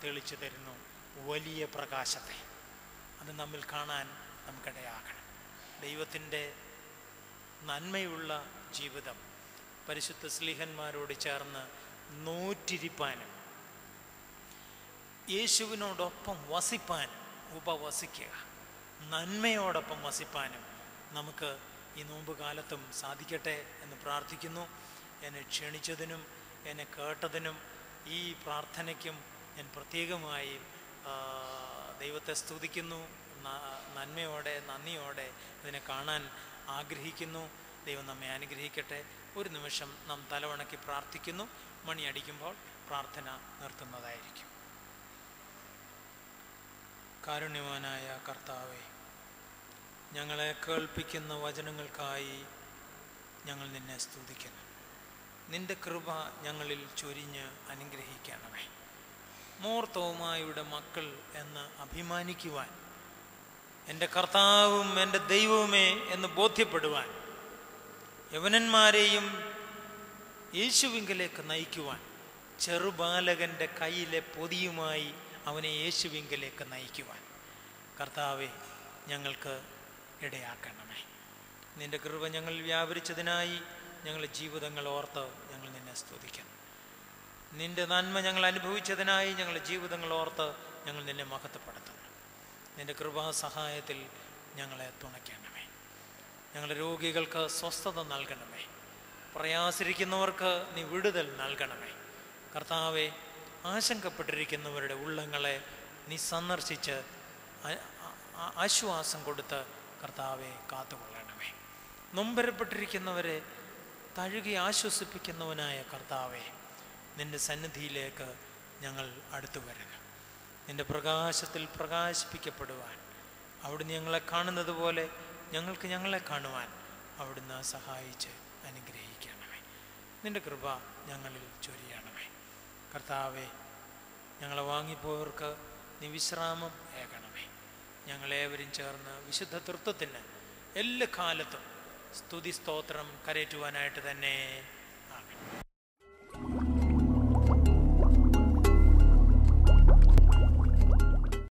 തെളിച്ചു തരുന്നു വലിയ പ്രകാശത്തെ. അത് നമ്മിൽ കാണാൻ നമുക്കിടയാകണം. ദൈവത്തിൻ്റെ നന്മയുള്ള ജീവിതം പരിശുദ്ധ സ്ലീഹന്മാരോട് ചേർന്ന് നോറ്റിരിപ്പാനും യേശുവിനോടൊപ്പം വസിപ്പാനും ഉപവസിക്കുക, നന്മയോടൊപ്പം വസിപ്പാനും നമുക്ക് ഈ നോമ്പ് കാലത്തും സാധിക്കട്ടെ എന്ന് പ്രാർത്ഥിക്കുന്നു. എന്നെ ക്ഷണിച്ചതിനും എന്നെ കേട്ടതിനും ഈ പ്രാർത്ഥനയ്ക്കും ഞാൻ പ്രത്യേകമായി ദൈവത്തെ സ്തുതിക്കുന്നു. നന്മയോടെ നന്ദിയോടെ ഇതിനെ കാണാൻ ആഗ്രഹിക്കുന്നു. ദൈവം നമ്മെ അനുഗ്രഹിക്കട്ടെ. ഒരു നിമിഷം നാം തലവണക്കി പ്രാർത്ഥിക്കുന്നു. മണിയടിക്കുമ്പോൾ പ്രാർത്ഥന നിർത്തുന്നതായിരിക്കും. കാരുണ്യവാനായ കർത്താവേ, ഞങ്ങളെ കേൾപ്പിക്കുന്ന വചനങ്ങൾക്കായി ഞങ്ങൾ നിന്നെ സ്തുതിക്കുന്നു. നിന്റെ കൃപ ഞങ്ങളിൽ ചൊരിഞ്ഞ് അനുഗ്രഹിക്കണമേ. മോർ തോമായുടെ മക്കൾ എന്ന് അഭിമാനിക്കുവാൻ, എൻ്റെ കർത്താവും എൻ്റെ ദൈവവുമേ എന്ന് ബോധ്യപ്പെടുവാൻ, യവനന്മാരെയും യേശുവിങ്കലേക്ക് നയിക്കുവാൻ, ചെറുബാലകൻ്റെ കയ്യിലെ പൊതിയുമായി അവനെ യേശുവിങ്കലേക്ക് നയിക്കുവാൻ കർത്താവെ ഞങ്ങൾക്ക് ഇടയാക്കണമേ. നിൻ്റെ കൃപ ഞങ്ങൾ വ്യാപരിച്ചതിനായി ഞങ്ങളുടെ ജീവിതങ്ങൾ ഓർത്ത് ഞങ്ങൾ നിന്നെ സ്തുതിക്കുന്നു. നിൻ്റെ നന്മ ഞങ്ങൾ അനുഭവിച്ചതിനായി ഞങ്ങളുടെ ജീവിതങ്ങൾ ഓർത്ത് ഞങ്ങൾ നിന്നെ മഹത്വപ്പെടുത്തുന്നു. നിൻ്റെ കൃപാസഹായത്തിൽ ഞങ്ങളെ തുണയ്ക്കണമേ. ഞങ്ങളുടെ രോഗികൾക്ക് സ്വസ്ഥത നൽകണമേ. പ്രയാസിരിക്കുന്നവർക്ക് നീ വിടുതൽ നൽകണമേ. കർത്താവെ, ആശങ്കപ്പെട്ടിരിക്കുന്നവരുടെ ഉള്ളങ്ങളെ നീ സന്ദർശിച്ച് ആശ്വാസം കൊടുത്ത് കർത്താവെ കാത്തുകൊള്ളണമേ. നൊമ്പരപ്പെട്ടിരിക്കുന്നവരെ തഴുകി ആശ്വസിപ്പിക്കുന്നവനായ കർത്താവെ, നിൻ്റെ സന്നിധിയിലേക്ക് ഞങ്ങൾ അടുത്തു വരുന്നു. നിൻ്റെ പ്രകാശത്തിൽ പ്രകാശിപ്പിക്കപ്പെടുവാൻ, അവിടുന്ന് ഞങ്ങളെ കാണുന്നത് പോലെ ഞങ്ങൾക്ക് ഞങ്ങളെ കാണുവാൻ അവിടുന്ന് സഹായിച്ച് അനുഗ്രഹിക്കണമേ. നിൻ്റെ കൃപ ഞങ്ങളിൽ ചൊരിയണമേ. കർത്താവെ, ഞങ്ങളെ വാങ്ങിപ്പോയവർക്ക് നീ വിശ്രാമം ഏകണമേ. ഞങ്ങളേവരും ചേർന്ന് വിശുദ്ധ തൃത്വത്തിന് എല്ലാ കാലത്തും സ്തുതി സ്തോത്രം കരയറ്റുവാനായിട്ട് തന്നെ